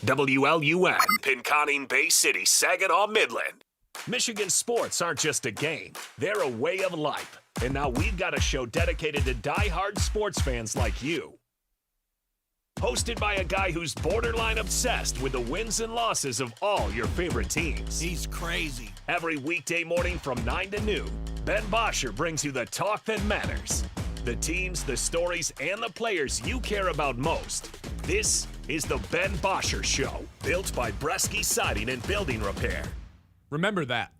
WLUN, Pinconning Bay City, Saginaw, Midland. Michigan sports aren't just a game, they're a way of life. And now we've got a show dedicated to die-hard sports fans like you. Hosted by a guy who's borderline obsessed with the wins and losses of all your favorite teams. He's crazy. Every weekday morning from 9 to noon, Ben Bosscher brings you the talk that matters. The teams, the stories, and the players you care about most. This is the Ben Bosscher Show, built by Bresky Siding and Building Repair. Remember that.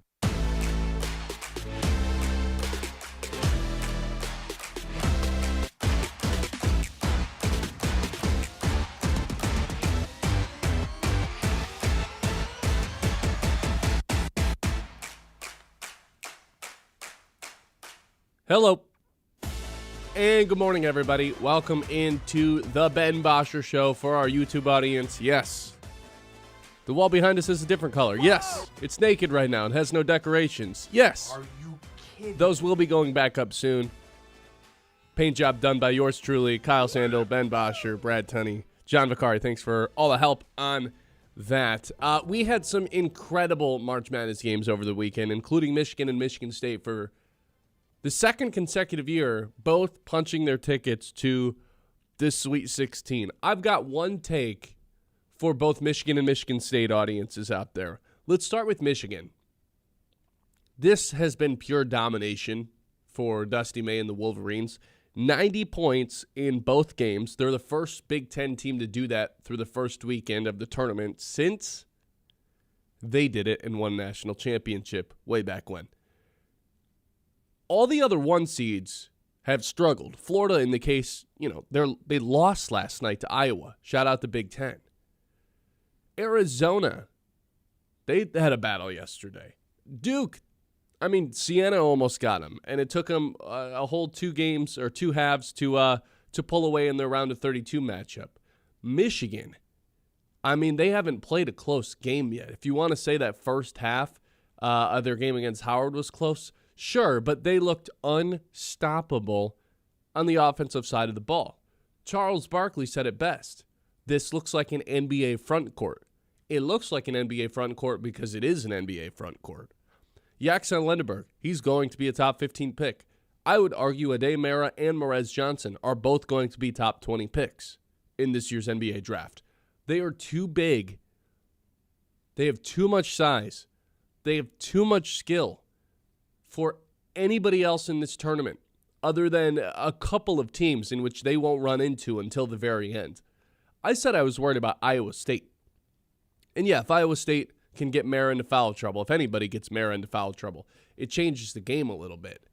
Hello, and good morning, everybody. Welcome into the Ben Bosscher Show for our YouTube audience. Yes, the wall behind us is a different color. Yes, it's naked right now and has no decorations. Yes, Are you kidding? those will be going back up soon. Paint job done by yours truly, Kyle Sandel, Ben Bosscher, Brad Tunney, John Vicari. Thanks for all the help on that. We had some incredible March Madness games over the weekend, including Michigan and Michigan State for the second consecutive year, both punching their tickets to this Sweet 16. I've got one take for both Michigan and Michigan State audiences out there. Let's start with Michigan. This has been pure domination for Dusty May and the Wolverines. 90 points in both games. They're the first Big Ten team to do that through the first weekend of the tournament since they did it and won national championship way back when. All the other one seeds have struggled. Florida, in the case, they lost last night to Iowa. Shout out to Big Ten. Arizona, they had a battle yesterday. Duke, Siena almost got them, and it took them a whole two games or two halves to pull away in their round of 32 matchup. Michigan, they haven't played a close game yet. If you want to say that first half of their game against Howard was close, sure, but they looked unstoppable on the offensive side of the ball. Charles Barkley said it best. This looks like an NBA front court. It looks like an NBA front court because it is an NBA front court. Jackson Lindenberg, he's going to be a top 15 pick. I would argue Ade Mara and Morez Johnson are both going to be top 20 picks in this year's NBA draft. They are too big. They have too much size. They have too much skill for anybody else in this tournament other than a couple of teams in which they won't run into until the very end. I said I was worried about Iowa State. And yeah, if Iowa State can get Mara into foul trouble, if anybody gets Mara into foul trouble, it changes the game a little bit.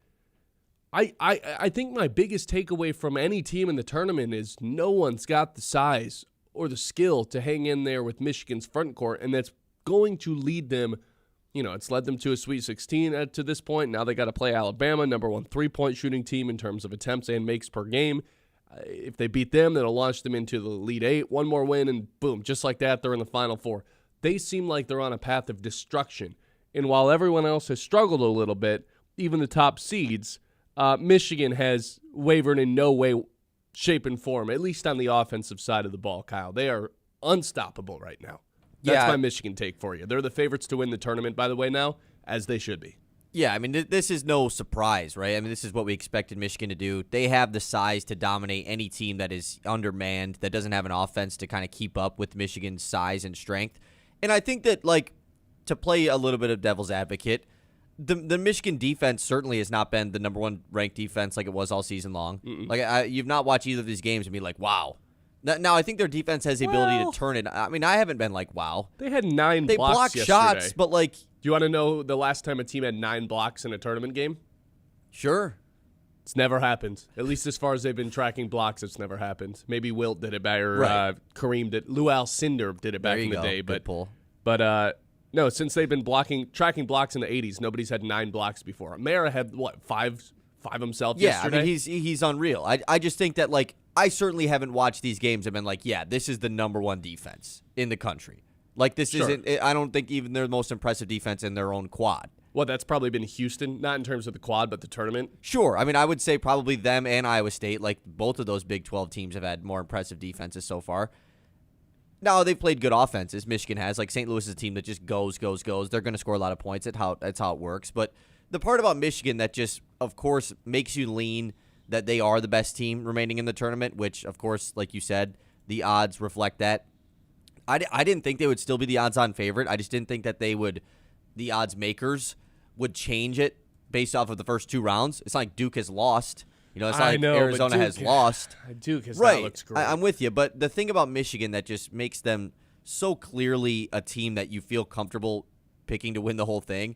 I think my biggest takeaway from any team in the tournament is no one's got the size or the skill to hang in there with Michigan's front court, and that's going to lead them. It's led them to a Sweet 16 to this point. Now they got to play Alabama, number one three-point shooting team in terms of attempts and makes per game. If they beat them, that'll launch them into the Elite Eight. One more win, and boom, just like that, they're in the Final Four. They seem like they're on a path of destruction. And while everyone else has struggled a little bit, even the top seeds, Michigan has wavered in no way, shape, and form, at least on the offensive side of the ball, Kyle. They are unstoppable right now. That's my Michigan take for you. They're the favorites to win the tournament, by the way, now, as they should be. Yeah, this is no surprise, right? This is what we expected Michigan to do. They have the size to dominate any team that is undermanned, that doesn't have an offense to kind of keep up with Michigan's size and strength. And I think that, to play a little bit of devil's advocate, the Michigan defense certainly has not been the number one ranked defense like it was all season long. You've not watched either of these games and be like, wow. Now, I think their defense has the ability to turn it. I haven't been like, wow. They had 9 They blocks blocked yesterday. shots, but Do you want to know the last time a team had 9 blocks in a tournament game? Sure. It's never happened. At least as far as they've been tracking blocks, it's never happened. Maybe Wilt did it back, or Kareem did. Lou Alcindor did it back in the day. Good pull. But no, since they've been tracking blocks in the 80s, nobody's had 9 blocks before. Mara had, five himself yesterday? Yeah, he's unreal. I just think that, I certainly haven't watched these games and been like, yeah, this is the number one defense in the country. This isn't – I don't think even they're the most impressive defense in their own quad. Well, that's probably been Houston, not in terms of the quad, but the tournament. Sure. I mean, I would say probably them and Iowa State. Like, both of those Big 12 teams have had more impressive defenses so far. Now, they've played good offenses. Michigan has. Like, St. Louis is a team that just goes. They're going to score a lot of points. That's how it works. But the part about Michigan that just, of course, makes you lean that they are the best team remaining in the tournament, which, of course, like you said, the odds reflect that. I didn't think they would still be the odds-on favorite. I just didn't think that the odds makers would change it based off of the first 2 rounds. It's not like Duke has lost. It's not like Arizona has lost. Duke has right. not looked great. I'm with you. But the thing about Michigan that just makes them so clearly a team that you feel comfortable picking to win the whole thing,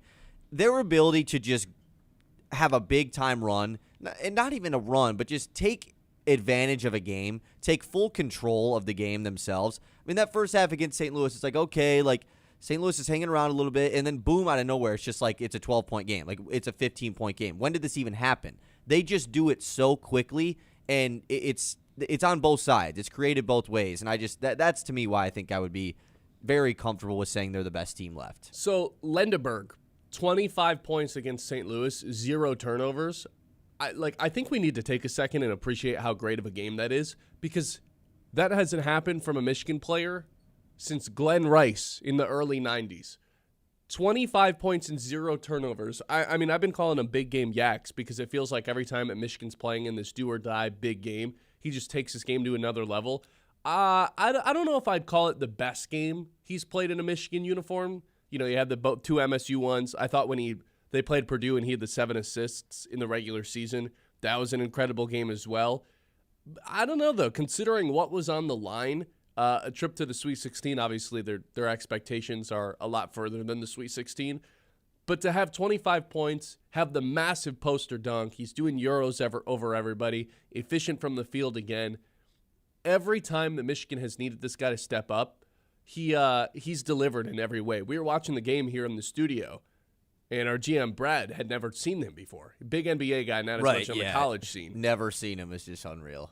their ability to just have a big-time run, and not even a run, but just take advantage of a game, take full control of the game themselves. I mean, that first half against St. Louis, it's like, okay, like, St. Louis is hanging around a little bit, and then boom, out of nowhere, it's just like it's a 12-point game. Like, it's a 15-point game. When did this even happen? They just do it so quickly, and it's on both sides. It's created both ways, and that's to me why I think I would be very comfortable with saying they're the best team left. So, Lendeberg, 25 points against St. Louis, 0 turnovers. I think we need to take a second and appreciate how great of a game that is, because that hasn't happened from a Michigan player since Glenn Rice in the early 90s. 25 points and 0 turnovers. I mean, I've been calling him big game Yaks because it feels like every time that Michigan's playing in this do-or-die big game, he just takes his game to another level. I don't know if I'd call it the best game he's played in a Michigan uniform. You had the 2 MSU ones. I thought when they played Purdue and he had the 7 assists in the regular season, that was an incredible game as well. I don't know, though, considering what was on the line. A trip to the Sweet 16, obviously their expectations are a lot further than the Sweet 16. But to have 25 points, have the massive poster dunk, he's doing Euros over everybody, efficient from the field again. Every time that Michigan has needed this guy to step up, he's delivered in every way. We were watching the game here in the studio, and our GM, Brad, had never seen him before. Big NBA guy, not as much on the college scene. Never seen him. It's just unreal.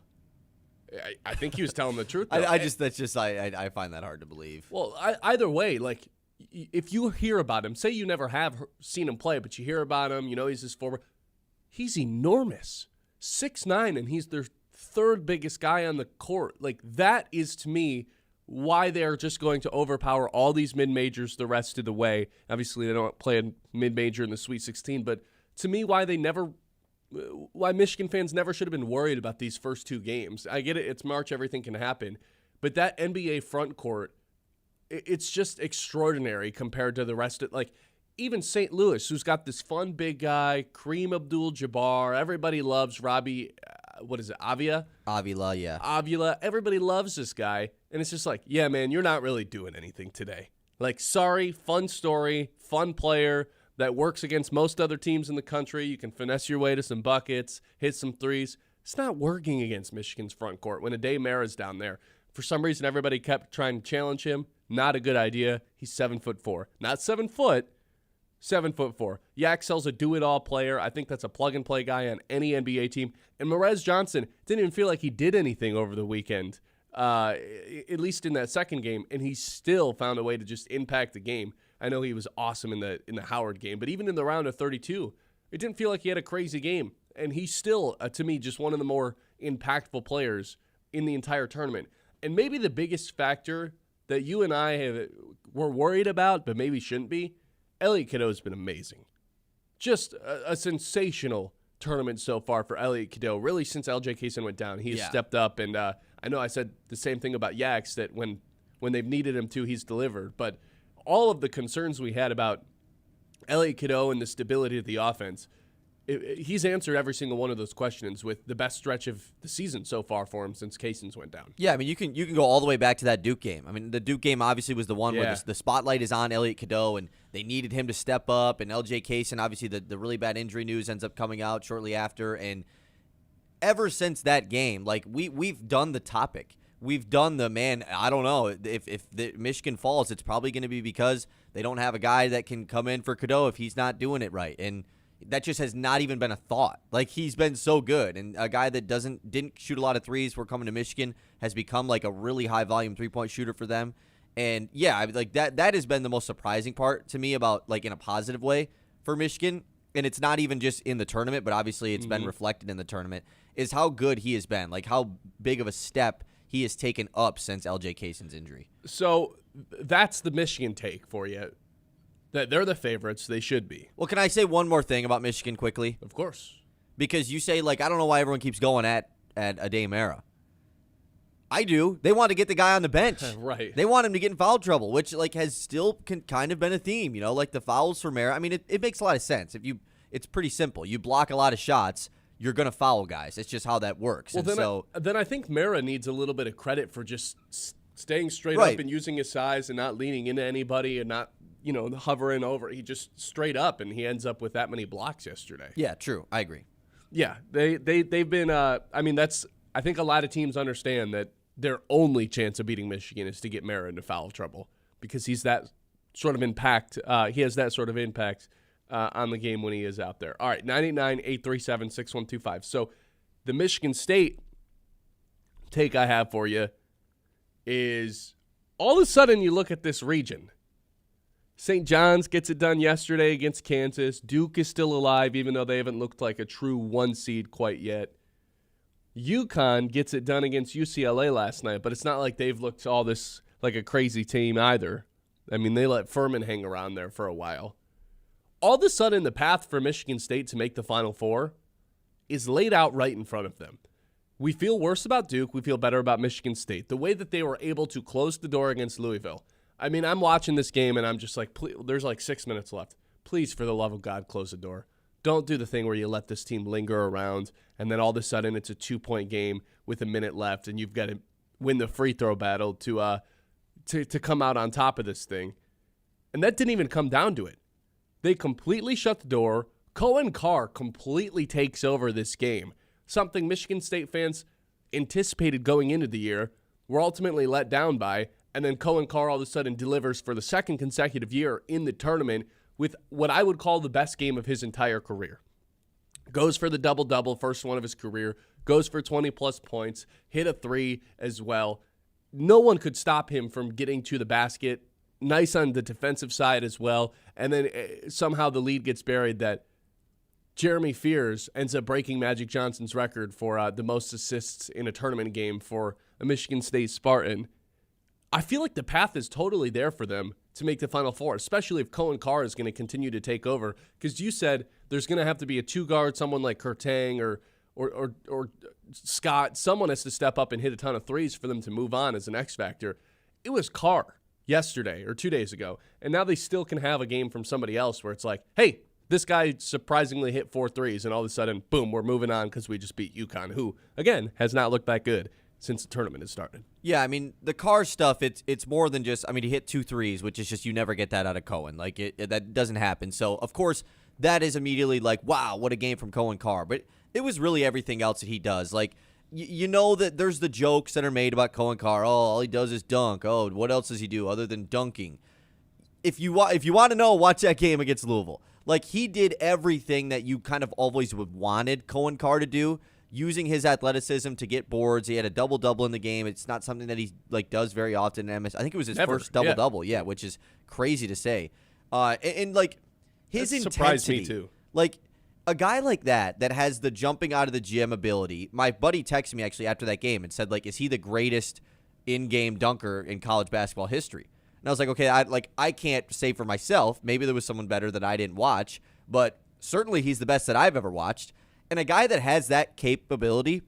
I think he was telling the truth, though. I find that hard to believe. Well, either way, like, if you hear about him, say you never have seen him play, but you hear about him, he's this forward. He's enormous. 6'9", and he's their 3rd biggest guy on the court. Like, that is, to me, why they're just going to overpower all these mid-majors the rest of the way. Obviously, they don't play a mid-major in the Sweet 16, but to me, why Michigan fans never should have been worried about these first 2 games. I get it. It's March. Everything can happen. But that NBA front court, it's just extraordinary compared to the rest of, like, even St. Louis, who's got this fun big guy, Kareem Abdul-Jabbar. Everybody loves Robbie, Avila? Avila, yeah. Avila. Everybody loves this guy. And it's just like, yeah, man, you're not really doing anything today. Like, sorry, fun story, fun player that works against most other teams in the country. You can finesse your way to some buckets, hit some threes. It's not working against Michigan's front court when Ade Mara's down there. For some reason, everybody kept trying to challenge him. Not a good idea. He's 7'4". Not 7 foot, 7'4". Yaxel's a do-it-all player. I think that's a plug-and-play guy on any NBA team. And Merez Johnson didn't even feel like he did anything over the weekend, at least in that second game, and he still found a way to just impact the game. I know he was awesome in the Howard game, but even in the round of 32, it didn't feel like he had a crazy game. And he's still, to me, just one of the more impactful players in the entire tournament. And maybe the biggest factor that you and I were worried about, but maybe shouldn't be, Elliot Cadeau has been amazing. Just a sensational tournament so far for Elliot Cadeau. Really, since LJ Kaysen went down, he has stepped up. And I know I said the same thing about Yaks, that when they've needed him to, he's delivered. But all of the concerns we had about Elliot Cadeau and the stability of the offense, he's answered every single one of those questions with the best stretch of the season so far for him since Kaysen's went down. Yeah, I mean, you can go all the way back to that Duke game. I mean, the Duke game obviously was the one where the spotlight is on Elliot Cadeau, and they needed him to step up, and LJ Kaysen, obviously the really bad injury news ends up coming out shortly after, and ever since that game, like, we've done the topic. We've done the, man, I don't know, if the Michigan falls, it's probably going to be because they don't have a guy that can come in for Cadeau if he's not doing it right, and that just has not even been a thought. Like, he's been so good, and a guy that didn't shoot a lot of threes before coming to Michigan has become like a really high volume 3-point shooter for them. And yeah, like that has been the most surprising part to me about, like, in a positive way, for Michigan, and it's not even just in the tournament, but obviously it's been reflected in the tournament, is how good he has been. Like how big of a step he has taken up since LJ Kaysen's injury. So that's the Michigan take for you. That they're the favorites. They should be. Well, can I say one more thing about Michigan quickly? Of course. Because you say, like, I don't know why everyone keeps going at Ademera. I do. They want to get the guy on the bench. Right. They want him to get in foul trouble, which, like, has still kind of been a theme, you know, like the fouls for Mara. I mean, it makes a lot of sense. It's pretty simple. You block a lot of shots, you're going to foul guys. It's just how that works. Well, then I think Mara needs a little bit of credit for just staying straight Right. up and using his size and not leaning into anybody and not, hovering over. He just straight up, and he ends up with that many blocks yesterday. Yeah, true. I agree. Yeah, they've been. I think a lot of teams understand that their only chance of beating Michigan is to get Mara into foul trouble because he's that sort of impact. He has that sort of impact on the game when he is out there. All right, 989-837-6125. So the Michigan State take I have for you is all of a sudden you look at this region. St. John's gets it done yesterday against Kansas. Duke is still alive, even though they haven't looked like a true 1 seed quite yet. UConn gets it done against UCLA last night, but it's not like they've looked all this like a crazy team either. I mean, they let Furman hang around there for a while. All of a sudden, the path for Michigan State to make the Final Four is laid out right in front of them. We feel worse about Duke. We feel better about Michigan State. The way that they were able to close the door against Louisville. I mean, I'm watching this game, and I'm just like, please, there's like 6 minutes left. Please, for the love of God, close the door. Don't do the thing where you let this team linger around, and then all of a sudden it's a 2-point game with a minute left, and you've got to win the free throw battle to come out on top of this thing. And that didn't even come down to it. They completely shut the door. Cohen Carr completely takes over this game, something Michigan State fans anticipated going into the year, were ultimately let down by, and then Cohen Carr all of a sudden delivers for the second consecutive year in the tournament with what I would call the best game of his entire career. Goes for the double-double, first one of his career, goes for 20-plus points, hit a 3 as well. No one could stop him from getting to the basket. Nice on the defensive side as well. And then somehow the lead gets buried that Jeremy Fears ends up breaking Magic Johnson's record for the most assists in a tournament game for a Michigan State Spartan. I feel like the path is totally there for them to make the Final Four, especially if Cohen Carr is going to continue to take over. Because you said there's going to have to be a 2-guard, someone like Kurtang or Scott. Someone has to step up and hit a ton of threes for them to move on as an X factor. It was Carr yesterday or 2 days ago, and now they still can have a game from somebody else where it's like, hey, this guy surprisingly hit 4 threes, and all of a sudden, boom, we're moving on because we just beat UConn, who, again, has not looked that good since the tournament has started. Yeah, I mean, the Carr stuff, it's more than just, I mean, he hit 2 threes, which is just, you never get that out of Cohen. Like, that doesn't happen. So, of course, that is immediately like, wow, what a game from Cohen Carr. But it was really everything else that he does. Like, you know that there's the jokes that are made about Cohen Carr. Oh, all he does is dunk. Oh, what else does he do other than dunking? If you want to know, watch that game against Louisville. Like, he did everything that you kind of always would wanted Cohen Carr to do, using his athleticism to get boards. He had a double-double in the game. It's not something that he does very often in MS. I think it was his first double-double, yeah, which is crazy to say. And his intensity. Surprised me too. Like, a guy like that has the jumping out of the gym ability. My buddy texted me actually after that game and said, like, is he the greatest in-game dunker in college basketball history? And I was like, okay, I can't say for myself. Maybe there was someone better that I didn't watch, but certainly he's the best that I've ever watched. And a guy that has that capability,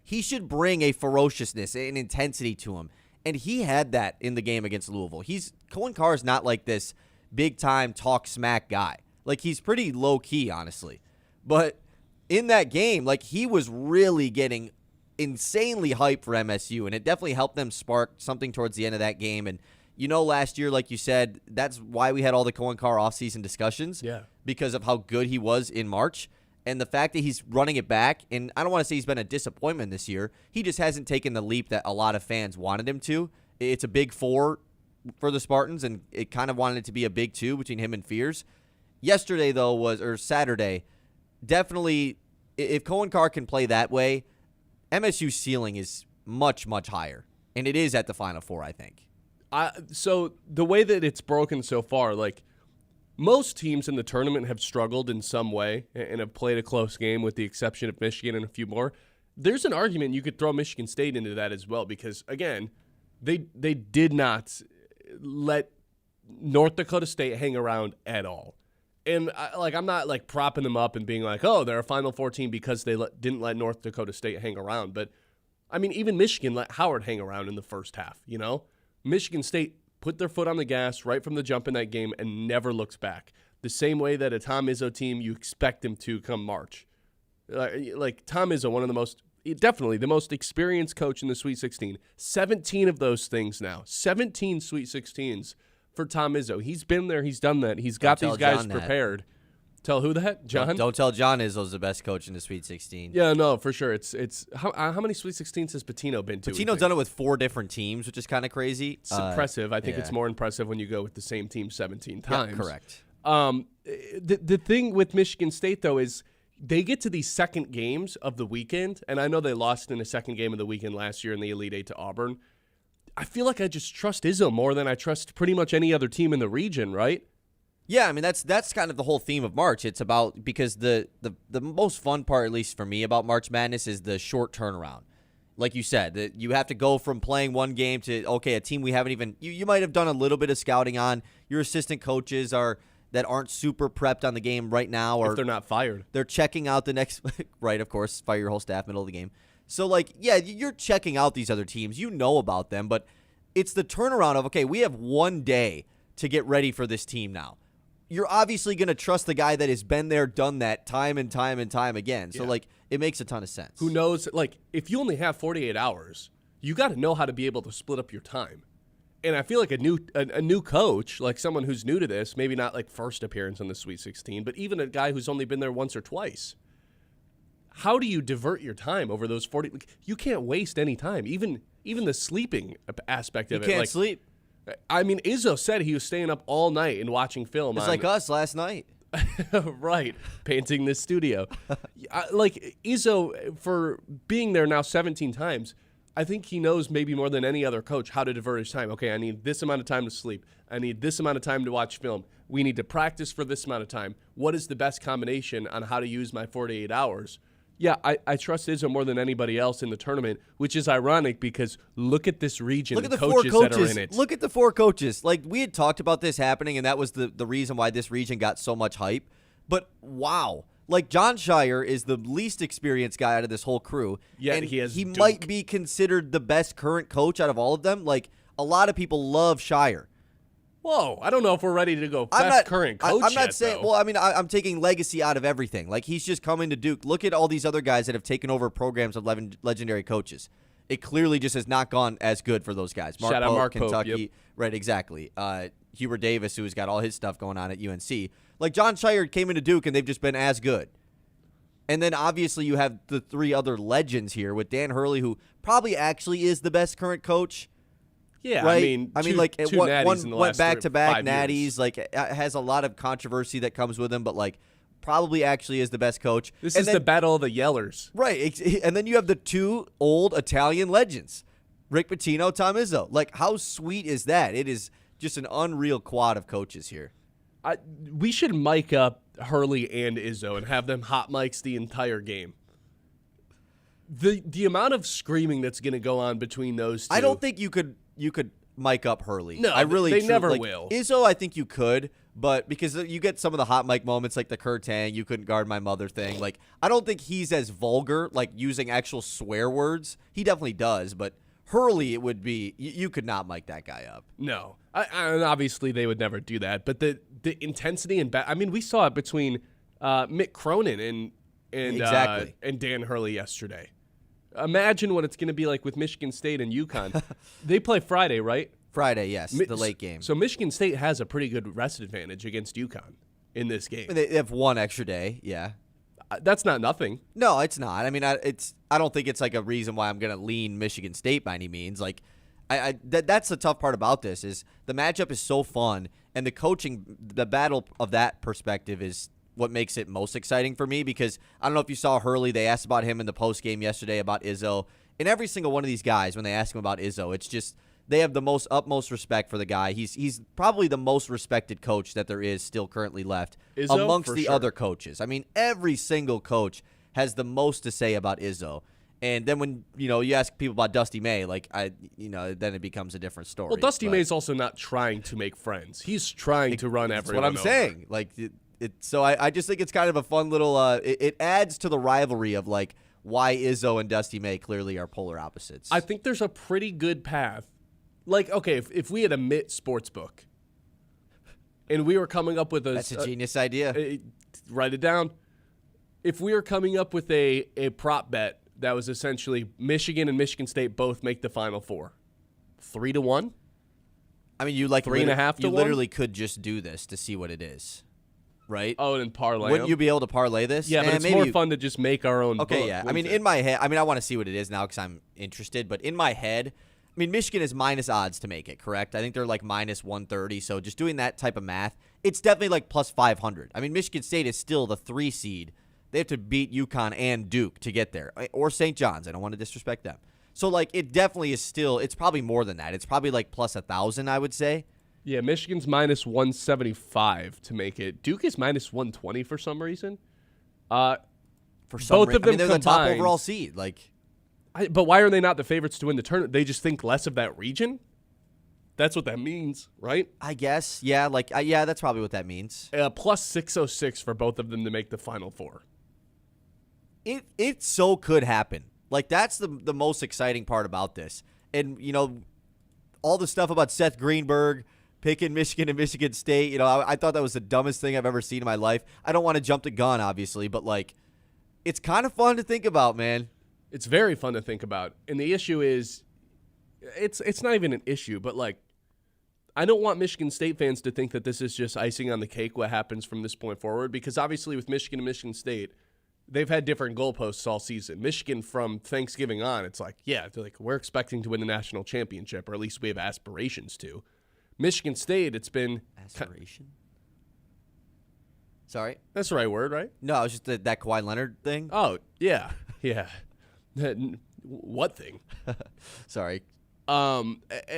he should bring a ferociousness and intensity to him. And he had that in the game against Louisville. Cohen Carr is not like this big-time talk smack guy. Like, he's pretty low-key, honestly. But in that game, like, he was really getting insanely hyped for MSU, and it definitely helped them spark something towards the end of that game. And, you know, last year, like you said, that's why we had all the Cohen Carr offseason discussions. Yeah. Because of how good he was in March. And the fact that he's running it back, and I don't want to say he's been a disappointment this year. He just hasn't taken the leap that a lot of fans wanted him to. It's a big 4 for the Spartans, and it kind of wanted it to be a big 2 between him and Fears. Yesterday, though, or Saturday, definitely, if Cohen Carr can play that way, MSU's ceiling is much, much higher. And it is at the Final Four, I think. So the way that it's broken so far, like, most teams in the tournament have struggled in some way and have played a close game with the exception of Michigan and a few more. There's an argument you could throw Michigan State into that as well because, again, they did not let North Dakota State hang around at all. And I'm not propping them up and being like, oh, they're a Final Four team because they didn't let North Dakota State hang around. But, I mean, even Michigan let Howard hang around in the first half, you know? Michigan State put their foot on the gas right from the jump in that game and never looks back. The same way that a Tom Izzo team, you expect him to come March. Tom Izzo, one of the most, definitely the most experienced coach in the Sweet 16. 17 of those things now. 17 Sweet 16s for Tom Izzo. He's been there. He's done that. He's got these guys prepared. Tell who that? John? Don't tell John Izzo's the best coach in the Sweet 16. Yeah, no, for sure. It's how many Sweet 16s has Patino been to? Patino's done it with 4 different teams, which is kind of crazy. It's impressive. I think it's more impressive when you go with the same team 17 times. Yeah, correct. The thing with Michigan State, though, is they get to these second games of the weekend, and I know they lost in the second game of the weekend last year in the Elite Eight to Auburn. I feel like I just trust Izzo more than I trust pretty much any other team in the region, right? Yeah, I mean that's kind of the whole theme of March. It's about because the most fun part, at least for me, about March Madness is the short turnaround. Like you said, that you have to go from playing one game to a team we haven't even you might have done a little bit of scouting on. Your assistant coaches that aren't super prepped on the game right now, or if they're not fired, they're checking out the next right. Of course, fire your whole staff middle of the game. So you're checking out these other teams. You know about them, but it's the turnaround of we have one day to get ready for this team now. You're obviously going to trust the guy that has been there, done that time and time and time again. So, it makes a ton of sense. Who knows? If you only have 48 hours, you got to know how to be able to split up your time. And I feel like a new coach, like someone who's new to this, maybe not first appearance on the Sweet 16, but even a guy who's only been there once or twice. How do you divert your time over those 40? You can't waste any time, even the sleeping aspect of it. You can't sleep. I mean, Izzo said he was staying up all night and watching film. It's like us last night. Right, painting this studio. Izzo, for being there now 17 times, I think he knows maybe more than any other coach how to divert his time. Okay, I need this amount of time to sleep. I need this amount of time to watch film. We need to practice for this amount of time. What is the best combination on how to use my 48 hours? Yeah, I trust Izzo more than anybody else in the tournament, which is ironic because look at this region. Look at the coaches 4 coaches that are in it. Look at the 4 coaches. We had talked about this happening, and that was the reason why this region got so much hype. But wow, John Shire is the least experienced guy out of this whole crew. Yeah, and he might be considered the best current coach out of all of them. A lot of people love Shire. Whoa, I don't know if we're ready to go best current coach I'm not yet, saying. though. Well, I mean, I'm taking legacy out of everything. He's just coming to Duke. Look at all these other guys that have taken over programs of legendary coaches. It clearly just has not gone as good for those guys. Shout out Mark Pope, Kentucky, yep. Right? Exactly. Hubert Davis, who's got all his stuff going on at UNC. John Shire came into Duke, and they've just been as good. And then obviously you have the 3 other legends here with Dan Hurley, who probably actually is the best current coach. Yeah, right? two natties in the went last back-to-back 5 natties. years. It has a lot of controversy that comes with him, but probably actually is the best coach. This is the battle of the yellers. Right, and then you have the 2 old Italian legends, Rick Pitino, Tom Izzo. How sweet is that? It is just an unreal quad of coaches here. We should mic up Hurley and Izzo and have them hot mics the entire game. The amount of screaming that's going to go on between those two. I don't think you could mic up Hurley. No, I really they never will. Izzo, I think you could, but because you get some of the hot mic moments like the Kurtang, you couldn't guard my mother thing. I don't think he's as vulgar, using actual swear words. He definitely does, but Hurley, it would be you could not mic that guy up. No, and obviously they would never do that. But the intensity and we saw it between Mick Cronin and Dan Hurley yesterday. Imagine what it's going to be like with Michigan State and UConn. They play Friday, right? Friday, yes, the late game. So Michigan State has a pretty good rest advantage against UConn in this game. They have 1 extra day, yeah. That's not nothing. No, it's not. I mean, I don't think it's a reason why I'm going to lean Michigan State by any means. That's the tough part about this is the matchup is so fun, and the coaching, the battle of that perspective is what makes it most exciting for me because I don't know if you saw Hurley. They asked about him in the post game yesterday about Izzo. And every single one of these guys, when they ask him about Izzo, it's just they have the utmost respect for the guy. He's probably the most respected coach that there is still currently left Izzo, amongst for the sure. other coaches. I mean, every single coach has the most to say about Izzo. And then when, you ask people about Dusty May, then it becomes a different story. Well, Dusty May's also not trying to make friends. He's trying to run everyone That's what I'm saying. So I just think it's kind of a fun little it adds to the rivalry of why Izzo and Dusty May clearly are polar opposites. I think there's a pretty good path. Okay, if we had a Mitt Sportsbook and we were coming up with That's a genius idea. Write it down. If we were coming up with a prop bet that was essentially Michigan and Michigan State both make the Final Four, 3-1. I mean, you 3.5 to you 1? literally could just do this to see what it is, right? Oh, and parlay. Wouldn't you be able to parlay this? Yeah, but it's more fun to just make our own. Okay, book, yeah. I mean, in my head, I want to see what it is now because I'm interested. But in my head, Michigan is minus odds to make it, correct? I think they're minus 130. So just doing that type of math, it's definitely plus 500. I mean, Michigan State is still the 3 seed. They have to beat UConn and Duke to get there, or St. John's. I don't want to disrespect them. So, it definitely is still, it's probably more than that. It's probably plus 1,000, I would say. Yeah, Michigan's minus 175 to make it. Duke is minus 120 for some reason. For some both of them they're combined, the top overall seed. But why are they not the favorites to win the tournament? They just think less of that region? That's what that means, right? I guess. Yeah, yeah, that's probably what that means. Plus 606 for both of them to make the Final Four. It so could happen. That's the most exciting part about this. And, all the stuff about Seth Greenberg picking Michigan and Michigan State, I thought that was the dumbest thing I've ever seen in my life. I don't want to jump the gun, obviously, but, it's kind of fun to think about, man. It's very fun to think about. And the issue is, it's not even an issue, but, I don't want Michigan State fans to think that this is just icing on the cake what happens from this point forward, because obviously with Michigan and Michigan State, they've had different goalposts all season. Michigan, from Thanksgiving on, it's we're expecting to win the national championship, or at least we have aspirations to. Michigan State, it's been aspiration. Sorry, that's the right word, right? No, it's just that Kawhi Leonard thing. Oh yeah. What thing? Sorry. And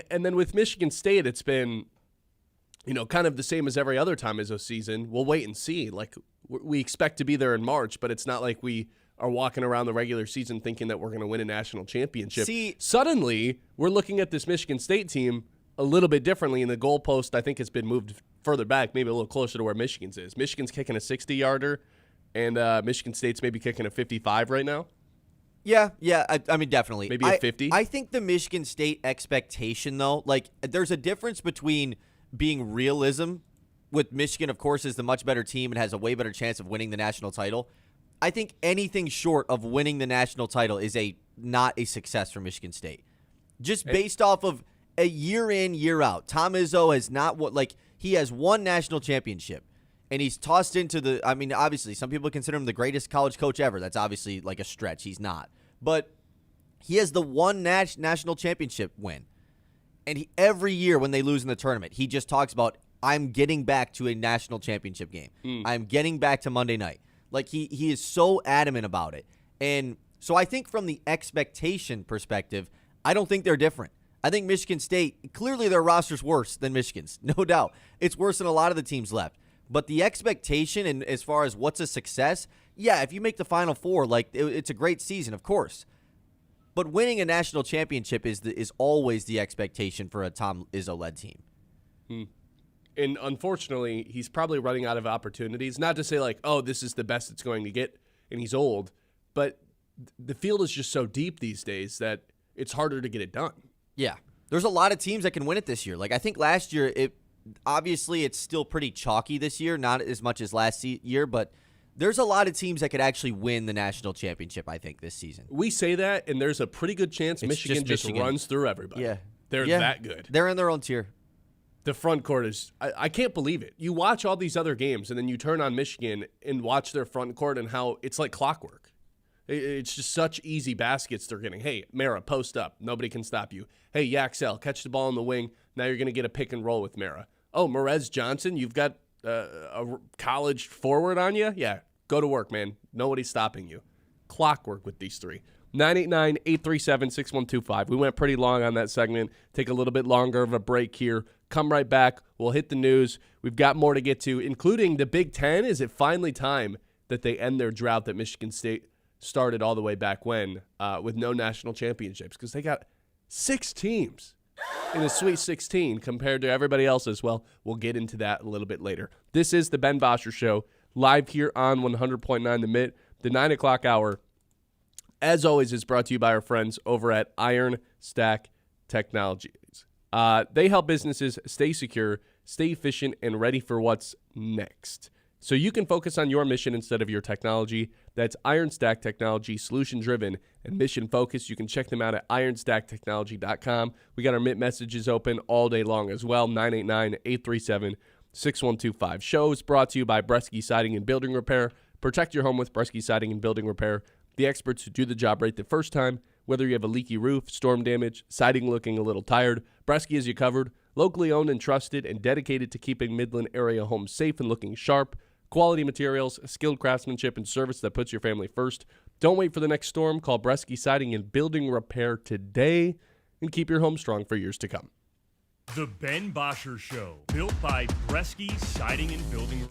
then with Michigan State, it's been, kind of the same as every other time Izzo season. We'll wait and see. We expect to be there in March, but it's not like we are walking around the regular season thinking that we're going to win a national championship. See, suddenly we're looking at this Michigan State team a little bit differently, and the goalpost, I think, has been moved further back, maybe a little closer to where Michigan's is. Michigan's kicking a 60-yarder, and Michigan State's maybe kicking a 55 right now. Yeah, I mean, definitely. Maybe a 50? I think the Michigan State expectation, though, there's a difference between being realism, with Michigan, of course, is the much better team and has a way better chance of winning the national title. I think anything short of winning the national title is not a success for Michigan State. Just based off of a year in, year out. Tom Izzo has not he has one national championship. And he's tossed into obviously, some people consider him the greatest college coach ever. That's obviously a stretch. He's not. But he has the one national championship win. And every year when they lose in the tournament, he just talks about, I'm getting back to a national championship game. I'm getting back to Monday night. He is so adamant about it. And so I think from the expectation perspective, I don't think they're different. I think Michigan State, clearly their roster's worse than Michigan's, no doubt. It's worse than a lot of the teams left. But the expectation, and as far as what's a success, yeah, if you make the Final Four, it's a great season, of course. But winning a national championship is always the expectation for a Tom Izzo-led team. And unfortunately, he's probably running out of opportunities. Not to say this is the best it's going to get, and he's old, but the field is just so deep these days that it's harder to get it done. Yeah. There's a lot of teams that can win it this year. I think last year, obviously it's still pretty chalky this year, not as much as last year, but there's a lot of teams that could actually win the national championship, I think, this season. We say that, and there's a pretty good chance Michigan just runs through everybody. Yeah. They're that good. They're in their own tier. The front court is – I can't believe it. You watch all these other games, and then you turn on Michigan and watch their front court and how it's like clockwork. It's just such easy baskets they're getting. Hey, Mara, post up. Nobody can stop you. Hey, Yaxel, catch the ball in the wing. Now you're going to get a pick and roll with Mara. Oh, Merez Johnson, you've got a college forward on you? Yeah, go to work, man. Nobody's stopping you. Clockwork with these three. 989-837-6125. We went pretty long on that segment. Take a little bit longer of a break here. Come right back. We'll hit the news. We've got more to get to, including the Big Ten. Is it finally time that they end their drought that Michigan State started all the way back when with no national championships? Because they got 6 teams in the Sweet 16 compared to everybody else as well. We'll get into that a little bit later. This is the Ben Bosscher Show, live here on 100.9 The Mitt. The 9 o'clock hour, as always, is brought to you by our friends over at Iron Stack Technologies. They help businesses stay secure, stay efficient, and ready for what's next. So you can focus on your mission instead of your technology. That's Iron Stack Technology, solution-driven and mission-focused. You can check them out at ironstacktechnology.com. We got our Mitt messages open all day long as well, 989-837-6125. Shows brought to you by Bresky Siding and Building Repair. Protect your home with Bresky Siding and Building Repair. The experts who do the job right the first time. Whether you have a leaky roof, storm damage, siding looking a little tired, Bresky has you covered. Locally owned and trusted and dedicated to keeping Midland area homes safe and looking sharp. Quality materials, skilled craftsmanship, and service that puts your family first. Don't wait for the next storm. Call Bresky Siding and Building Repair today and keep your home strong for years to come. The Ben Bosscher Show, built by Bresky Siding and Building.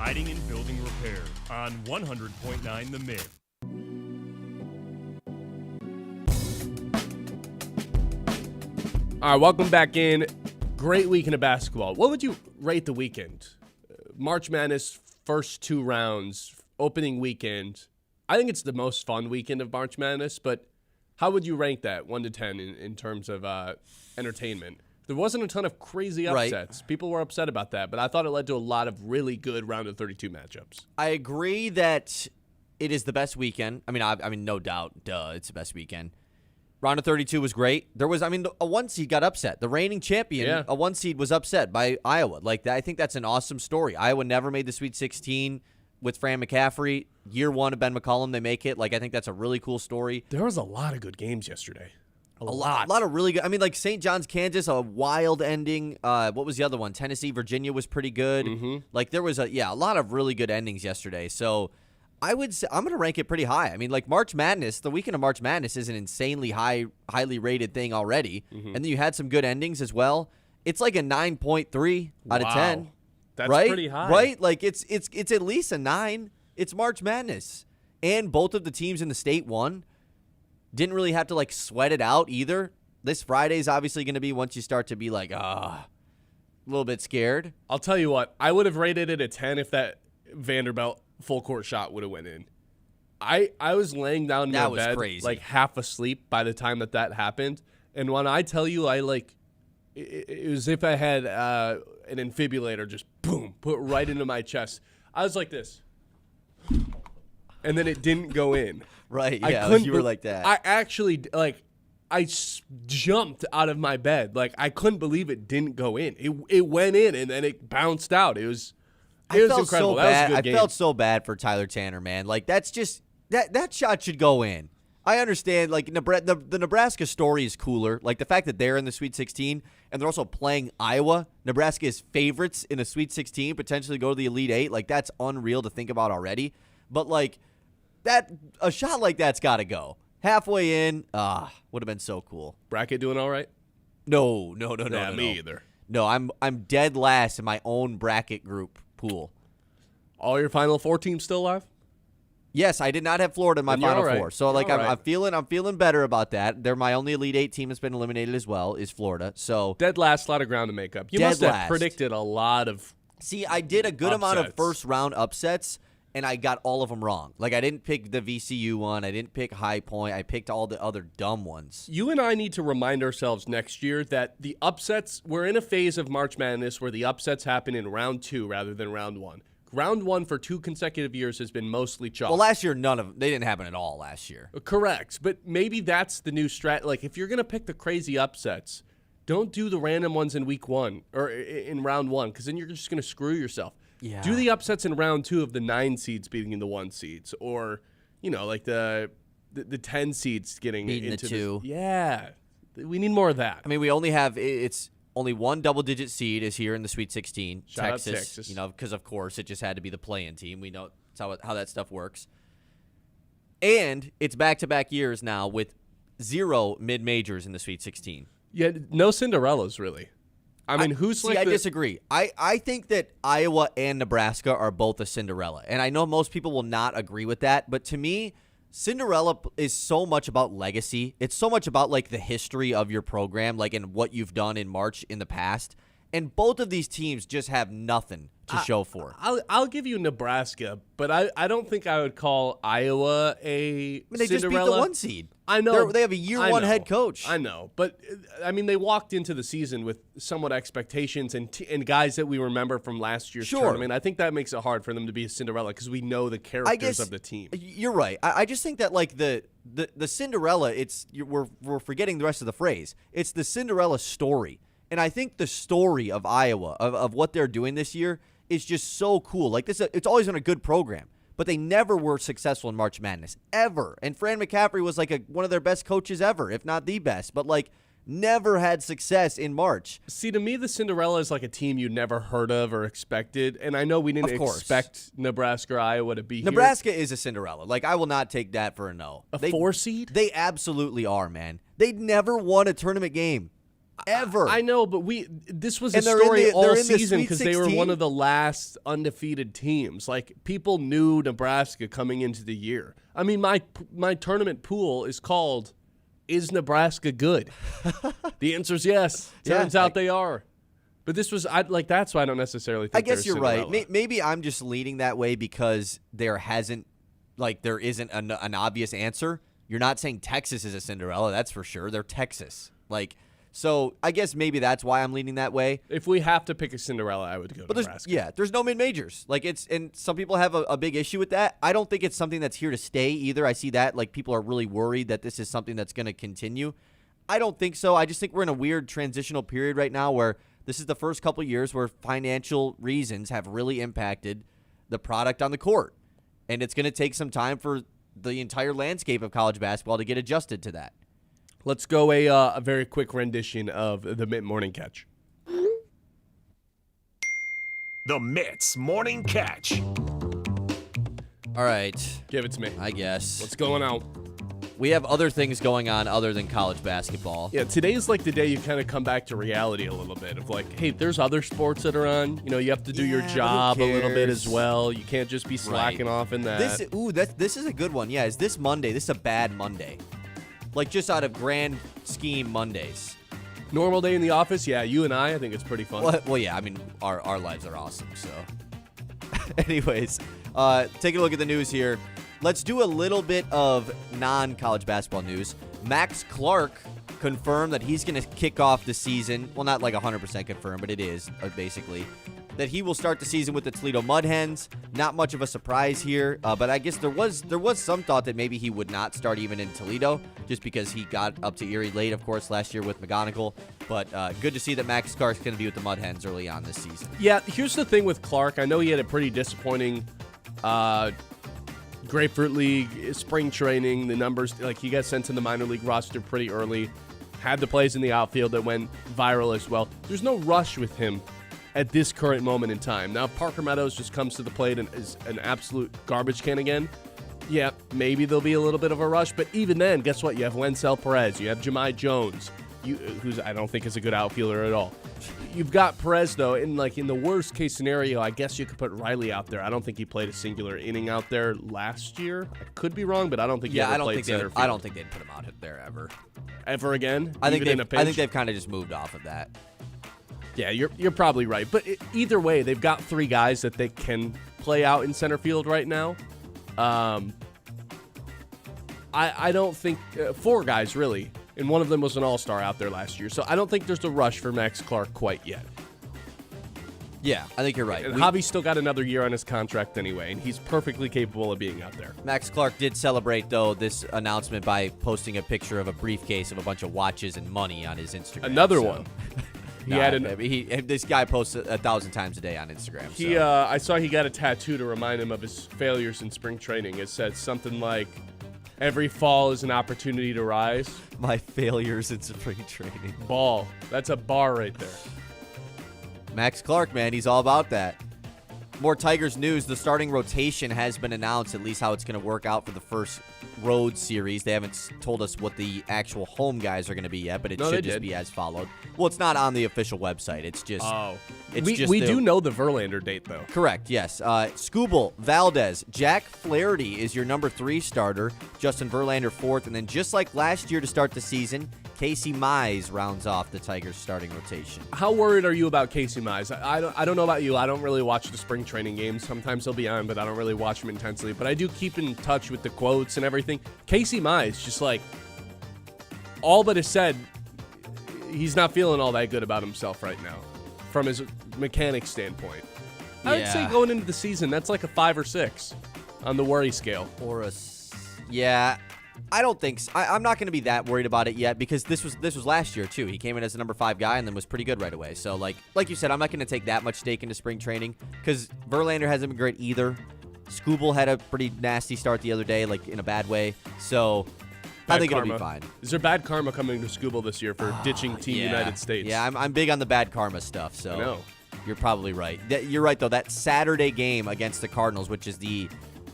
Siding and Building Repair on 100.9 The Mid. All right, welcome back in. Great weekend of basketball. What would you rate the weekend? March Madness, first 2 rounds, opening weekend. I think it's the most fun weekend of March Madness, but how would you rank that 1 to 10 in terms of entertainment? There wasn't a ton of crazy upsets. Right. People were upset about that, but I thought it led to a lot of really good round of 32 matchups. I agree that it is the best weekend. I mean, no doubt, it's the best weekend. Round of 32 was great. There was, a 1 seed got upset. The reigning champion, a 1 seed was upset by Iowa. I think that's an awesome story. Iowa never made the Sweet 16 with Fran McCaffrey. Year 1 of Ben McCollum, they make it. I think that's a really cool story. There was a lot of good games yesterday. A lot of really good. St. John's, Kansas, a wild ending. What was the other one? Tennessee, Virginia was pretty good. Mm-hmm. There was a lot of really good endings yesterday. So I would say I'm going to rank it pretty high. March Madness, the weekend of March Madness is an insanely highly rated thing already. Mm-hmm. And then you had some good endings as well. It's like a 9.3 out of 10. That's right? pretty high. Right? It's at least a 9. It's March Madness. And both of the teams in the state won. Didn't really have to sweat it out either. This Friday's obviously going to be once you start to be a little bit scared. I'll tell you what, I would have rated it a 10 if that Vanderbilt full court shot would have went in. I was laying down in my bed crazy. Half asleep by the time that happened. And when I tell you it was as if I had an infibrillator just boom, put right into my chest. I was like this. And then it didn't go in. Right, yeah, you were like that. I actually, jumped out of my bed. I couldn't believe it didn't go in. It went in, and then it bounced out. It was incredible. So that was a good game. I felt so bad for Tyler Tanner, man. That's just that shot should go in. I understand, the Nebraska story is cooler. The fact that they're in the Sweet 16 and they're also playing Iowa. Nebraska is favorites in the Sweet 16, potentially go to the Elite 8. That's unreal to think about already. But, a shot like that's got to go. Halfway in, would have been so cool. Bracket doing all right? No. Me either. No, I'm dead last in my own bracket group pool. All your Final Four teams still alive? Yes, I did not have Florida in my Final Four. So I'm I'm feeling better about that. They're my only Elite 8 team that's been eliminated as well is Florida. So dead last, a lot of ground to make up. You must have predicted a lot of See, I did a good amount of upsets. first round upsets. And I got all of them wrong. I didn't pick the VCU one. I didn't pick High Point. I picked all the other dumb ones. You and I need to remind ourselves next year that the upsets, we're in a phase of March Madness where the upsets happen in round 2 rather than round 1. Round 1 for 2 consecutive years has been mostly chalk. Well, last year, they didn't happen at all last year. Correct. But maybe that's the new strat. If you're going to pick the crazy upsets, don't do the random ones in week 1 or in round 1 because then you're just going to screw yourself. Yeah. Do the upsets in round 2 of the 9 seeds beating the 1 seeds, or the 10 seeds getting beating into the 2. Yeah, we need more of that. We only have it's only one double-digit seed is here in the Sweet 16. Shout out Texas. Because of course it just had to be the play-in team. We know that's how that stuff works. And it's back-to-back years now with 0 mid-majors in the Sweet 16. Yeah, no Cinderellas really. Who's I disagree. I think that Iowa and Nebraska are both a Cinderella. And I know most people will not agree with that. But to me, Cinderella is so much about legacy. It's so much about, the history of your program, and what you've done in March in the past. And both of these teams just have nothing to show for it. I'll give you Nebraska, but I don't think I would call Iowa a they Cinderella. Just beat the 1 seed. I know. They have a year 1 head coach. I know. But, they walked into the season with somewhat expectations and guys that we remember from last year's tournament. I think that makes it hard for them to be a Cinderella because we know the characters of the team. You're right. I just think that, the Cinderella, we're forgetting the rest of the phrase. It's the Cinderella story. And I think the story of Iowa, of what they're doing this year, is just so cool. It's always been a good program, but they never were successful in March Madness, ever. And Fran McCaffrey was one of their best coaches ever, if not the best. But never had success in March. See, to me, the Cinderella is a team you never heard of or expected. And I know we didn't expect Nebraska or Iowa to be here. Nebraska is a Cinderella. I will not take that for a no. A 4 seed? They absolutely are, man. They never won a tournament game. ever. I know, but this was a And they're in story the- all they're in the season Sweet because they were 16? one of the last undefeated teams. Like, people knew Nebraska coming into the year. I mean, my tournament pool is called, "Is Nebraska good?" The answer is yes. Yeah, Turns out they are. But this was that's why I don't necessarily think I guess they're you're right. Cinderella. Maybe I'm just leaning that way because there isn't an obvious answer. You're not saying Texas is a Cinderella, that's for sure. They're Texas. So I guess maybe that's why I'm leaning that way. If we have to pick a Cinderella, I would go But Nebraska. there's no mid-majors. And some people have a big issue with that. I don't think it's something that's here to stay either. I see that, people are really worried that this is something that's going to continue. I don't think so. I just think we're in a weird transitional period right now where this is the first couple years where financial reasons have really impacted the product on the court. And it's going to take some time for the entire landscape of college basketball to get adjusted to that. Let's go a very quick rendition of the mid-morning catch. The Mits Morning Catch. All right, Give it to me. I guess. What's going on? We have other things going on other than college basketball. Yeah, today's the day you kind of come back to reality a little bit of hey, there's other sports that are on. You have to do your Yeah, but who job a little bit cares? as well. You can't just be slacking off in that. This is a good one. Yeah, is this Monday? This is a bad Monday. Just out of grand scheme Mondays. Normal day in the office, yeah, you and I think it's pretty fun. Well, yeah, I mean, our lives are awesome, so. Anyways, taking a look at the news here. Let's do a little bit of non-college basketball news. Max Clark confirmed that he's going to kick off the season. Well, not 100% confirmed, but it is, basically. That he will start the season with the Toledo Mud Hens. Not much of a surprise here, but I guess there was some thought that maybe he would not start even in Toledo, just because he got up to Erie late, of course, last year with McGonigal. But good to see that Max Clark's going to be with the Mud Hens early on this season. Yeah, here's the thing with Clark. I know he had a pretty disappointing Grapefruit League spring training. The numbers, he got sent to the minor league roster pretty early. Had the plays in the outfield that went viral as well. There's no rush with him at this current moment in time. Now, Parker Meadows just comes to the plate and is an absolute garbage can again. Yeah, maybe there'll be a little bit of a rush, but even then, guess what? You have Wencel Perez, you have Jahmai Jones, who's I don't think is a good outfielder at all. You've got Perez, though, in the worst case scenario, I guess you could put Riley out there. I don't think he played a singular inning out there last year. I could be wrong, but I don't think he ever played center field. I don't think they'd put him out there ever. Ever again? I think Even in a pinch? they've kind of just moved off of that. Yeah, you're probably right. But either way, they've got three guys that they can play out in center field right now. I don't think four guys, really. And one of them was an all-star out there last year. So I don't think there's a rush for Max Clark quite yet. Yeah, I think you're right. And Javi's still got another year on his contract anyway, and he's perfectly capable of being out there. Max Clark did celebrate, though, this announcement by posting a picture of a briefcase of a bunch of watches and money on his Instagram. Another one. This guy posts 1,000 times a day on Instagram. I saw he got a tattoo to remind him of his failures in spring training. It said something like, "Every fall is an opportunity to rise." My failures in spring training. Ball. That's a bar right there. Max Clark, man, he's all about that. More Tigers news. The starting rotation has been announced, at least how it's going to work out for the first road series. They haven't told us what the actual home guys are going to be yet, but it should just be as followed. Well, it's not on the official website. It's just... We do know the Verlander date, though. Correct, yes. Skubal, Valdez, Jack Flaherty is your number 3 starter. Justin Verlander 4th. And then just like last year to start the season, Casey Mize rounds off the Tigers' starting rotation. How worried are you about Casey Mize? I don't know about you. I don't really watch the spring training games. Sometimes he'll be on, but I don't really watch them intensely. But I do keep in touch with the quotes and everything. Casey Mize, just all but has said, he's not feeling all that good about himself right now from his mechanics standpoint. I would say going into the season, that's like a 5 or 6 on the worry scale. Yeah, I don't think so. I'm not going to be that worried about it yet because this was last year too. He came in as the number 5 guy and then was pretty good right away. So like you said, I'm not going to take that much stake into spring training because Verlander hasn't been great either. Skubal had a pretty nasty start the other day, in a bad way. So I think it'll be fine. Is there bad karma coming to Skubal this year for ditching Team United States? Yeah, I'm big on the bad karma stuff. So I know. You're probably right. You're right, though. That Saturday game against the Cardinals, which is the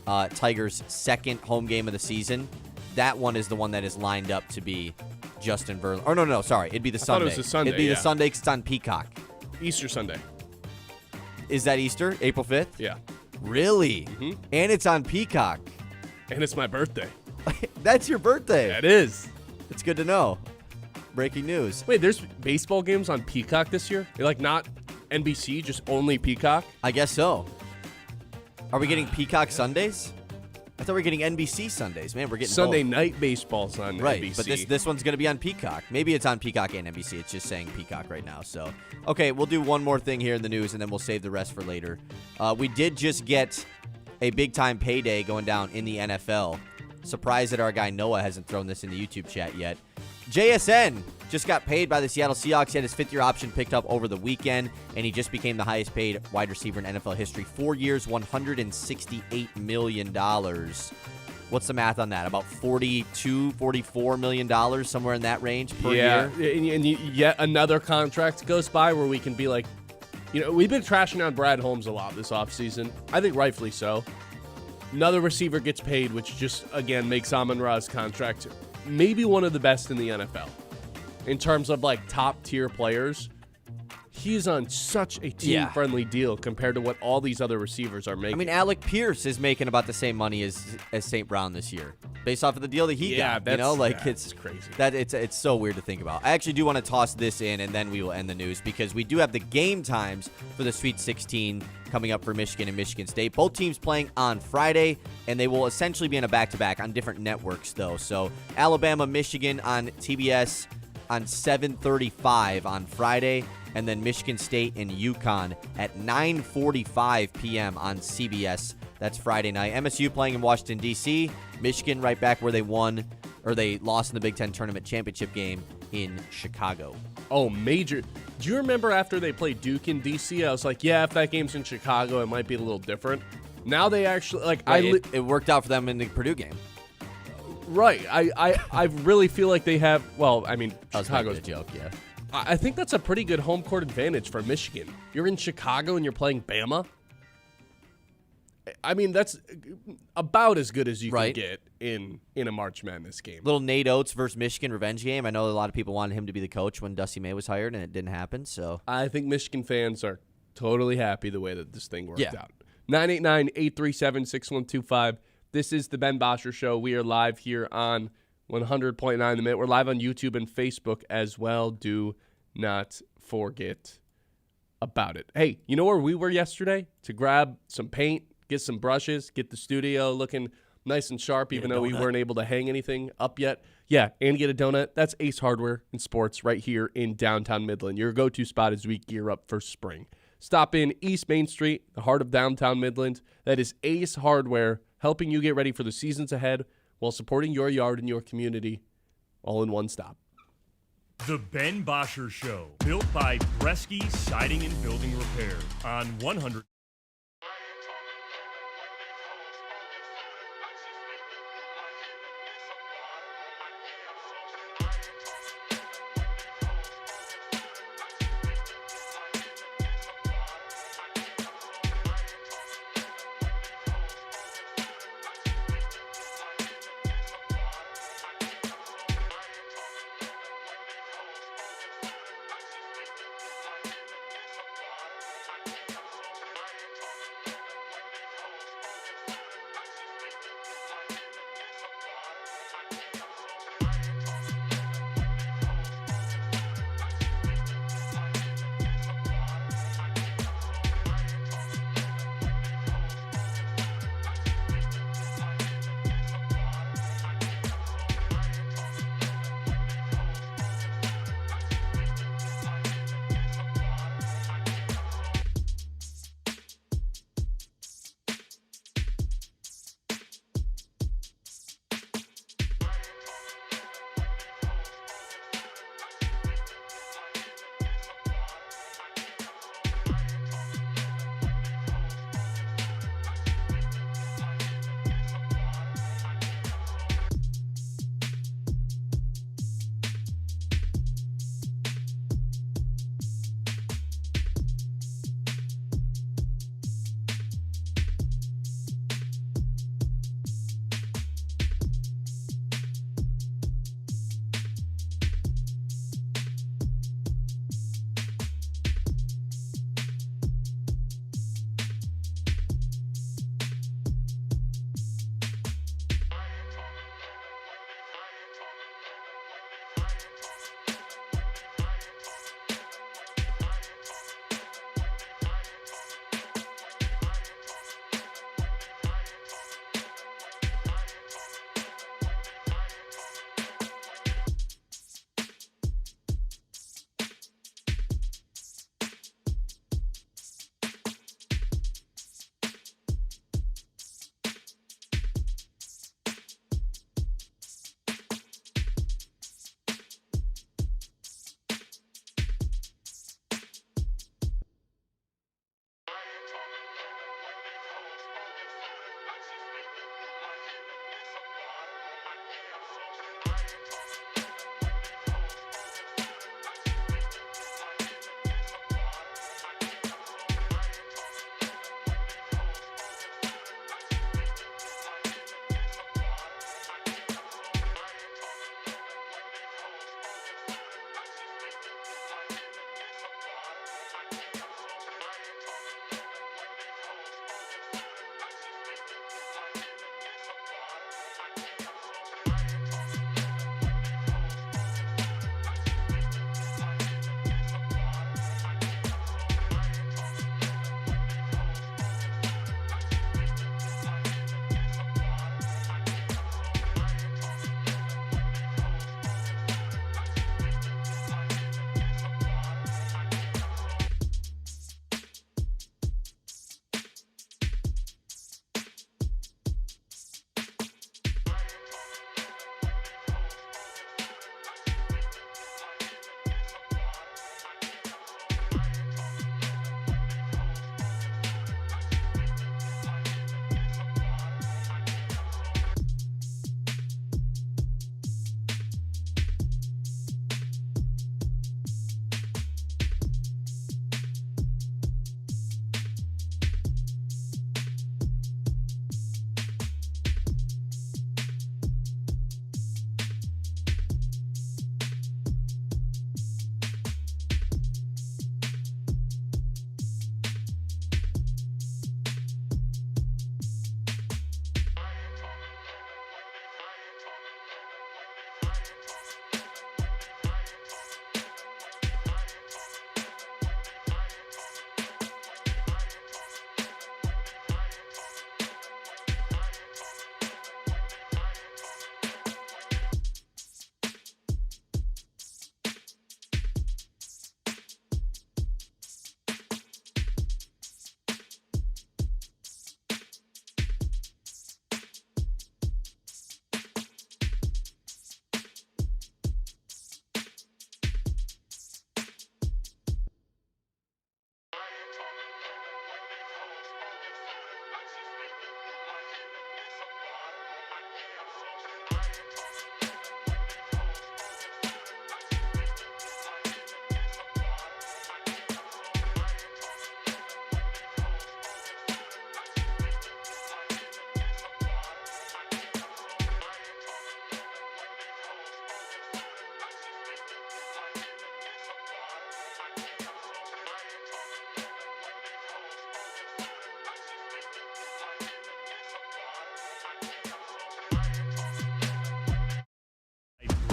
Tigers' second home game of the season, that one is the one that is lined up to be Justin Verlander. Or no, sorry. It'd be the Sunday. thought it was the Sunday, It'd be yeah. the Sunday because it's on Peacock. Easter Sunday. Is that Easter? April 5th? Yeah. Really? Mm-hmm. And it's on Peacock. And it's my birthday. That's your birthday. That is. It's good to know. Breaking news. Wait, there's baseball games on Peacock this year? Like not NBC, just only Peacock? I guess so. Are we getting Peacock Sundays? I thought we were getting NBC Sundays. Man, we're getting Sunday both. night baseball's on Right, NBC. but this one's going to be on Peacock. Maybe it's on Peacock and NBC. It's just saying Peacock right now. So, okay, we'll do one more thing here in the news, and then we'll save the rest for later. We did just get a big-time payday going down in the NFL. Surprised that our guy Noah hasn't thrown this in the YouTube chat yet. JSN just got paid by the Seattle Seahawks. He had his fifth-year option picked up over the weekend, and he just became the highest-paid wide receiver in NFL history. 4 years, $168 million. What's the math on that? About $42-44 million, somewhere in that range per year? Yeah, and yet another contract goes by where we can be like, we've been trashing on Brad Holmes a lot this offseason. I think rightfully so. Another receiver gets paid, which just, again, makes Amon-Ra's contract maybe one of the best in the NFL. In terms of, like, top-tier players, he's on such a team-friendly deal compared to what all these other receivers are making. I mean, Alec Pierce is making about the same money as St. Brown this year, based off of the deal that he got. It's crazy. It's so weird to think about. I actually do want to toss this in, and then we will end the news, because we do have the game times for the Sweet 16 coming up for Michigan and Michigan State. Both teams playing on Friday, and they will essentially be in a back-to-back on different networks, though. So Alabama, Michigan on TBS on 7:35 on Friday, and then Michigan State and UConn at 9:45 p.m. on CBS. That's Friday night. MSU playing in Washington, D.C. Michigan right back where they lost in the Big Ten Tournament Championship game in Chicago. Oh, major. Do you remember after they played Duke in D.C.? I was like, yeah, if that game's in Chicago, it might be a little different. Now they actually, like, it worked out for them in the Purdue game. Right. I really feel like they have, well, I mean, Chicago's a joke, yeah. I think that's a pretty good home court advantage for Michigan. You're in Chicago and you're playing Bama. I mean, that's about as good as you can get in a March Madness game. Little Nate Oates versus Michigan revenge game. I know a lot of people wanted him to be the coach when Dusty May was hired, and it didn't happen. So I think Michigan fans are totally happy the way that this thing worked out. 989-837-6125. This is the Ben Bosscher Show. We are live here on 100.9 The Minute. We're live on YouTube and Facebook as well. Do not forget about it. Hey, you know where we were yesterday? To grab some paint, get some brushes, get the studio looking nice and sharp, even though we weren't able to hang anything up yet. Yeah, and get a donut. That's Ace Hardware and Sports right here in downtown Midland. Your go-to spot as we gear up for spring. Stop in East Main Street, the heart of downtown Midland. That is Ace Hardware, helping you get ready for the seasons ahead while supporting your yard and your community, all in one stop. The Ben Bosscher Show, built by Bresky Siding and Building Repair on 100.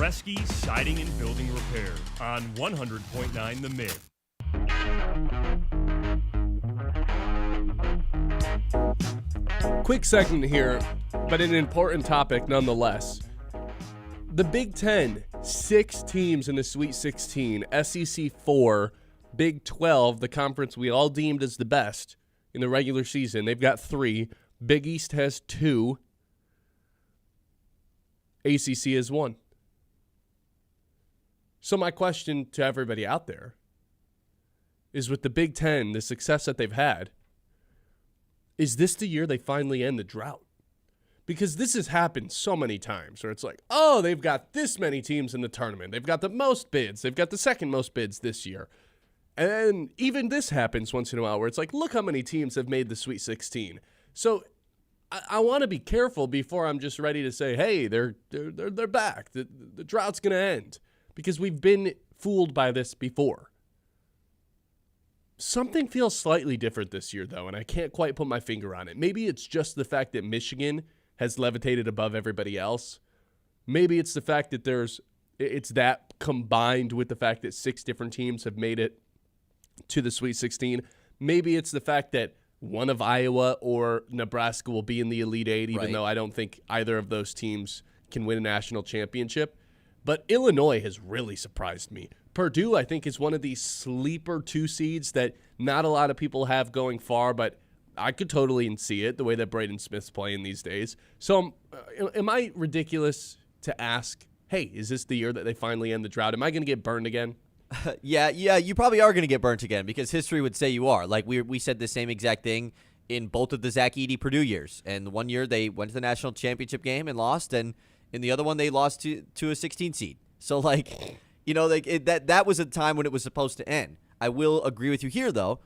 Bresky Siding and Building Repair on 100.9 The Myth. Quick segment here, but an important topic nonetheless. The Big Ten, 6 teams in the Sweet 16, SEC 4, Big 12, the conference we all deemed as the best in the regular season. They've got 3. Big East has 2. ACC has 1. So my question to everybody out there is, with the Big Ten, the success that they've had, is this the year they finally end the drought? Because this has happened so many times where it's like, oh, they've got this many teams in the tournament. They've got the most bids. They've got the second most bids this year. And even this happens once in a while where it's like, look how many teams have made the Sweet 16. So I want to be careful before I'm just ready to say, hey, they're back. The drought's going to end. Because we've been fooled by this before. Something feels slightly different this year, though, and I can't quite put my finger on it. Maybe it's just the fact that Michigan has levitated above everybody else. Maybe it's the fact that it's that combined with the fact that 6 different teams have made it to the Sweet 16. Maybe it's the fact that one of Iowa or Nebraska will be in the Elite 8, even though I don't think either of those teams can win a national championship. But Illinois has really surprised me. Purdue, I think, is one of these sleeper 2 seeds that not a lot of people have going far, but I could totally see it, the way that Braden Smith's playing these days. So am I ridiculous to ask, hey, is this the year that they finally end the drought? Am I going to get burned again? Yeah, you probably are going to get burnt again, because history would say you are. Like, we said the same exact thing in both of the Zach Edey Purdue years. And the one year they went to the national championship game and lost, and in the other one they lost to a 16 seed. So, like, you know, that was a time when it was supposed to end. I will agree with you here, though.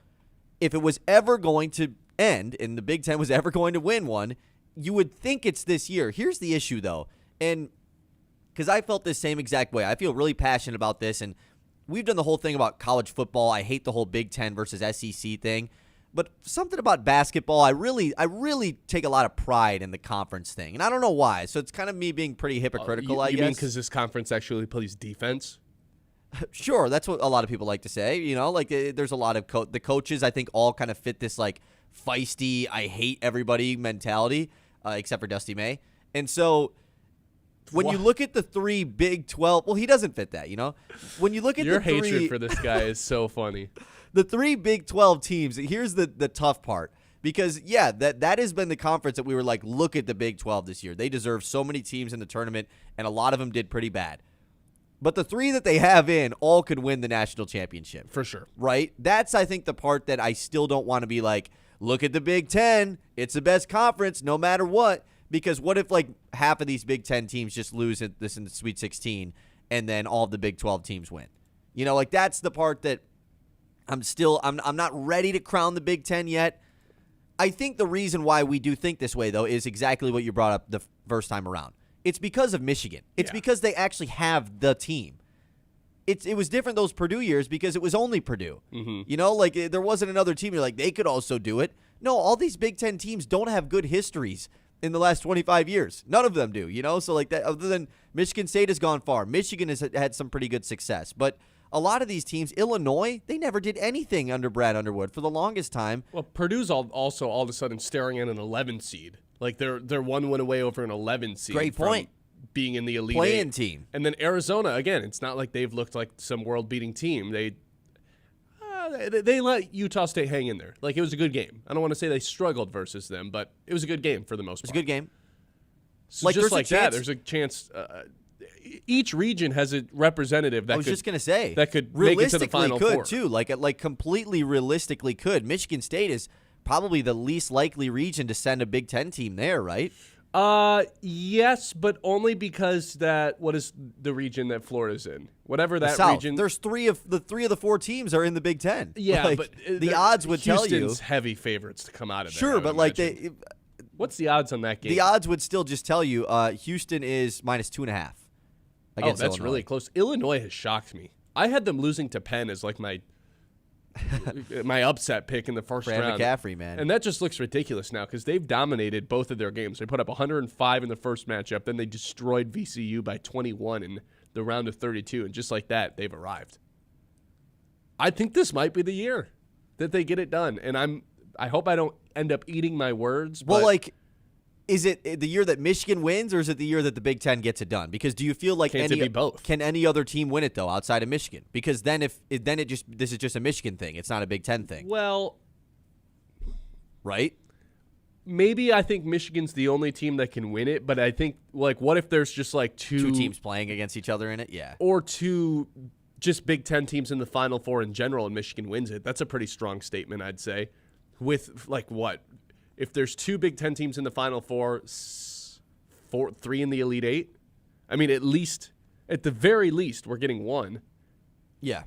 If it was ever going to end and the Big Ten was ever going to win one, you would think it's this year. Here's the issue, though, and because I felt the same exact way. I feel really passionate about this, and we've done the whole thing about college football. I hate the whole Big Ten versus SEC thing, but something about basketball, I really take a lot of pride in the conference thing, and I don't know why. So it's kind of me being pretty hypocritical, I guess. You mean because this conference actually plays defense? Sure, that's what a lot of people like to say. You know, like, there's a lot of the coaches, I think, all kind of fit this, like, feisty, I hate everybody mentality, except for Dusty May. And so when you look at the 3 Big 12, well, he doesn't fit that, you know? When you look at Your hatred for this guy is so funny. The 3 Big 12 teams, here's the tough part. Because, yeah, that has been the conference that we were like, look at the Big 12 this year. They deserve so many teams in the tournament, and a lot of them did pretty bad. But the 3 that they have in all could win the national championship. For sure. Right? That's, I think, the part that I still don't want to be like, look at the Big Ten. It's the best conference no matter what. Because what if, like, half of these Big Ten teams just lose this in the Sweet 16 and then all of the Big 12 teams win? You know, like, that's the part that I'm not ready to crown the Big Ten yet. I think the reason why we do think this way, though, is exactly what you brought up the first time around. It's because of Michigan. It's because they actually have the team. It was different those Purdue years because it was only Purdue. Mm-hmm. You know, like, there wasn't another team. You're like, they could also do it. No, all these Big Ten teams don't have good histories in the last 25 years. None of them do, you know? So, like, that, other than Michigan State has gone far. Michigan has had some pretty good success. But a lot of these teams, Illinois, they never did anything under Brad Underwood for the longest time. Well, Purdue's also all of a sudden staring at an 11 seed. Like, they're 1 win away over an 11 seed. Great point. Being in the Elite Playing 8. team. And then Arizona, again, it's not like they've looked like some world-beating team. They let Utah State hang in there. Like, it was a good game. I don't want to say they struggled versus them, but it was a good game for the most part. It was a good game. So like, just like that, there's a chance. Each region has a representative that I was just going to say that could make it to the Final Four. Too. Like completely realistically could. Michigan State is probably the least likely region to send a Big Ten team there, right? Yes, but only because what is the region that Florida's in? Whatever that South. region. There's three of the 4 teams are in the Big Ten. Yeah, like, but the odds would tell you Houston's heavy favorites to come out of there. Sure, but like what's the odds on that game? The odds would still just tell you Houston is -2.5. Oh, that's Illinois. really close. Illinois has shocked me. I had them losing to Penn as like my upset pick in the first round. McCaffrey, man. And that just looks ridiculous now because they've dominated both of their games. They put up 105 in the first matchup, then they destroyed VCU by 21 in the round of 32, and just like that, they've arrived. I think this might be the year that they get it done, and I hope I don't end up eating my words. Well, but like, is it the year that Michigan wins, or is it the year that the Big Ten gets it done? Because do you feel like Can't it be both? Can any other team win it though outside of Michigan? Because then this is just a Michigan thing. It's not a Big Ten thing, Well, right? maybe I think Michigan's the only team that can win it, but I think, like, what if there's just like Two teams playing against each other in it, yeah. or two just Big Ten teams in the Final Four in general, and Michigan wins it? That's a pretty strong statement, I'd say. With, like, what? If there's two Big Ten teams in the Final Four, three in the Elite Eight? I mean, at the very least, we're getting one. Yeah.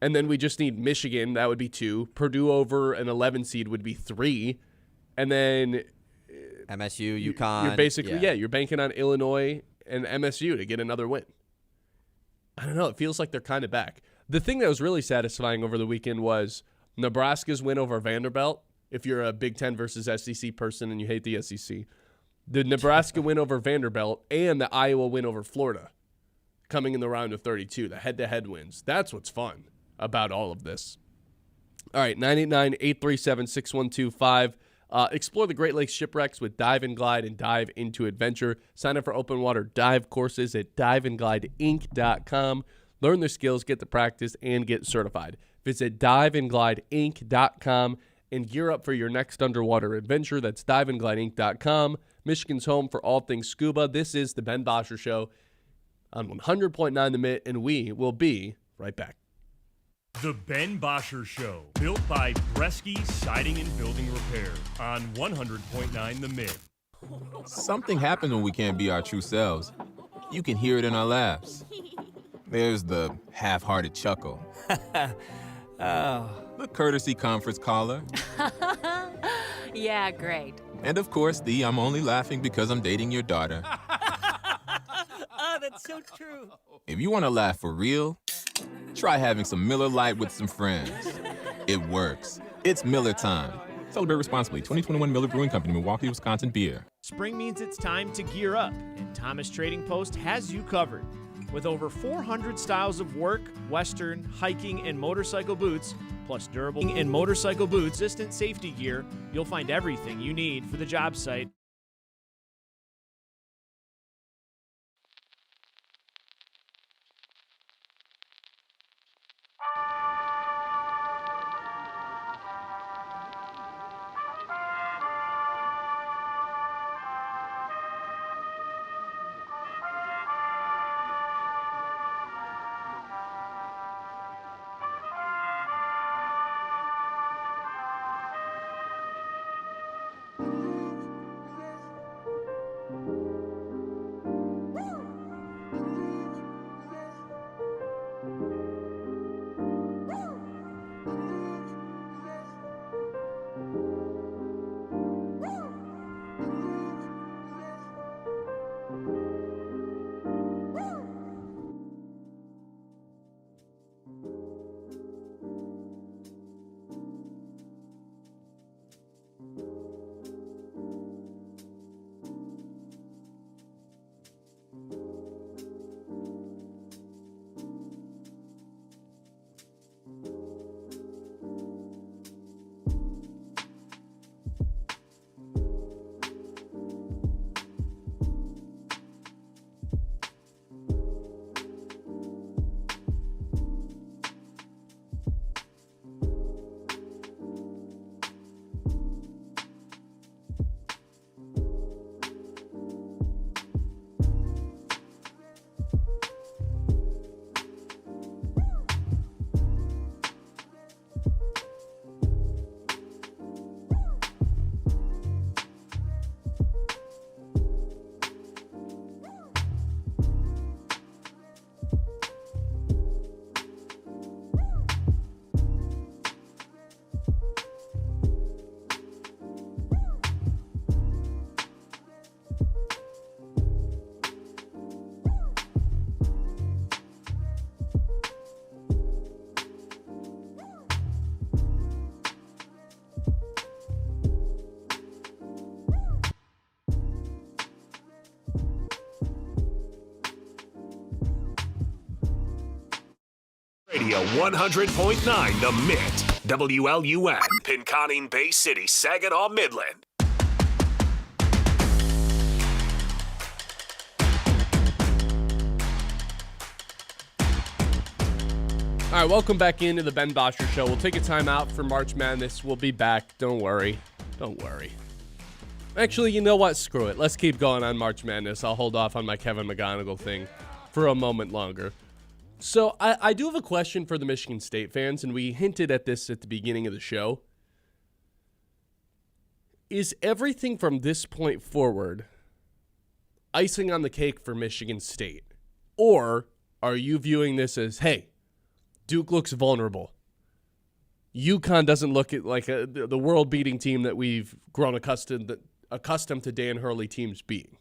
And then we just need Michigan. That would be 2. Purdue over an 11 seed would be 3. And then MSU, UConn. you're basically, you're banking on Illinois and MSU to get another win. I don't know. It feels like they're kind of back. The thing that was really satisfying over the weekend was Nebraska's win over Vanderbilt. If you're a Big Ten versus SEC person and you hate the SEC, the Nebraska win over Vanderbilt and the Iowa win over Florida coming in the round of 32, the head-to-head wins. That's what's fun about all of this. All right, 989-837-6125. Explore the Great Lakes shipwrecks with Dive and Glide and Dive into Adventure. Sign up for open water dive courses at diveandglideinc.com. Learn their skills, get the practice, and get certified. Visit diveandglideinc.com and gear up for your next underwater adventure. That's diveandglideinc.com, Michigan's home for all things scuba. This is the Ben Bosscher Show on 100.9 The Mitt, and we will be right back. The Ben Bosscher Show, built by Bresky Siding and Building Repair on 100.9 The Mitt. Something happens when we can't be our true selves. You can hear it in our laughs. There's the half-hearted chuckle. The courtesy conference caller. Yeah, great. And of course, the I'm only laughing because I'm dating your daughter. Oh, that's so true. If you want to laugh for real, try having some Miller Lite with some friends. It works. It's Miller time. Celebrate responsibly. 2021 Miller Brewing Company, Milwaukee, Wisconsin beer. Spring means it's time to gear up, and Thomas Trading Post has you covered. With over 400 styles of work, western, hiking, and motorcycle boots, plus durable and motorcycle boots, resistant safety gear, you'll find everything you need for the job site. Radio 100.9 The Mitt. WLUN, Pinconning Bay City, Saginaw, Midland. All right, welcome back into the Ben Bosscher Show. We'll take a time out for March Madness. We'll be back. Don't worry. Don't worry. Actually, you know what? Screw it. Let's keep going on March Madness. I'll hold off on my Kevin McGonigal thing for a moment longer. So I do have a question for the Michigan State fans, and we hinted at this at the beginning of the show. Is everything from this point forward icing on the cake for Michigan State? Or are you viewing this as, hey, Duke looks vulnerable. UConn doesn't look like the world-beating team that we've grown accustomed to Dan Hurley teams being.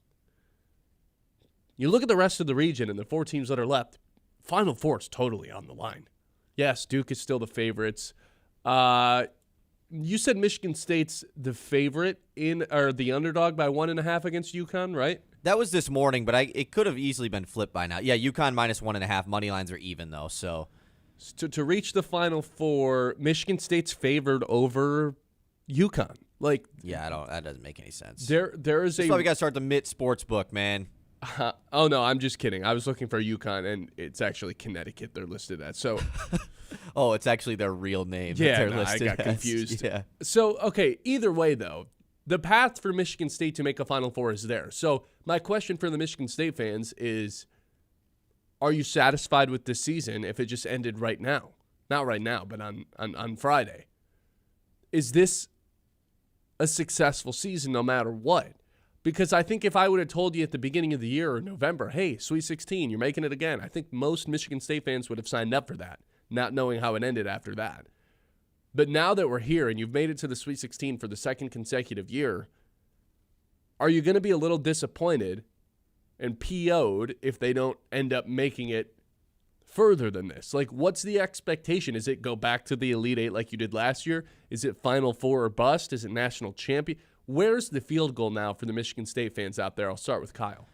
You look at the rest of the region and the 4 teams that are left, Final Four is totally on the line. Yes, Duke is still the favorites. You said Michigan State's the favorite or the underdog by 1.5 against UConn, right? That was this morning, but it could have easily been flipped by now. Yeah, UConn minus 1.5. Money lines are even, though, so... To reach the Final Four, Michigan State's favored over UConn. That doesn't make any sense. There is That's why we got to start the Mitt Sportsbook, man. Oh, no, I'm just kidding. I was looking for UConn, and it's actually Connecticut they're listed at. So, oh, it's actually their real name. Yeah, that they're listed I got confused. Yeah. So, okay, either way, though, the path for Michigan State to make a Final Four is there. So, my question for the Michigan State fans is, are you satisfied with this season if it just ended right now? Not right now, but on Friday. Is this a successful season no matter what? Because I think if I would have told you at the beginning of the year or November, hey, Sweet 16, you're making it again, I think most Michigan State fans would have signed up for that, not knowing how it ended after that. But now that we're here and you've made it to the Sweet 16 for the second consecutive year, are you going to be a little disappointed and PO'd if they don't end up making it further than this? Like, what's the expectation? Is it go back to the Elite Eight like you did last year? Is it Final Four or bust? Is it national champion? Where's the field goal now for the Michigan State fans out there? I'll start with Kyle.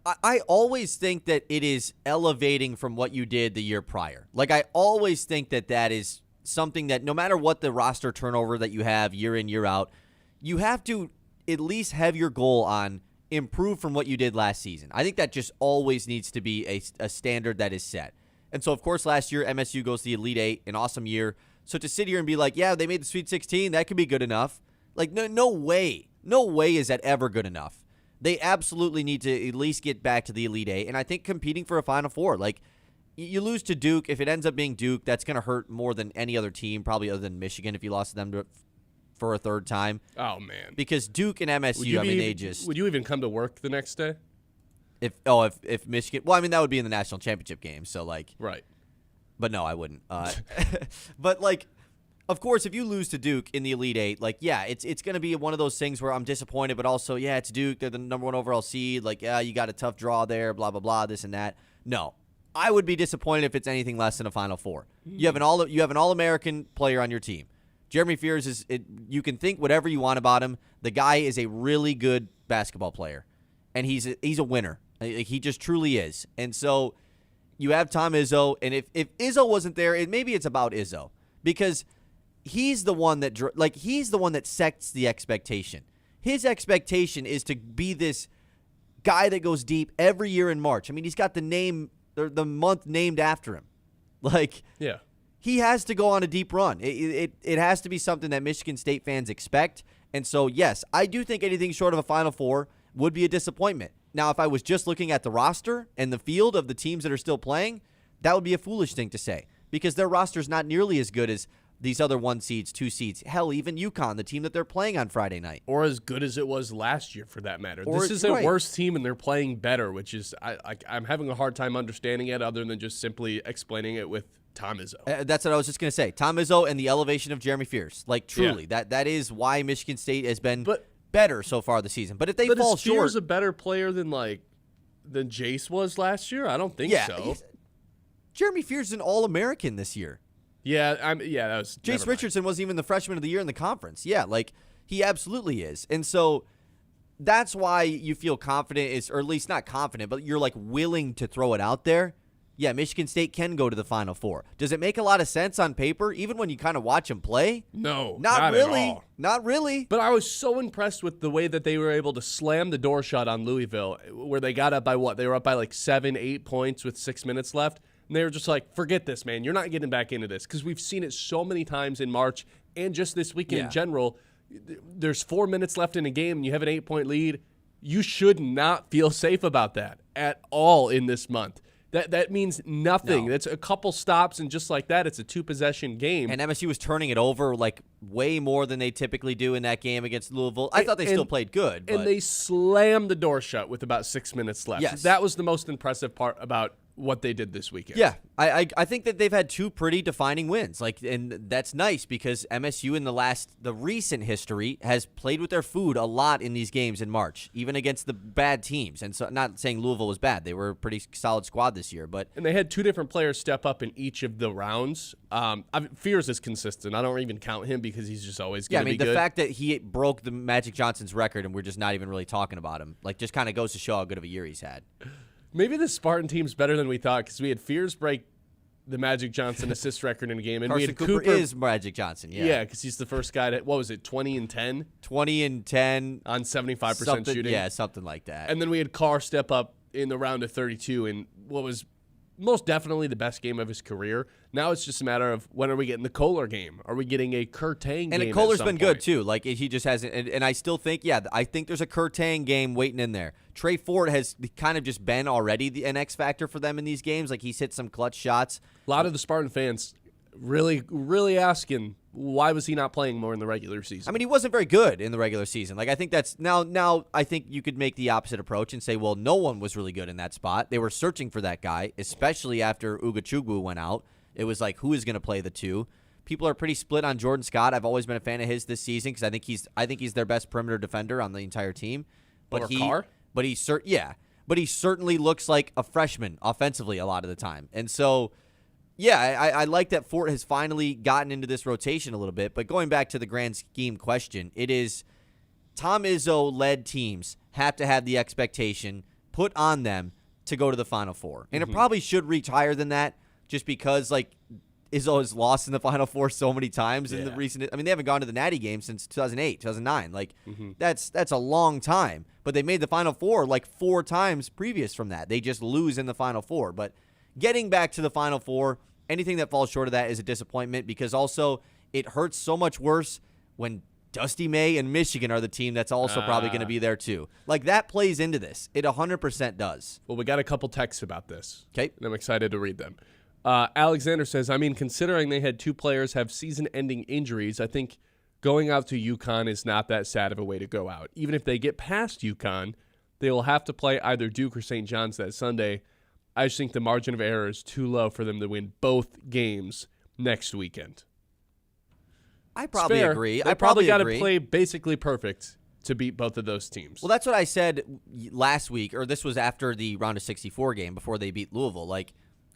I always think that it is elevating from what you did the year prior. Like, I always think that is something that no matter what the roster turnover that you have year in, year out, you have to at least have your goal on improve from what you did last season. I think that just always needs to be a standard that is set. And so, of course, last year, MSU goes to the Elite Eight, an awesome year. So to sit here and be like, yeah, they made the Sweet 16, that could be good enough. Like, no way. No way is that ever good enough. They absolutely need to at least get back to the Elite Eight. And I think competing for a Final Four, like, you lose to Duke. If it ends up being Duke, that's going to hurt more than any other team, probably other than Michigan if you lost to them for a third time. Oh, man. Because Duke and MSU, they just... Would you even come to work the next day? If Michigan... Well, I mean, that would be in the national championship game, so, like... Right. But no, I wouldn't. But, like, of course, if you lose to Duke in the Elite Eight, like, yeah, it's going to be one of those things where I'm disappointed, but also, yeah, it's Duke. They're the number 1 overall seed. Like, yeah, you got a tough draw there, blah, blah, blah, this and that. No. I would be disappointed if it's anything less than a Final Four. You have an All-American player on your team. Jeremy Fears you can think whatever you want about him. The guy is a really good basketball player, and he's a winner. He just truly is. And so you have Tom Izzo, and if Izzo wasn't there, maybe it's about Izzo because he's the one that sets the expectation. His expectation is to be this guy that goes deep every year in March. I mean, he's got the month named after him. Like, yeah. He has to go on a deep run. It has to be something that Michigan State fans expect. And so, yes, I do think anything short of a Final Four would be a disappointment. Now, if I was just looking at the roster and the field of the teams that are still playing, that would be a foolish thing to say because their roster is not nearly as good as these other 1 seeds, 2 seeds. Hell, even UConn, the team that they're playing on Friday night. Or as good as it was last year, for that matter. This is a worse team, and they're playing better, which is I'm having a hard time understanding it other than just simply explaining it with Tom Izzo. That's what I was just going to say. Tom Izzo and the elevation of Jeremy Fears. Like, truly, that is why Michigan State has been better so far this season. But if they fall short... But is Fears a better player than Jace was last year? I don't think so. Jeremy Fears is an All-American this year. Yeah, that was... Jace Richardson wasn't even the freshman of the year in the conference. Yeah, like, he absolutely is. And so that's why you feel confident, or at least not confident, but you're, like, willing to throw it out there. yeah, Michigan State can go to the Final Four. Does it make a lot of sense on paper, even when you kind of watch them play? No, not really. At all. Not really. But I was so impressed with the way that they were able to slam the door shut on Louisville, where they got up by what? They were up by like 7, 8 points with 6 minutes left. And they were just like, forget this, man. You're not getting back into this. Because we've seen it so many times in March and just this weekend in general. There's 4 minutes left in a game and you have an 8-point lead. You should not feel safe about that at all in this month. That means nothing. No. That's a couple stops, and just like that, it's a 2-possession game. And MSU was turning it over like way more than they typically do in that game against Louisville. I thought they still played good. And they slammed the door shut with about 6 minutes left. Yes. That was the most impressive part about what they did this weekend. Yeah, I think that they've had 2 pretty defining wins. And that's nice because MSU in the recent history has played with their food a lot in these games in March, even against the bad teams. And so, not saying Louisville was bad; they were a pretty solid squad this year. And they had 2 different players step up in each of the rounds. Fears is consistent. I don't even count him because he's just always going to be good. The fact that he broke the Magic Johnson's record and we're just not even really talking about him, just kind of goes to show how good of a year he's had. Maybe the Spartan team's better than we thought because we had Fears break the Magic Johnson assist record in a game. And Carson we had Cooper is Magic Johnson, yeah. Yeah, because he's the first guy to, 20 and 10? 20 and 10. On 75% shooting. Yeah, something like that. And then we had Carr step up in the round of 32 in what was most definitely the best game of his career. Now it's just a matter of when are we getting the Kohler game? Are we getting a Kurtang game? And Kohler's been good too. He just hasn't. And I still think, I think there's a Kurtang game waiting in there. Trey Ford has kind of just been already an X factor for them in these games. He's hit some clutch shots. A lot of the Spartan fans really, really asking, why was he not playing more in the regular season? I mean, he wasn't very good in the regular season. I think that's now I think you could make the opposite approach and say, well, no one was really good in that spot. They were searching for that guy, especially after Ugachukwu went out. It was like, who is going to play the 2? People are pretty split on Jordan Scott. I've always been a fan of his this season because I think he's their best perimeter defender on the entire team. But Carr? But he certainly looks like a freshman offensively a lot of the time. And so, I like that Fort has finally gotten into this rotation a little bit. But going back to the grand scheme question, it is Tom Izzo-led teams have to have the expectation put on them to go to the Final Four. And it probably should reach higher than that just because, Izzo has lost in the Final Four so many times in the recent – I mean, they haven't gone to the Natty game since 2008, 2009. That's a long time. But they made the Final Four 4 times previous from that. They just lose in the Final Four. But getting back to the Final Four, anything that falls short of that is a disappointment because also it hurts so much worse when Dusty May and Michigan are the team that's also probably going to be there too. That plays into this. It 100% does. Well, we got a couple texts about this. Okay. And I'm excited to read them. Alexander says, considering they had 2 players have season-ending injuries, I think going out to UConn is not that sad of a way to go out. Even if they get past UConn, they will have to play either Duke or St. John's that Sunday. I just think the margin of error is too low for them to win both games next weekend. I probably agree. I probably got to play basically perfect to beat both of those teams. Well, that's what I said last week, or this was after the round of 64 game before they beat Louisville.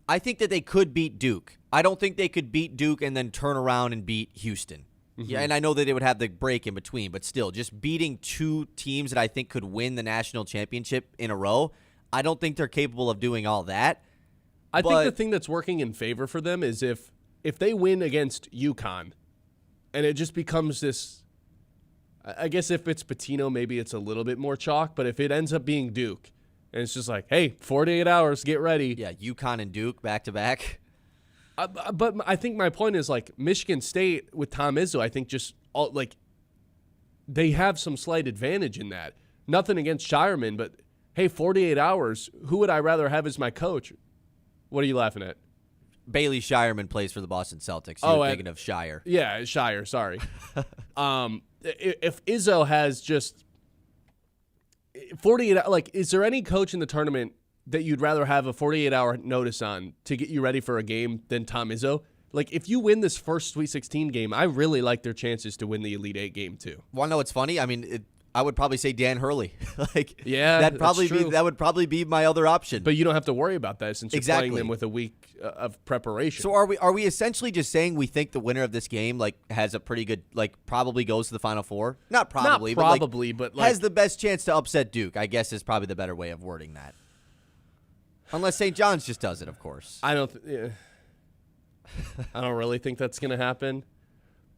I think that they could beat Duke. I don't think they could beat Duke and then turn around and beat Houston. Yeah, and I know that they would have the break in between, but still, just beating 2 teams that I think could win the national championship in a row, I don't think they're capable of doing all that. I think the thing that's working in favor for them is if they win against UConn, and it just becomes this, I guess if it's Pitino, maybe it's a little bit more chalk, but if it ends up being Duke, and it's just hey, 48 hours, get ready. Yeah, UConn and Duke back-to-back. But I think my point is, Michigan State with Tom Izzo, I think they have some slight advantage in that. Nothing against Shireman, but, hey, 48 hours, who would I rather have as my coach? What are you laughing at? Bailey Shireman plays for the Boston Celtics. You're thinking of Shire. Yeah, Shire, sorry. If Izzo has just 48 hours, is there any coach in the tournament that you'd rather have a 48-hour notice on to get you ready for a game than Tom Izzo? If you win this first Sweet 16 game, I really like their chances to win the Elite 8 game too. Well, no, it's funny. I mean, I would probably say Dan Hurley. Yeah, that would probably be my other option. But you don't have to worry about that since you're playing them with a week of preparation. So are we essentially just saying we think the winner of this game has a pretty good probably goes to the Final Four? Not probably, but has the best chance to upset Duke, I guess is probably the better way of wording that. Unless St. John's just does it, of course. I don't really think that's going to happen.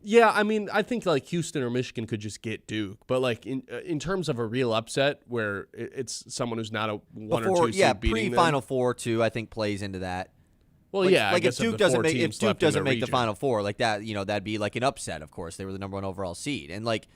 Yeah, I mean, I think like Houston or Michigan could just get Duke, but like in terms of a real upset where it's someone who's not a one or two seed beating them. Pre-Final Four too, I think plays into that. Well, like, yeah, like I if guess Duke of the four doesn't teams if Duke left in doesn't make the region. Final Four, like that, that'd be like an upset. Of course, they were the number 1 overall seed, and like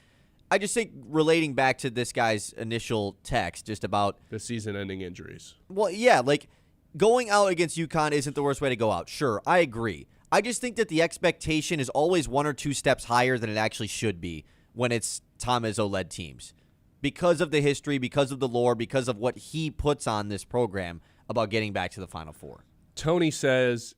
I just think relating back to this guy's initial text just about the season-ending injuries. Well, yeah, like going out against UConn isn't the worst way to go out. Sure, I agree. I just think that the expectation is always 1 or 2 steps higher than it actually should be when it's Tom Izzo-led teams. Because of the history, because of the lore, because of what he puts on this program about getting back to the Final Four. Tony says,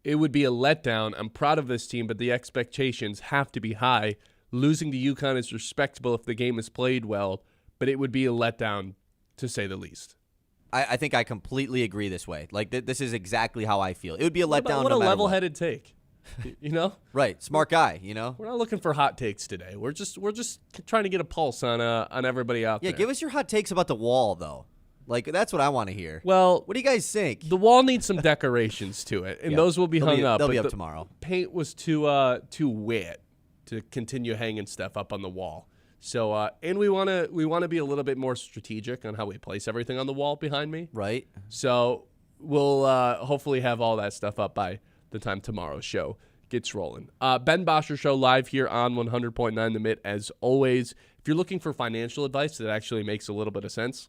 it would be a letdown. I'm proud of this team, but the expectations have to be high. Losing to UConn is respectable if the game is played well, but it would be a letdown, to say the least. I think I completely agree this way. Like, this is exactly how I feel. It would be a letdown What no a matter level-headed take, you know? Right, smart guy, you know? We're not looking for hot takes today. We're just trying to get a pulse on everybody out there. Yeah, give us your hot takes about the wall, though. Like, that's what I want to hear. Well, what do you guys think? The wall needs some decorations to it, and those will be hung up. They'll be but up tomorrow. Paint was too wet to continue hanging stuff up on the wall. So, and we want to be a little bit more strategic on how we place everything on the wall behind me. Right. So we'll hopefully have all that stuff up by the time tomorrow's show gets rolling. Ben Bosscher Show live here on 100.9 The Mitt. As always, if you're looking for financial advice that actually makes a little bit of sense,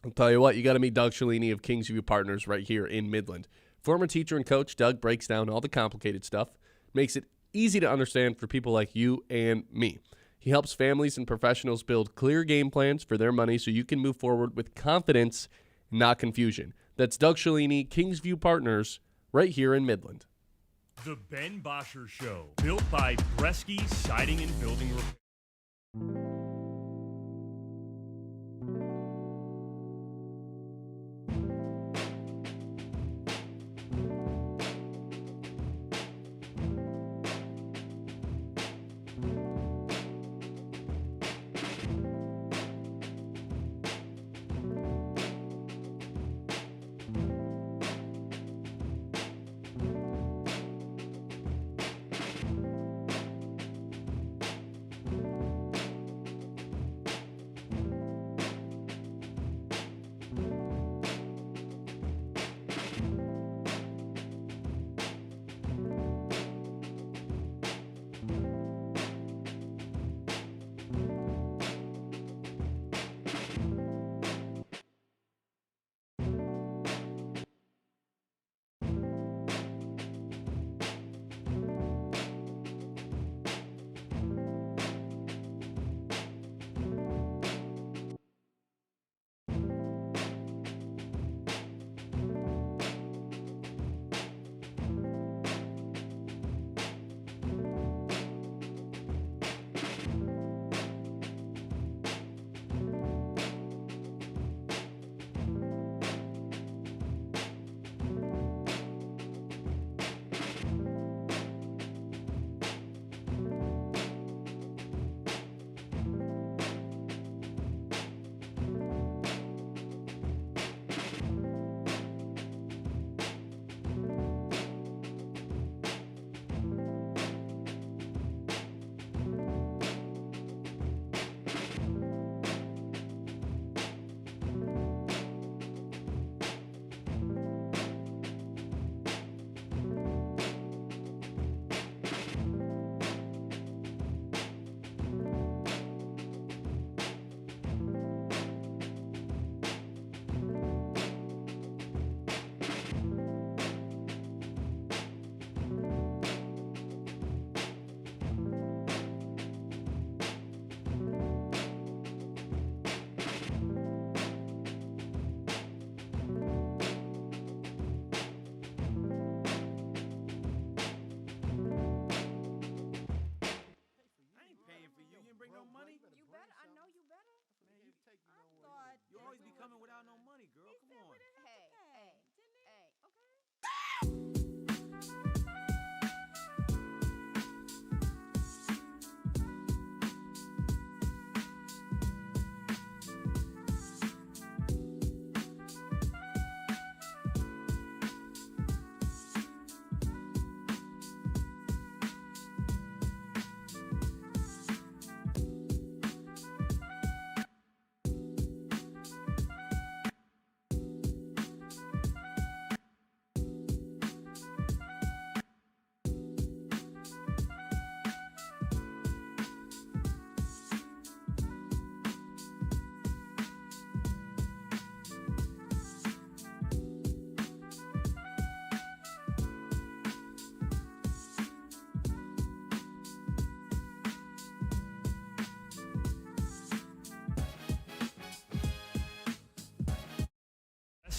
I'll tell you what, you got to meet Doug Cellini of Kingsview Partners right here in Midland. Former teacher and coach, Doug breaks down all the complicated stuff, makes it easy to understand for people like you and me. He helps families and professionals build clear game plans for their money so you can move forward with confidence, not confusion. That's Doug Cellini, Kingsview Partners, right here in Midland. The Ben Bosscher Show, built by Bresky Siding and Building Repair.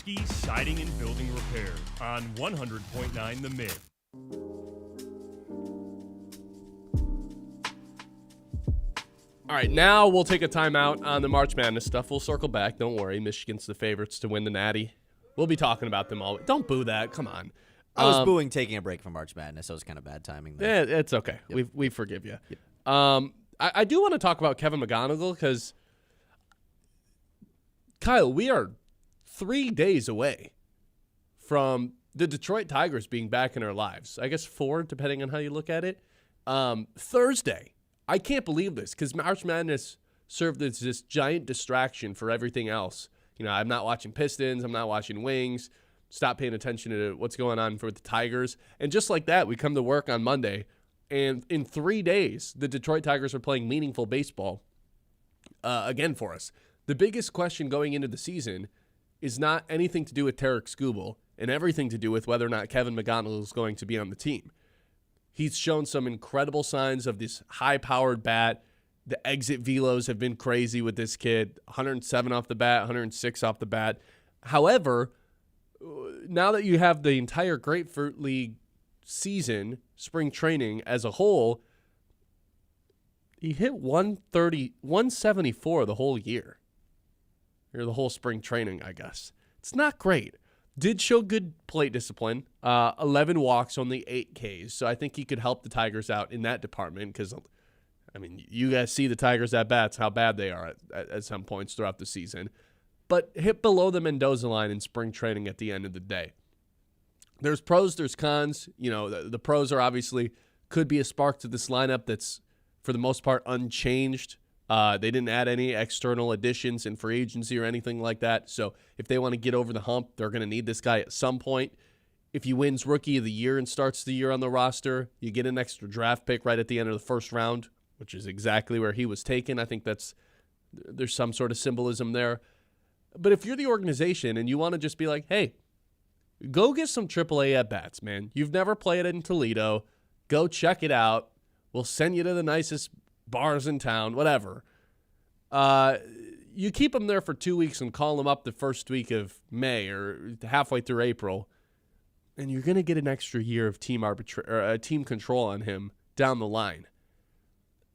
Bresky Siding and Building Repair on 100.9 The Mid. All right, now we'll take a timeout on the March Madness stuff. We'll circle back. Don't worry. Michigan's the favorites to win the Natty. We'll be talking about them all. Don't boo that. Come on. I was booing taking a break from March Madness, so it was kind of bad timing there. Yeah, it's okay. Yep. We forgive you. Yep. I do want to talk about Kevin McGonigal because, Kyle, we are 3 days away from the Detroit Tigers being back in our lives. I guess 4, depending on how you look at it. Thursday. I can't believe this because March Madness served as this giant distraction for everything else. You know, I'm not watching Pistons. I'm not watching Wings. Stop paying attention to what's going on for the Tigers. And just like that, we come to work on Monday, and in 3 days, the Detroit Tigers are playing meaningful baseball again for us. The biggest question going into the season is not anything to do with Tarek Skubal and everything to do with whether or not Kevin McGonigal is going to be on the team. He's shown some incredible signs of this high-powered bat. The exit velos have been crazy with this kid. 107 off the bat, 106 off the bat. However, now that you have the entire Grapefruit League season, spring training as a whole, he hit 174 the whole year. Or the whole spring training, I guess. It's not great. Did show good plate discipline. 11 walks, only 8 Ks. So I think he could help the Tigers out in that department because, I mean, you guys see the Tigers at bats, how bad they are at some points throughout the season. But hit below the Mendoza line in spring training at the end of the day. There's pros, there's cons. You know, the pros are obviously could be a spark to this lineup that's, for the most part, unchanged. They didn't add any external additions in free agency or anything like that. So if they want to get over the hump, they're going to need this guy at some point. If he wins Rookie of the Year and starts the year on the roster, you get an extra draft pick right at the end of the first round, which is exactly where he was taken. I think there's some sort of symbolism there. But if you're the organization and you want to just be like, hey, go get some AAA at-bats, man. You've never played it in Toledo. Go check it out. We'll send you to the nicest bars in town, whatever. You keep them there for 2 weeks and call them up the first week of May or halfway through April, and you're going to get an extra year of team control on him down the line.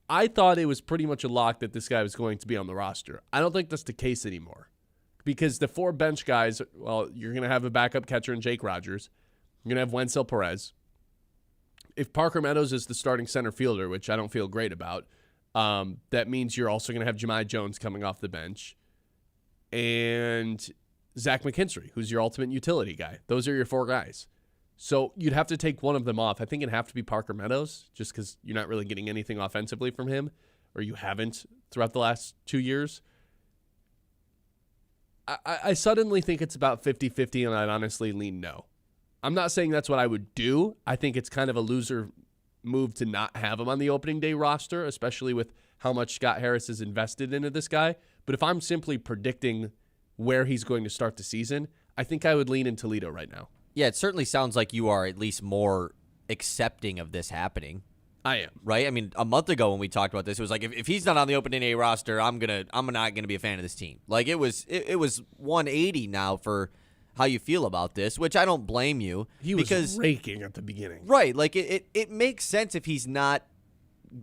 I thought it was pretty much a lock that this guy was going to be on the roster. I don't think that's the case anymore because the 4 bench guys, well, you're going to have a backup catcher in Jake Rogers. You're going to have Wenzel Perez. If Parker Meadows is the starting center fielder, which I don't feel great about, that means you're also going to have Jahmai Jones coming off the bench and Zach McKinstry, who's your ultimate utility guy. Those are your 4 guys. So you'd have to take one of them off. I think it'd have to be Parker Meadows just because you're not really getting anything offensively from him, or you haven't throughout the last 2 years. I suddenly think it's about 50-50, and I'd honestly lean no. I'm not saying that's what I would do. I think it's kind of a loser move to not have him on the opening day roster, especially with how much Scott Harris has invested into this guy. But if I'm simply predicting where he's going to start the season, I think I would lean in Toledo right now. Yeah, it certainly sounds like you are at least more accepting of this happening. I am. Right? I mean, a month ago when we talked about this, it was like, if he's not on the opening day roster, I'm not gonna be a fan of this team. Like, it was 180 now for how you feel about this, which I don't blame you. He was raking at the beginning. Right. Like, it makes sense if he's not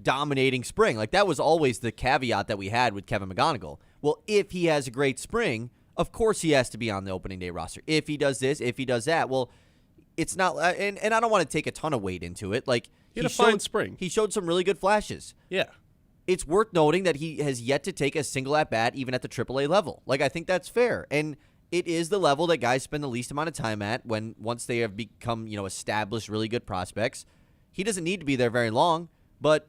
dominating spring. Like, that was always the caveat that we had with Kevin McGonigal. Well, if he has a great spring, of course he has to be on the opening day roster. If he does this, if he does that, well, it's not. And I don't want to take a ton of weight into it. Like, he had a fine spring. He showed some really good flashes. Yeah. It's worth noting that he has yet to take a single at-bat even at the AAA level. Like, I think that's fair. And it is the level that guys spend the least amount of time at once they have become, established really good prospects. He doesn't need to be there very long, but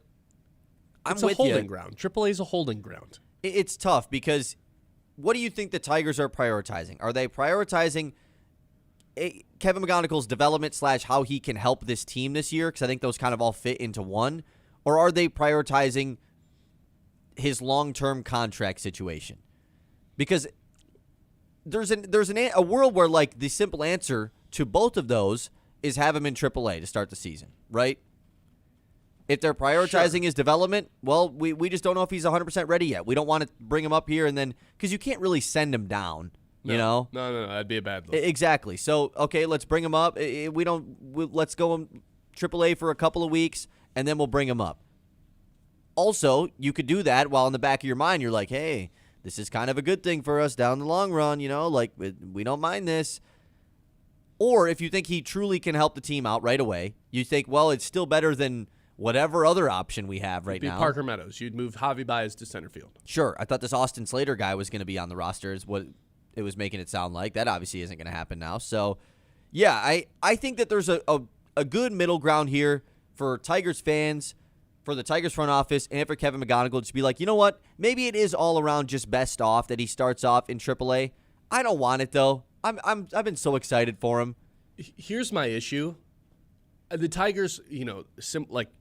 it's a holding ground. AAA is a holding ground. It's tough because what do you think the Tigers are prioritizing? Are they prioritizing Kevin McGonigal's development / how he can help this team this year? Because I think those kind of all fit into one. Or are they prioritizing his long-term contract situation? Because there's a world where, like, the simple answer to both of those is have him in AAA to start the season, right? If they're prioritizing his development, well, we just don't know if he's 100% ready yet. We don't want to bring him up here and then – because you can't really send him down No, that'd be a bad look. Exactly. So, okay, let's bring him up. Let's go AAA for a couple of weeks, and then we'll bring him up. Also, you could do that while in the back of your mind, you're like, hey, this is kind of a good thing for us down the long run, like we don't mind this. Or if you think he truly can help the team out right away, you think, well, it's still better than whatever other option we have right now. Parker Meadows. You'd move Javi Baez to center field. Sure. I thought this Austin Slater guy was going to be on the roster is what it was making it sound like. That obviously isn't going to happen now. So, yeah, I think that there's a good middle ground here for Tigers fans, for the Tigers front office, and for Kevin McGonigal to be like, you know what? Maybe it is all around just best off that he starts off in AAA. I don't want it, though. I've been so excited for him. Here's my issue. The Tigers,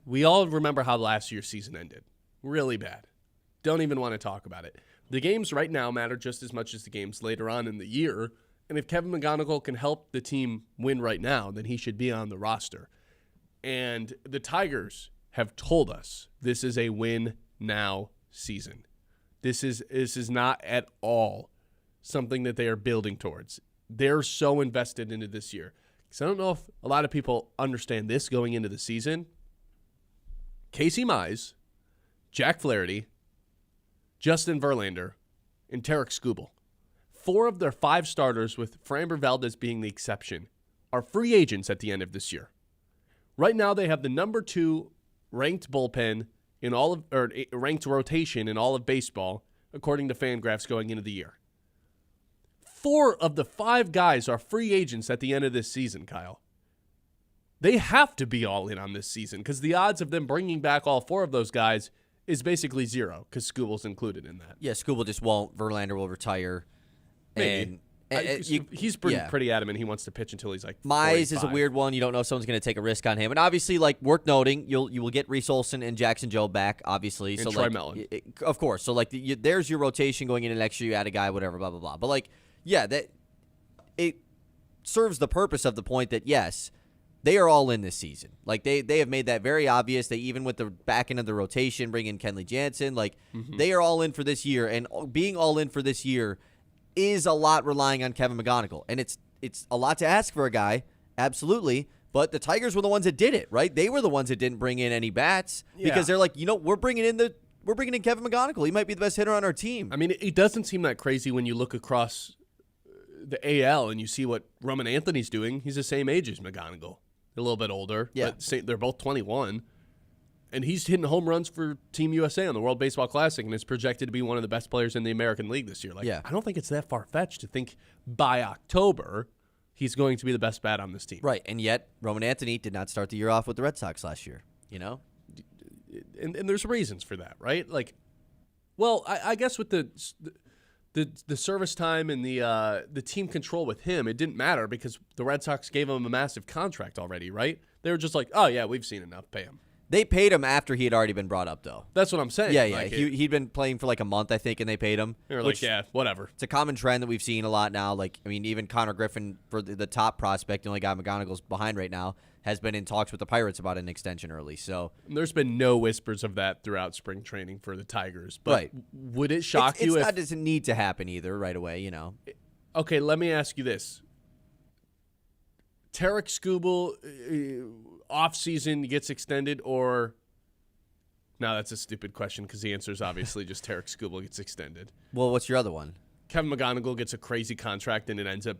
we all remember how last year's season ended. Really bad. Don't even want to talk about it. The games right now matter just as much as the games later on in the year. And if Kevin McGonigal can help the team win right now, then he should be on the roster. And the Tigers have told us this is a win now season. This is not at all something that they are building towards. They're so invested into this year. So I don't know if a lot of people understand this going into the season. Casey Mize, Jack Flaherty, Justin Verlander, and Tarek Skubal. 4 of their 5 starters, with Framber Valdez being the exception, are free agents at the end of this year. Right now, they have the number 2 ranked bullpen ranked rotation in all of baseball, according to Fangraphs going into the year. 4 of the 5 guys are free agents at the end of this season, Kyle. They have to be all in on this season because the odds of them bringing back all 4 of those guys is basically 0 because Skubal's included in that. Yeah, Skubal just won't. Verlander will retire. Maybe. He's pretty adamant he wants to pitch until he's like 45. Mize is a weird one. You don't know if someone's going to take a risk on him. And obviously, worth noting, you will get Reese Olson and Jackson Joe back, obviously. And Troy Mellon. Of course. So, there's your rotation going into next year. You add a guy, whatever, blah, blah, blah. But, yeah, that it serves the purpose of the point that, yes, they are all in this season. They have made that very obvious. They, even with the back end of the rotation, bring in Kenley Jansen. They are all in for this year. And being all in for this year is a lot relying on Kevin McGonigal. And it's a lot to ask for a guy, absolutely. But the Tigers were the ones that did it, right? They were the ones that didn't bring in any bats because they're like, we're bringing in Kevin McGonigal. He might be the best hitter on our team. I mean, it doesn't seem that crazy when you look across the AL and you see what Roman Anthony's doing. He's the same age as McGonigal, a little bit older. Yeah, but they're both 21, and he's hitting home runs for Team USA on the World Baseball Classic, and is projected to be one of the best players in the American League this year. I don't think it's that far fetched to think by October he's going to be the best bat on this team. Right, and yet Roman Anthony did not start the year off with the Red Sox last year. And there's reasons for that, right? I guess with the service time and the team control with him, it didn't matter because the Red Sox gave him a massive contract already, right? They were just like, oh, yeah, we've seen enough, pay him. They paid him after he had already been brought up, though. That's what I'm saying. Yeah. He'd been playing for a month, I think, and they paid him. They were like, yeah, whatever. It's a common trend that we've seen a lot now. Even Connor Griffin, for the top prospect, the only guy McGonigal's behind right now, has been in talks with the Pirates about an extension early. So there's been no whispers of that throughout spring training for the Tigers. But right. Would it shock you if... It doesn't need to happen either right away, Okay, let me ask you this. Tarek Skubal offseason gets extended, or... No, that's a stupid question because the answer is obviously just Tarek Skubal gets extended. Well, what's your other one? Kevin McGonigal gets a crazy contract, and it ends up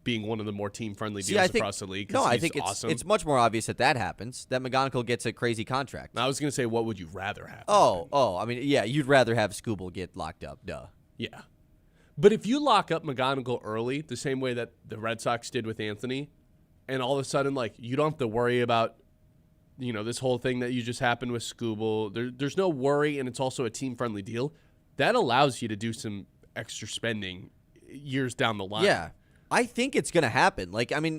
being one of the more team-friendly deals across the league. No, I think awesome. it's much more obvious that happens, that McGonigal gets a crazy contract. I was going to say, what would you rather have? I mean, yeah, you'd rather have Skubal get locked up, duh. Yeah. But if you lock up McGonigal early, the same way that the Red Sox did with Anthony, and all of a sudden, you don't have to worry about this whole thing that you just happened with Skubal. There's no worry, and it's also a team-friendly deal. That allows you to do some extra spending years down the line. Yeah, I think it's going to happen.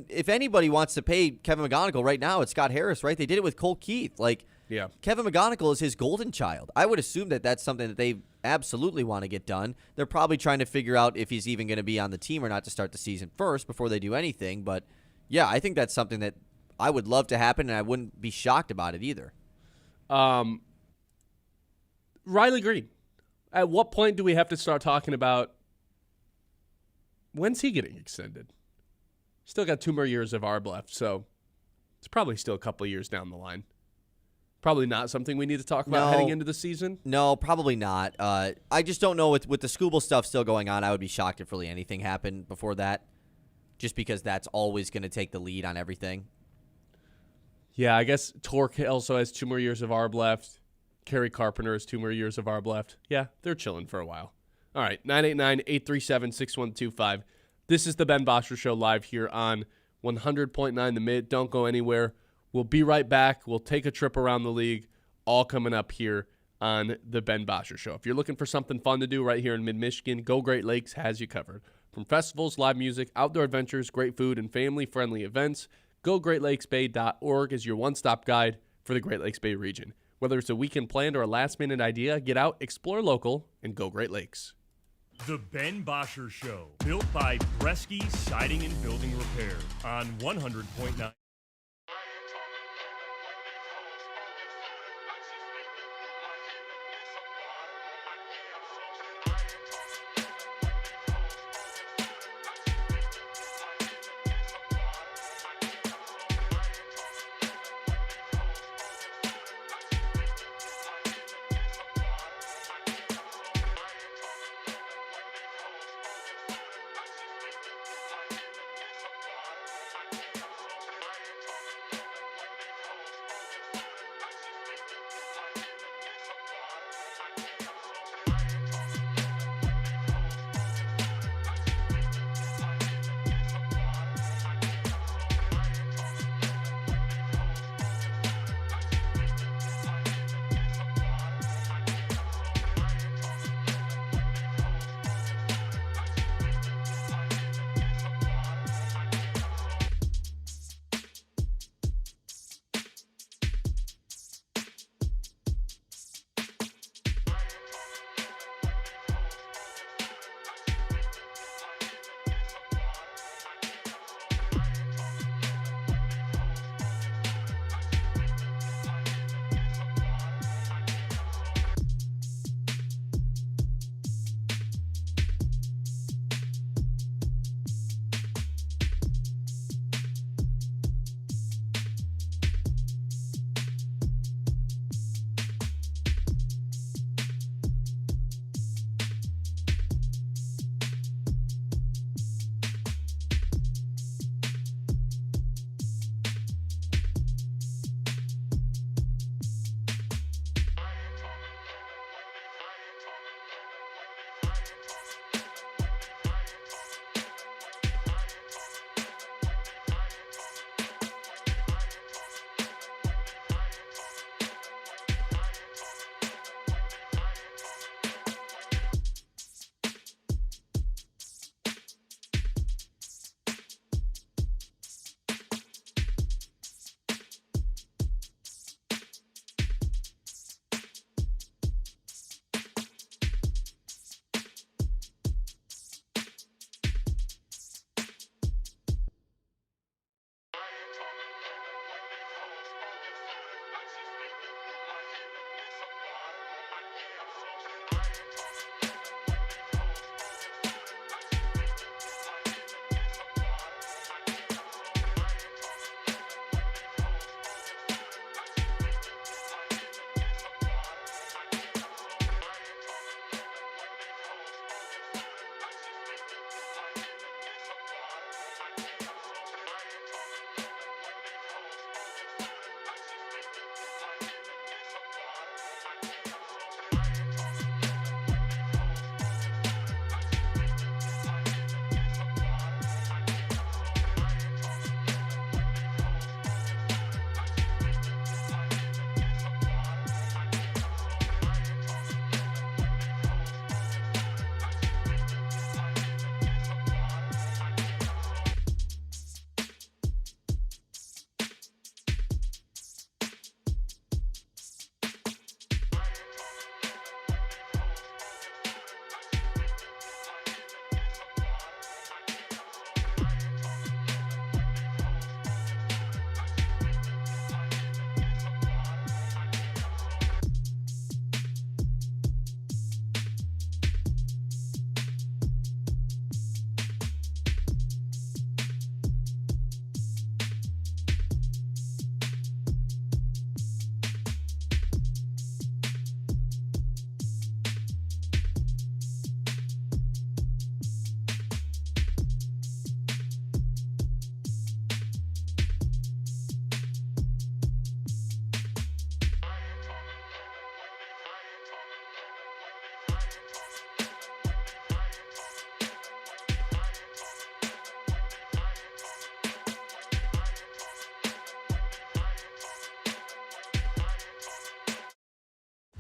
If anybody wants to pay Kevin McGonigal right now, it's Scott Harris, right? They did it with Cole Keith. Yeah. Kevin McGonigal is his golden child. I would assume that that's something that they absolutely want to get done. They're probably trying to figure out if he's even going to be on the team or not to start the season first before they do anything. But, yeah, I think that's something that I would love to happen, and I wouldn't be shocked about it either. Riley Green. At what point do we have to start talking about When's he getting extended? Still got 2 more years of ARB left, so it's probably still a couple of years down the line. Probably not something we need to talk about heading into the season. No, probably not. I just don't know with the Scooble stuff still going on. I would be shocked if really anything happened before that, just because that's always going to take the lead on everything. Yeah, I guess Torque also has 2 more years of ARB left. Kerry Carpenter has 2 more years of ARB left. Yeah, they're chilling for a while. All right, 989-837-6125. This is the Ben Bosscher Show live here on 100.9 The Mid. Don't go anywhere. We'll be right back. We'll take a trip around the league, all coming up here on the Ben Bosscher Show. If you're looking for something fun to do right here in mid-Michigan, Go Great Lakes has you covered. From festivals, live music, outdoor adventures, great food, and family-friendly events, GoGreatLakesBay.org is your one-stop guide for the Great Lakes Bay region. Whether it's a weekend plan or a last-minute idea, get out, explore local, and go Great Lakes. The Ben Bosscher Show, built by Bresky Siding and Building Repair on 100.9.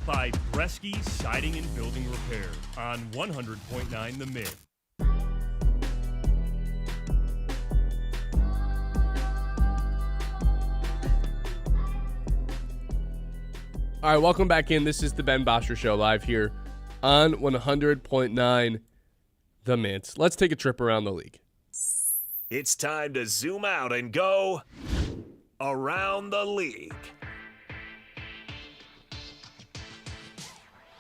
by Bresky Siding and Building Repair on 100.9 The Mid. All right, welcome back in. This is the Ben Bosscher Show live here on 100.9 The Mint. Let's take a trip around the league. It's time to zoom out and go around the league.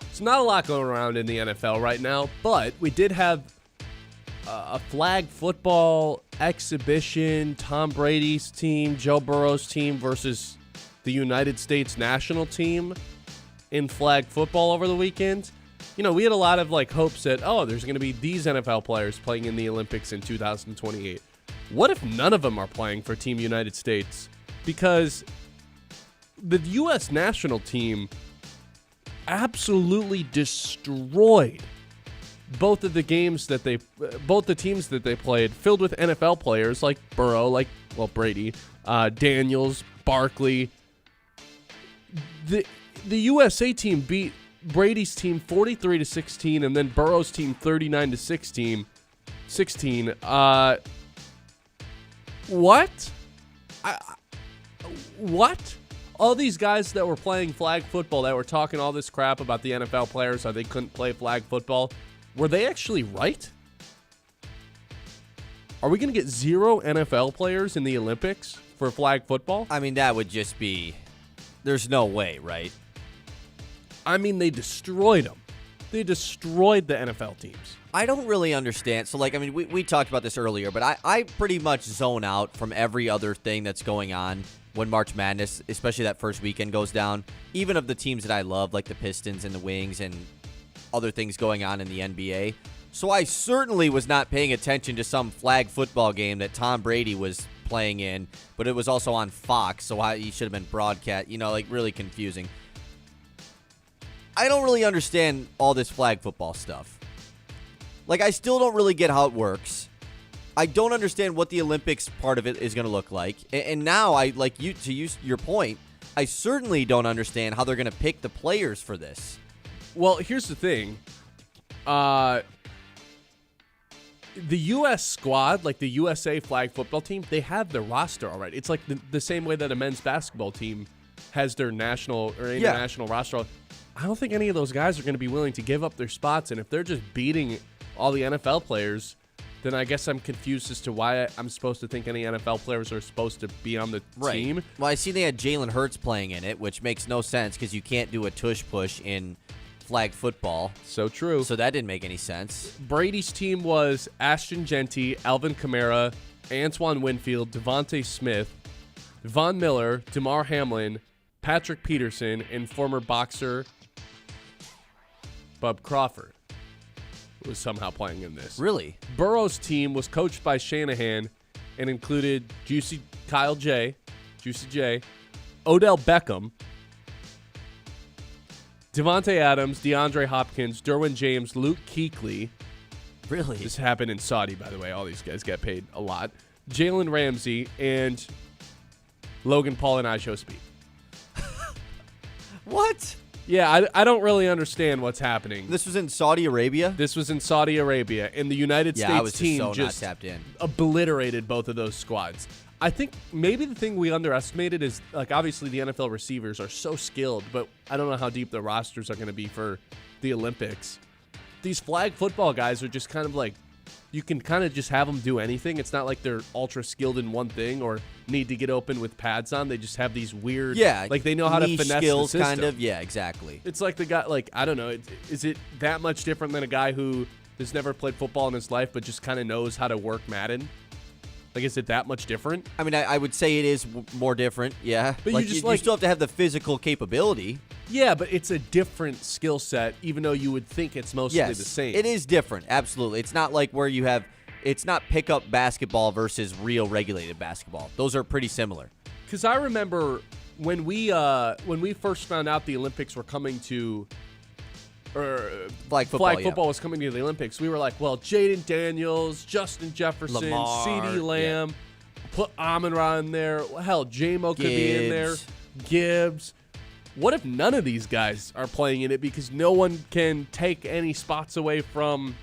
It's not a lot going around in the NFL right now, but we did have a flag football exhibition. Tom Brady's team, Joe Burrow's team versus the United States national team in flag football over the weekend. You know, we had a lot of hopes that, there's going to be these NFL players playing in the Olympics in 2028. What if none of them are playing for Team United States? Because the U.S. national team absolutely destroyed both the teams that they played, filled with NFL players like Burrow, Brady, Daniels, Barkley. The USA team beat Brady's team 43-16, and then Burrow's team 39-16. What? What? All these guys that were playing flag football, that were talking all this crap about the NFL players, how they couldn't play flag football, were they actually right? Are we going to get 0 NFL players in the Olympics for flag football? I mean, that would just be... There's no way, right? I mean, they destroyed them. They destroyed the NFL teams. I don't really understand. So, we talked about this earlier, but I pretty much zone out from every other thing that's going on when March Madness, especially that first weekend, goes down. Even of the teams that I love, like the Pistons and the Wings and other things going on in the NBA. So I certainly was not paying attention to some flag football game that Tom Brady was playing in, but it was also on Fox, so he should have been broadcast, really confusing. I don't really understand all this flag football stuff. I still don't really get how it works. I don't understand what the Olympics part of it is going to look like. And now, to use your point, I certainly don't understand how they're going to pick the players for this. Well, here's the thing. The U.S. squad, the USA flag football team, they have their roster already. It's the same way that a men's basketball team has their national or international roster. I don't think any of those guys are going to be willing to give up their spots. And if they're just beating all the NFL players, then I guess I'm confused as to why I'm supposed to think any NFL players are supposed to be on the team. Well, I see they had Jalen Hurts playing in it, which makes no sense because you can't do a tush push in flag football. So true. So that didn't make any sense. Brady's team was Ashton Genty, Alvin Kamara, Antoine Winfield, Devontae Smith, Von Miller, DeMar Hamlin, Patrick Peterson, and former boxer Bub Crawford was somehow playing in this. Really? Burrow's team was coached by Shanahan and included Juicy J, Odell Beckham, Devontae Adams, DeAndre Hopkins, Derwin James, Luke Kuechly. Really? This happened in Saudi, by the way. All these guys get paid a lot. Jalen Ramsey and Logan Paul and Aisho Speed. What? Yeah, I don't really understand what's happening. This was in Saudi Arabia? This was in Saudi Arabia, and the United States team just not tapped in. Obliterated both of those squads. I think maybe the thing we underestimated is, obviously the NFL receivers are so skilled, but I don't know how deep the rosters are going to be for the Olympics. These flag football guys are just kind of you can kind of just have them do anything. It's not like they're ultra skilled in one thing or need to get open with pads on. They just have these weird, they know how to finesse skills, the system. kind of. Yeah, exactly. It's like the guy, I don't know. Is it that much different than a guy who has never played football in his life but just kind of knows how to work Madden? Is it that much different? I mean, I would say it is more different, yeah. But you still have to have the physical capability. Yeah, but it's a different skill set, even though you would think it's mostly the same. It is different, absolutely. It's not like where you have – it's not pickup basketball versus real regulated basketball. Those are pretty similar. Because I remember when we first found out the Olympics were coming to – or flag football was coming to the Olympics, we were like, well, Jaden Daniels, Justin Jefferson, Lamar, CeeDee Lamb, put Amon-Ra in there. Hell, J-Mo could be in there. Gibbs. what if none of these guys are playing in it because no one can take any spots away from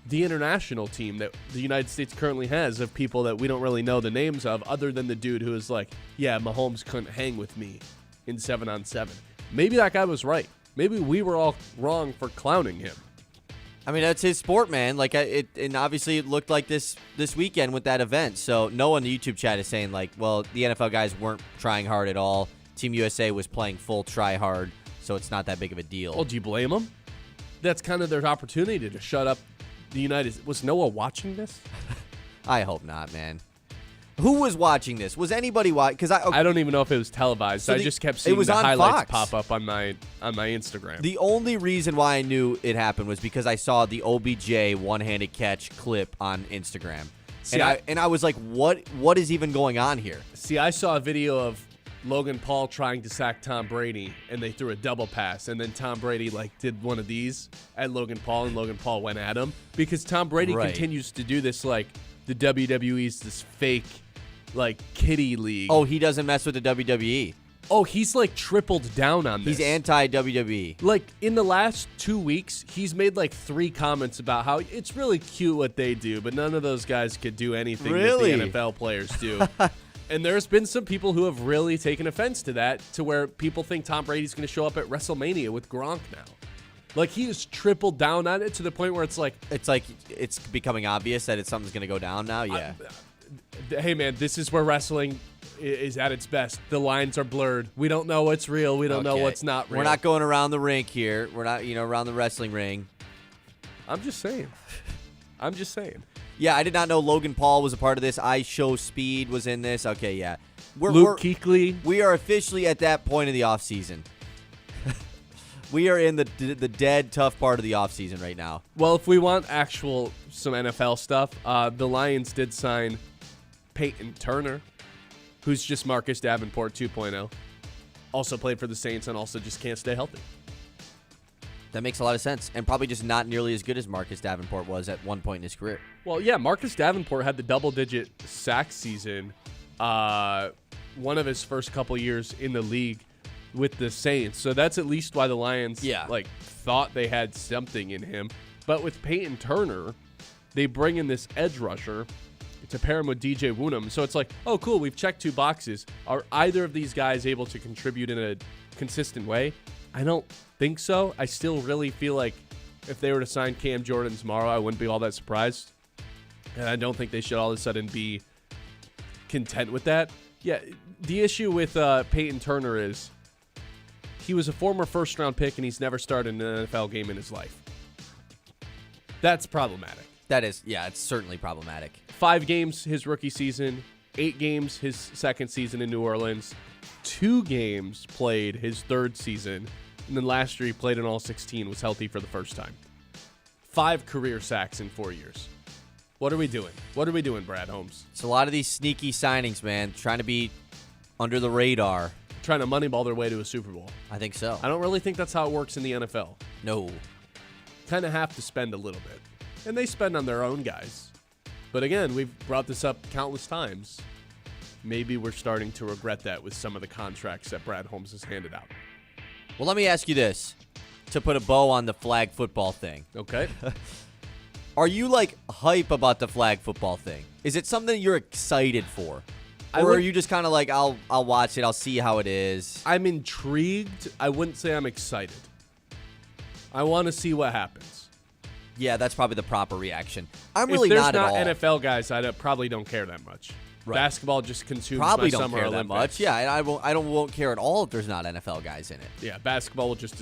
the international team that the United States currently has of people that we don't really know the names of other than the dude who is like, yeah, Mahomes couldn't hang with me in 7-on-7. Maybe that guy was right. Maybe we were all wrong for clowning him. I mean, that's his sport, man. Like, and obviously it looked like this weekend with that event. So no one in the YouTube chat is saying, like, well, the NFL guys weren't trying hard at all. Team USA was playing full try hard, so it's not that big of a deal. Well, do you blame them? That's kind of their opportunity to shut up the United. Was Noah watching this? I hope not, man. Who was watching this? Was anybody watching? Because I don't even know if it was televised. So I just kept seeing the highlights pop up on my Instagram. The only reason why I knew it happened was because I saw the OBJ one-handed catch clip on Instagram. See, and I was like, what is even going on here? See, I saw a video of Logan Paul trying to sack Tom Brady, and they threw a double pass, and then Tom Brady did one of these at Logan Paul, and Logan Paul went at him because Tom Brady continues to do this the WWE's this fake kiddie league. Oh, he doesn't mess with the WWE. Oh, he's tripled down on this. He's anti-WWE. In the last 2 weeks, he's made 3 comments about how it's really cute what they do, but none of those guys could do anything that the NFL players do. And there's been some people who have really taken offense to that, to where people think Tom Brady's going to show up at WrestleMania with Gronk now. He has tripled down on it to the point where it's it's becoming obvious that something's going to go down now. Yeah. Hey, man, this is where wrestling is at its best. The lines are blurred. We don't know what's real. We don't know what's not real. We're not going around the rink here. We're not, around the wrestling ring. I'm just saying. Yeah, I did not know Logan Paul was a part of this. I Show Speed was in this. Okay, yeah. Luke Kuechly. We are officially at that point of the offseason. We are in the dead tough part of the offseason right now. Well, if we want some NFL stuff, the Lions did sign Peyton Turner, who's just Marcus Davenport 2.0. Also played for the Saints and also just can't stay healthy. That makes a lot of sense, and probably just not nearly as good as Marcus Davenport was at one point in his career. Well, yeah, Marcus Davenport had the double-digit sack season one of his first couple years in the league with the Saints. So that's at least why the Lions thought they had something in him. But with Peyton Turner, they bring in this edge rusher to pair him with DJ Woonham. So it's oh, cool, we've checked 2 boxes. Are either of these guys able to contribute in a consistent way? I don't think so. I still really feel like if they were to sign Cam Jordan tomorrow, I wouldn't be all that surprised. And I don't think they should all of a sudden be content with that. Yeah, the issue with Peyton Turner is he was a former first-round pick, and he's never started an NFL game in his life. That's problematic. That is, yeah, it's certainly problematic. 5 games his rookie season, 8 games his second season in New Orleans, 2 games played his third season, and then last year he played in all 16, was healthy for the first time. 5 career sacks in 4 years. What are we doing? What are we doing, Brad Holmes? It's a lot of these sneaky signings, man, trying to be under the radar. Trying to moneyball their way to a Super Bowl. I think so. I don't really think that's how it works in the NFL. No. Kind of have to spend a little bit. And they spend on their own guys. But again, we've brought this up countless times. Maybe we're starting to regret that with some of the contracts that Brad Holmes has handed out. Well, let me ask you this, to put a bow on the flag football thing. Okay. Are you, hype about the flag football thing? Is it something you're excited for? Or are you just kind of I'll watch it, I'll see how it is? I'm intrigued. I wouldn't say I'm excited. I want to see what happens. Yeah, that's probably the proper reaction. I'm really not at all. If there's not NFL guys, I probably don't care that much. Right. Basketball just consumes probably my don't Summer care Olympics. That much. Yeah, and I won't care at all if there's not NFL guys in it. Yeah, basketball will just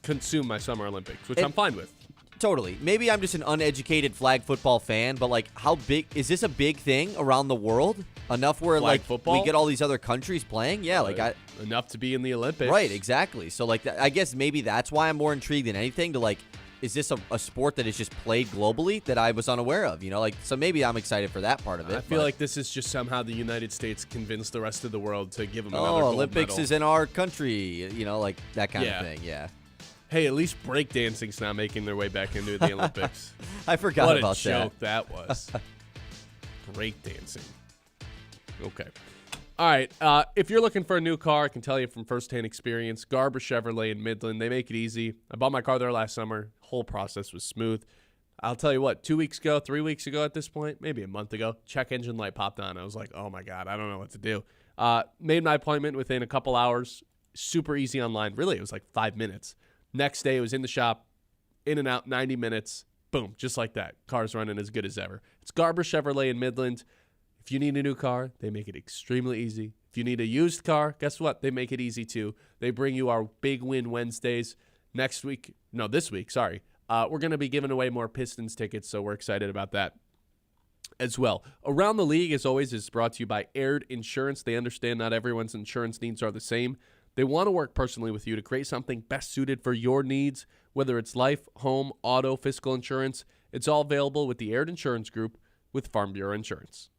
consume my Summer Olympics, which I'm fine with. Totally. Maybe I'm just an uneducated flag football fan, but how big is this a big thing around the world? Enough where flag football? We get all these other countries playing? Yeah, enough to be in the Olympics. Right, exactly. So I guess maybe that's why I'm more intrigued than anything to is this a sport that is just played globally that I was unaware of? So maybe I'm excited for that part of it. I feel like this is just somehow the United States convinced the rest of the world to give them another gold Olympics medal. Is in our country, that kind of thing, yeah. Hey, at least breakdancing's not making their way back into the Olympics. I forgot about that. What a joke that was. Breakdancing. Okay. All right. If you're looking for a new car, I can tell you from firsthand experience, Garber Chevrolet in Midland, they make it easy. I bought my car there last summer. Whole process was smooth. I'll tell you what, 2 weeks ago, 3 weeks ago at this point, maybe a month ago, check engine light popped on. I was like, oh my God, I don't know what to do. Made my appointment within a couple hours. Super easy online. Really, it was like 5 minutes. Next day, it was in the shop, in and out, 90 minutes. Boom, just like that. Car's running as good as ever. It's Garber Chevrolet in Midland. If you need a new car, they make it extremely easy. If you need a used car, guess what? They make it easy too. They bring you our Big Win Wednesdays. This week, we're going to be giving away more Pistons tickets, so we're excited about that as well. Around the League, as always, is brought to you by Aired Insurance. They understand not everyone's insurance needs are the same. They want to work personally with you to create something best suited for your needs, whether it's life, home, auto, fiscal insurance. It's all available with the Aired Insurance Group with Farm Bureau Insurance.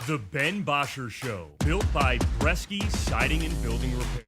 The Ben Bosscher Show, built by Bresky Siding and Building Repair.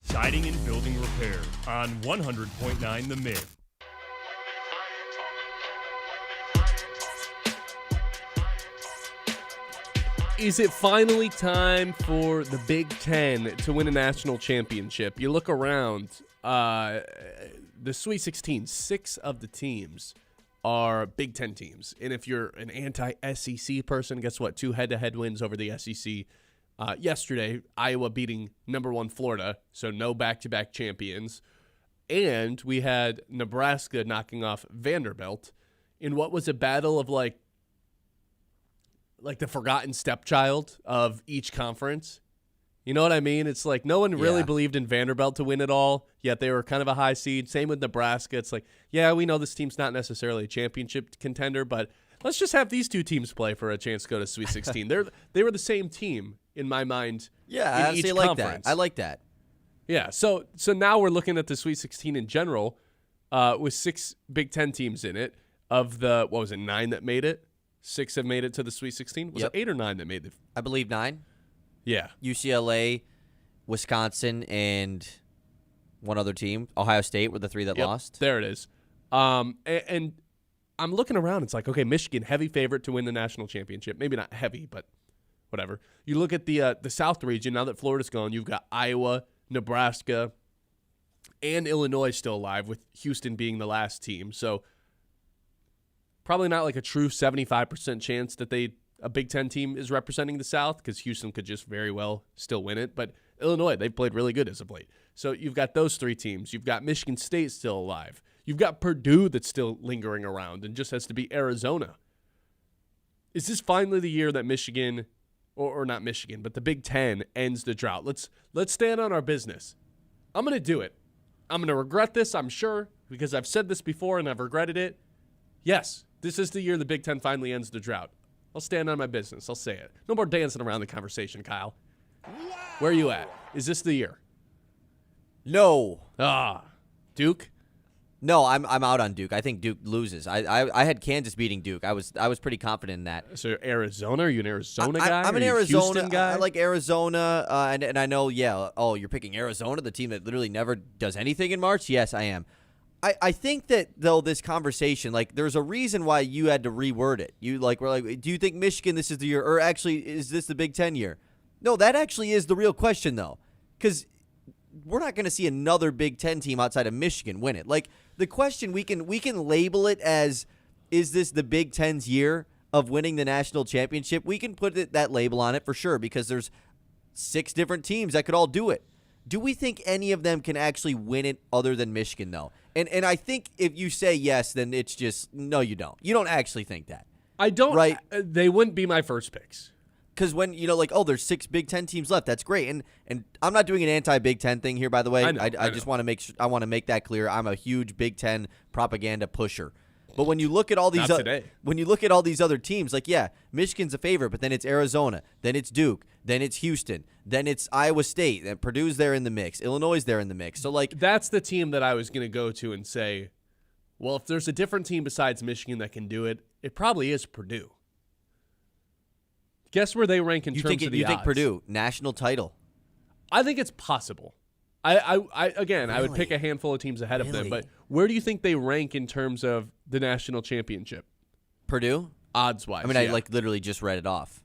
Siding and Building Repair on 100.9 The Mid. Is it finally time for the Big Ten to win a national championship? You look around, the Sweet 16, 6 of the teams are Big Ten teams. And if you're an anti-SEC person, guess what? 2 head-to-head wins over the SEC. Yesterday, Iowa beating number 1 Florida, so no back-to-back champions. And we had Nebraska knocking off Vanderbilt in what was a battle of like the forgotten stepchild of each conference. You know what I mean? It's like no one really believed in Vanderbilt to win it all, yet they were kind of a high seed. Same with Nebraska. It's like, yeah, we know this team's not necessarily a championship contender, but let's just have these 2 teams play for a chance to go to Sweet 16. They were the same team in my mind. Yeah, in each like conference. that. I like that. Yeah, so now we're looking at the Sweet 16 in general with 6 Big Ten teams in it. Of the, 9 that made it? 6 have made it to the Sweet 16? Was it 8 or 9 that made it? I believe 9. Yeah. UCLA, Wisconsin, and one other team. Ohio State were the 3 that lost. There it is. And I'm looking around. It's like, okay, Michigan, heavy favorite to win the national championship. Maybe not heavy, but whatever. You look at the South region, now that Florida's gone, you've got Iowa, Nebraska, and Illinois still alive, with Houston being the last team. So probably not like a true 75% chance that a Big Ten team is representing the South, because Houston could just very well still win it. But Illinois, they've played really good as of late. So you've got those 3 teams. You've got Michigan State still alive. You've got Purdue that's still lingering around and just has to beat Arizona. Is this finally the year that Michigan, or not Michigan, but the Big Ten ends the drought? Let's stand on our business. I'm going to do it. I'm going to regret this, I'm sure, because I've said this before and I've regretted it. Yes, this is the year the Big Ten finally ends the drought. I'll stand on my business. I'll say it. No more dancing around the conversation, Kyle. Where are you at? Is this the year? No. Duke? No, I'm out on Duke. I think Duke loses. I had Kansas beating Duke. I was pretty confident in that. So Arizona? Are you an Arizona guy? I'm an Are you a Arizona Houston guy. I like Arizona, and I know. Yeah. Oh, you're picking Arizona, the team that literally never does anything in March. Yes, I am. I think that though this conversation, like, there's a reason why you had to reword it. We're like, do you think Michigan this is the year, or actually is this the Big Ten year? No, that actually is the real question though, because we're not going to see another Big Ten team outside of Michigan win it. Like, the question, we can label it as, is this the Big Ten's year of winning the national championship? We can put that label on it for sure, because there's 6 different teams that could all do it. Do we think any of them can actually win it other than Michigan, though? And I think if you say yes, then it's just, no, you don't. You don't actually think that. I don't. Right? They wouldn't be my first picks. Because when, there's 6 Big Ten teams left, that's great. And I'm not doing an anti-Big Ten thing here, by the way. I just want to make that clear. I'm a huge Big Ten propaganda pusher. But when you look at all these other teams, like, yeah, Michigan's a favorite, but then it's Arizona, then it's Duke, then it's Houston, then it's Iowa State, then Purdue's there in the mix, Illinois is there in the mix. So, like, that's the team that I was going to go to and say, well, if there's a different team besides Michigan that can do it, it probably is Purdue. Guess where they rank in terms of the odds? You think Purdue, national title? I think it's possible. I would pick a handful of teams ahead of them, but where do you think they rank in terms of the national championship? Purdue? Odds-wise. I mean, I literally just read it off.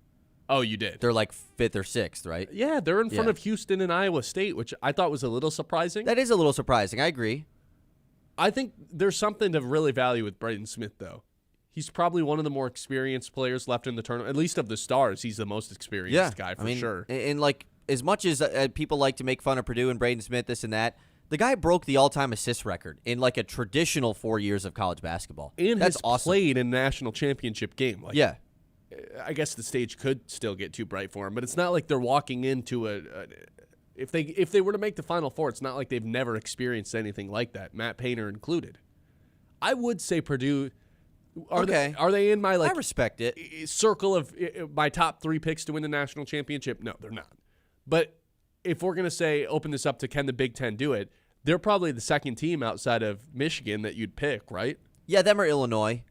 Oh, you did? They're like 5th or 6th, right? Yeah, they're in front of Houston and Iowa State, which I thought was a little surprising. That is a little surprising. I agree. I think there's something to really value with Braden Smith, though. He's probably one of the more experienced players left in the tournament. At least of the stars, he's the most experienced guy for sure. And like, as much as people like to make fun of Purdue and Braden Smith, this and that, the guy broke the all-time assist record in like a traditional 4 years of college basketball. And that's has awesome. Played in a national championship game. Like, yeah. I guess the stage could still get too bright for him, but it's not like they're walking into if they were to make the Final Four, it's not like they've never experienced anything like that, Matt Painter included. I would say Purdue. Are they in my I respect it. circle of my top 3 picks to win the national championship? No, they're not. But if we're going to say open this up to can the Big Ten do it, they're probably the second team outside of Michigan that you'd pick, right? Yeah, them or Illinois.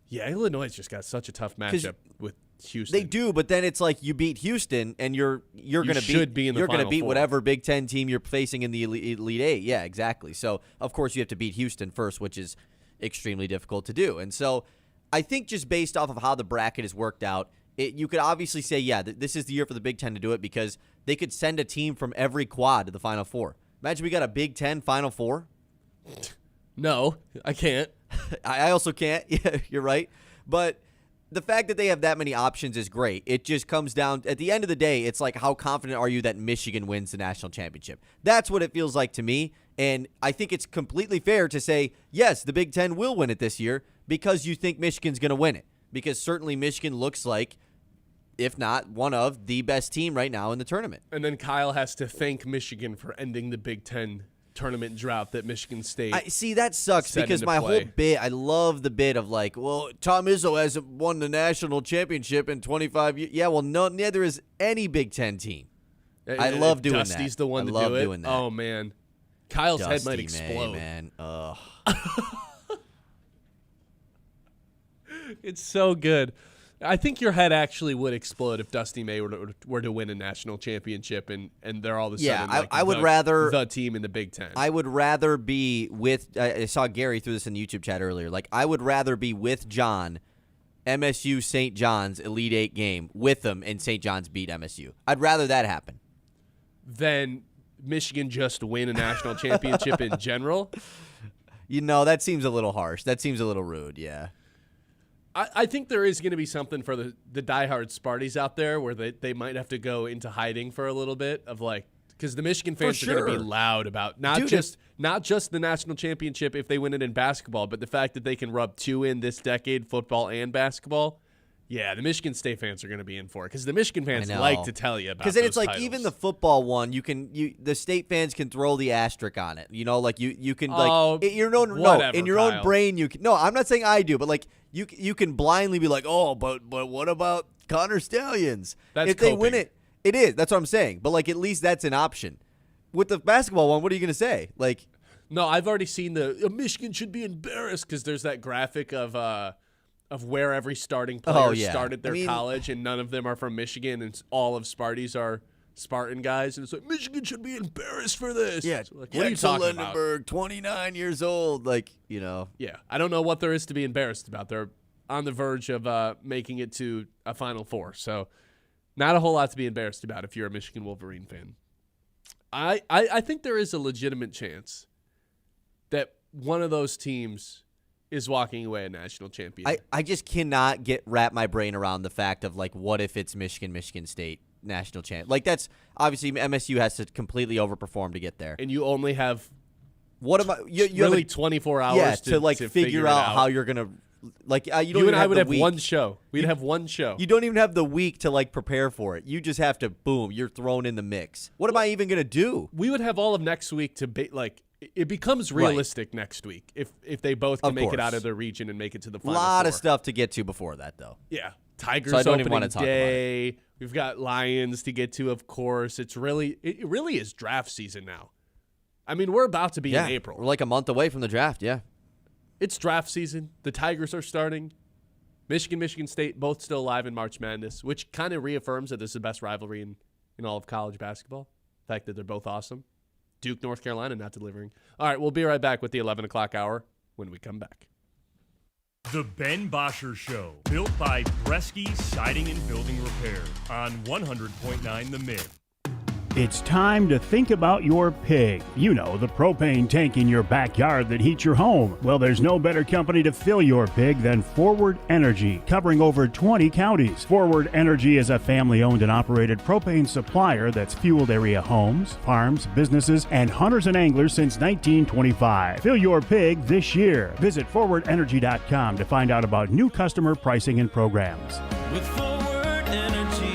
Yeah, Illinois has just got such a tough matchup with Houston. They do, but then it's like you beat Houston and you're going to beat whatever Big Ten team you're facing in the Elite Eight. Yeah, exactly. So of course you have to beat Houston first, which is extremely difficult to do. And so I think just based off of how the bracket is worked out, you could obviously say, yeah, this is the year for the Big Ten to do it because they could send a team from every quad to the Final Four. Imagine we got a Big Ten Final Four. No, I can't. I also can't. Yeah, you're right. But the fact that they have that many options is great. It just comes down, at the end of the day, it's like how confident are you that Michigan wins the national championship? That's what it feels like to me. And I think it's completely fair to say, yes, the Big Ten will win it this year because you think Michigan's going to win it. Because certainly Michigan looks like, if not one of, the best team right now in the tournament. And then Kyle has to thank Michigan for ending the Big Ten tournament drought that Michigan State see, that sucks because my whole bit, I love the bit of like, well, Tom Izzo hasn't won the national championship in 25 years. Yeah, well, neither is any Big Ten team. I love doing that. Dusty's the one I to love do it. Doing that. Oh, man. Kyle's Dusty, head might explode. man. Ugh. It's so good. I think your head actually would explode if Dusty May were to win a national championship and they're all of a sudden I would rather the team in the Big Ten. I would rather be with I saw Gary threw this in the YouTube chat earlier. Like, I would rather be with John, MSU St. John's Elite Eight game with them and St. John's beat MSU. I'd rather that happen than Michigan just win a national championship in general. You know, that seems a little harsh. That seems a little rude, yeah. I think there is going to be something for the diehard Sparties out there where they might have to go into hiding for a little bit of like, because the Michigan fans are going to be loud about not just the national championship if they win it in basketball, but the fact that they can rub 2 in this decade, football and basketball. Yeah, the Michigan State fans are going to be in for it because the Michigan fans like to tell you about. Because then it's like titles. even the football one, the State fans can throw the asterisk on it. You know, like you can in your own brain you can. No, I'm not saying I do, but like you can blindly be like, oh, but what about Connor Stallions? If they win it, it is. That's what I'm saying. But like at least that's an option. With the basketball one, what are you going to say? Like, no, I've already seen Michigan should be embarrassed because there's that graphic of where every starting player started their college, and none of them are from Michigan, and all of Sparty's are Spartan guys, and it's like, Michigan should be embarrassed for this. Yeah, so like, what are you talking about? 29 years old, like, you know. Yeah, I don't know what there is to be embarrassed about. They're on the verge of making it to a Final Four, so not a whole lot to be embarrassed about if you're a Michigan Wolverine fan. I think there is a legitimate chance that one of those teams is walking away a national champion. I just cannot wrap my brain around the fact of, like, what if it's Michigan State national champ? Like, that's obviously MSU has to completely overperform to get there. And you only have you really 24 hours to figure out how you're going to, like, you and I would have one show. We'd have one show. You don't even have the week to, like, prepare for it. You just have to, boom, you're thrown in the mix. What am I even going to do? We would have all of next week to It becomes realistic next week if they both can make it out of their region and make it to the A Final lot Four. of stuff to get to before that, though. Yeah. Tigers So I don't even opening wanna talk about day. We've got Lions to get to, of course. It really is draft season now. I mean, we're about to be in April. We're like a month away from the draft, yeah. It's draft season. The Tigers are starting. Michigan State, both still alive in March Madness, which kind of reaffirms that this is the best rivalry in all of college basketball. The fact that they're both awesome. Duke, North Carolina not delivering. All right, we'll be right back with the 11 o'clock hour when we come back. The Ben Bosscher Show, built by Bresky Siding and Building Repair on 100.9 The Mid. It's time to think about your pig. You know, the propane tank in your backyard that heats your home. Well, there's no better company to fill your pig than Forward Energy, covering over 20 counties. Forward Energy is a family-owned and operated propane supplier that's fueled area homes, farms, businesses, and hunters and anglers since 1925. Fill your pig this year. Visit forwardenergy.com to find out about new customer pricing and programs. With Forward Energy.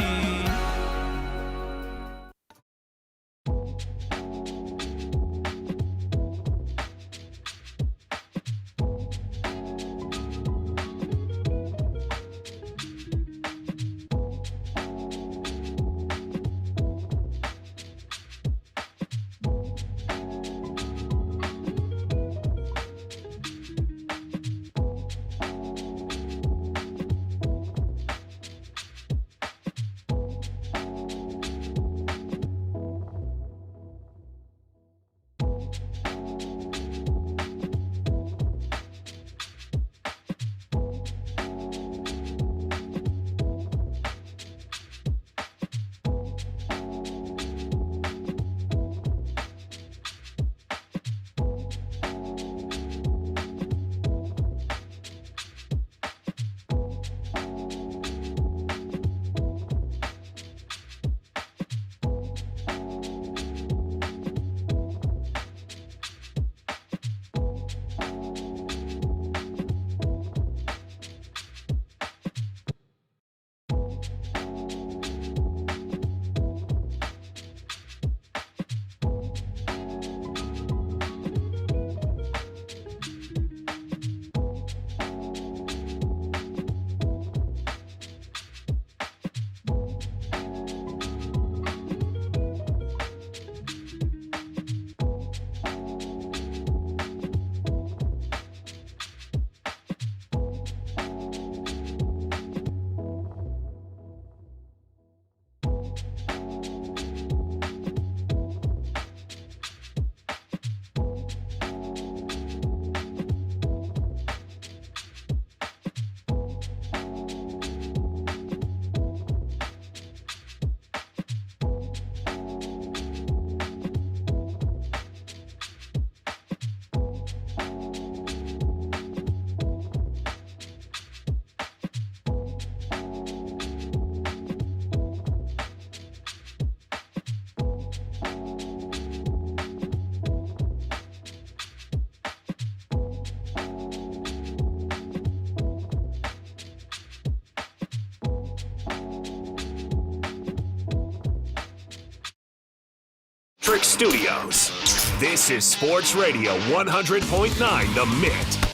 Trick Studios. This is Sports Radio 100.9 The Mid.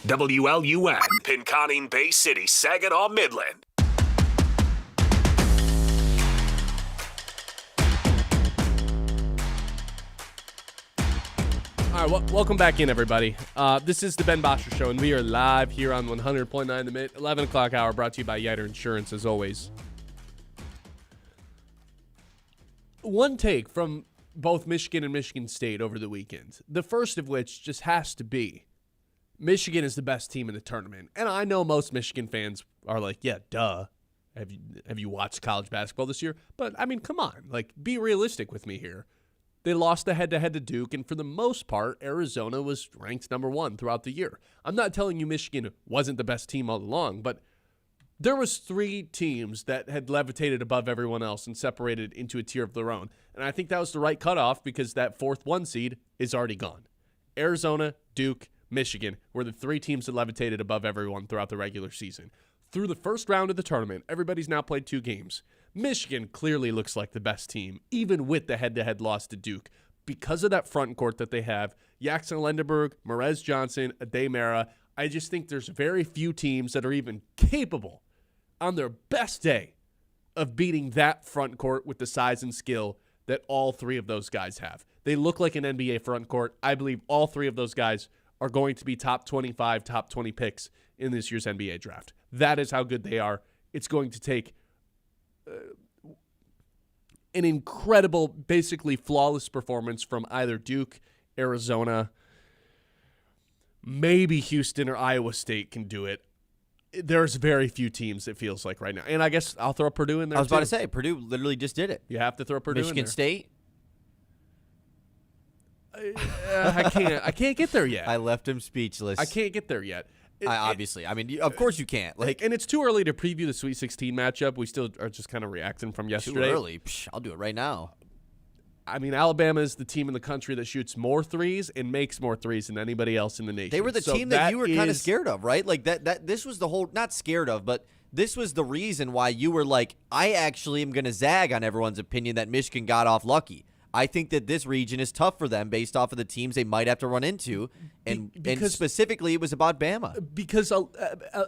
WLUN, Pinconning Bay City, Saginaw, Midland. All right, welcome back in, everybody. This is the Ben Bosscher Show, and we are live here on 100.9 The Mid, 11 o'clock hour, brought to you by Yiter Insurance, as always. One take from both Michigan and Michigan State over the weekend, the first of which just has to be Michigan is the best team in the tournament. And I know most Michigan fans are like, yeah, duh. Have you watched college basketball this year? But, I mean, come on. Like, be realistic with me here. They lost the head-to-head to Duke, and for the most part, Arizona was ranked number one throughout the year. I'm not telling you Michigan wasn't the best team all along, but there was three teams that had levitated above everyone else and separated into a tier of their own. And I think that was the right cutoff because that fourth one seed is already gone. Arizona, Duke, Michigan were the three teams that levitated above everyone throughout the regular season. Through the first round of the tournament, everybody's now played 2 games. Michigan clearly looks like the best team, even with the head-to-head loss to Duke. because of that front court that they have, Jackson Lenderberg, Merez Johnson, Ademara, I just think there's very few teams that are even capable on their best day of beating that front court with the size and skill that all three of those guys have. They look like an NBA front court. I believe all three of those guys are going to be top 25, top 20 picks in this year's NBA draft. That is how good they are. It's going to take an incredible, basically flawless performance from either Duke, Arizona, maybe Houston or Iowa State can do it. There's very few teams, it feels like right now. And I guess I'll throw Purdue in there, I was about to too. say, Purdue literally just did it. You have to throw Purdue in Michigan there. State? I can't get there yet. I left him speechless. I can't get there yet. Obviously. I mean, of course you can't. And it's too early to preview the Sweet 16 matchup. We still are just kind of reacting from yesterday. Too early. Psh, I'll do it right now. I mean, Alabama is the team in the country that shoots more threes and makes more threes than anybody else in the nation. They were the team that you were kind of scared of, right? Like that this was the whole, not scared of, but this was the reason why you were like, I actually am going to zag on everyone's opinion that Michigan got off lucky. I think that this region is tough for them based off of the teams they might have to run into. And specifically, it was about Bama. Because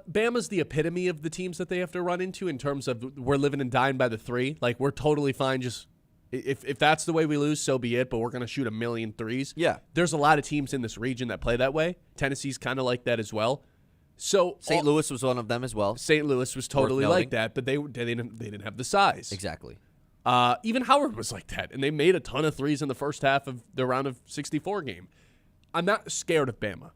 Bama's the epitome of the teams that they have to run into in terms of we're living and dying by the three. Like, we're totally fine just if that's the way we lose, so be it, but we're going to shoot a million threes. Yeah. There's a lot of teams in this region that play that way. Tennessee's kind of like that as well. So St. Louis was one of them as well. St. Louis was totally like that, but they didn't have the size. Exactly. Even Howard was like that, and they made a ton of threes in the first half of the round of 64 game. I'm not scared of Bama,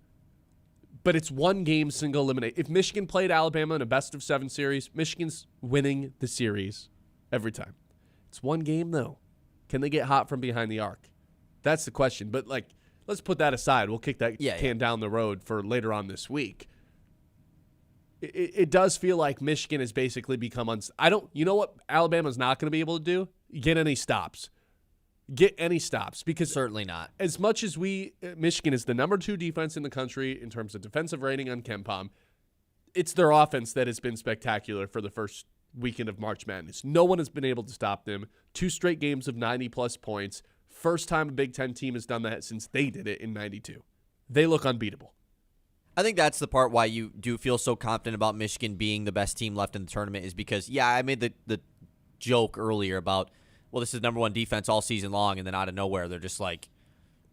but it's one game, single eliminate. If Michigan played Alabama in a best-of-7 series, Michigan's winning the series every time. It's one game, though. Can they get hot from behind the arc? That's the question. But, like, let's put that aside. We'll kick that can down the road for later on this week. It does feel like Michigan has basically become you know what Alabama's not going to be able to do? Get any stops. Because certainly not. As much as Michigan is the number 2 defense in the country in terms of defensive rating on KenPom, it's their offense that has been spectacular for the first weekend of March Madness. No one has been able to stop them. 2 straight games of 90-plus points. First time a Big Ten team has done that since they did it in 92. They look unbeatable. I think that's the part why you do feel so confident about Michigan being the best team left in the tournament is because, I made the joke earlier about, well, this is number 1 defense all season long, and then out of nowhere they're just like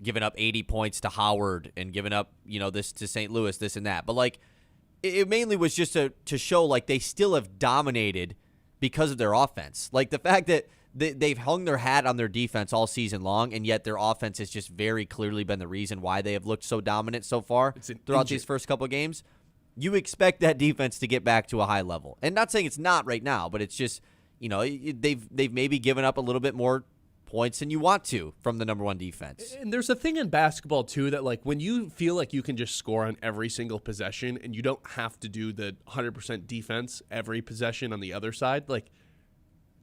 giving up 80 points to Howard and giving up, this to St. Louis, this and that. But like it mainly was just to show like they still have dominated because of their offense. Like the fact that they've hung their hat on their defense all season long, and yet their offense has just very clearly been the reason why they have looked so dominant so far throughout these first couple of games. You expect that defense to get back to a high level. And not saying it's not right now, but it's just, they've maybe given up a little bit more points than you want to from the number 1 defense. And there's a thing in basketball, too, that like when you feel like you can just score on every single possession and you don't have to do the 100% defense every possession on the other side, like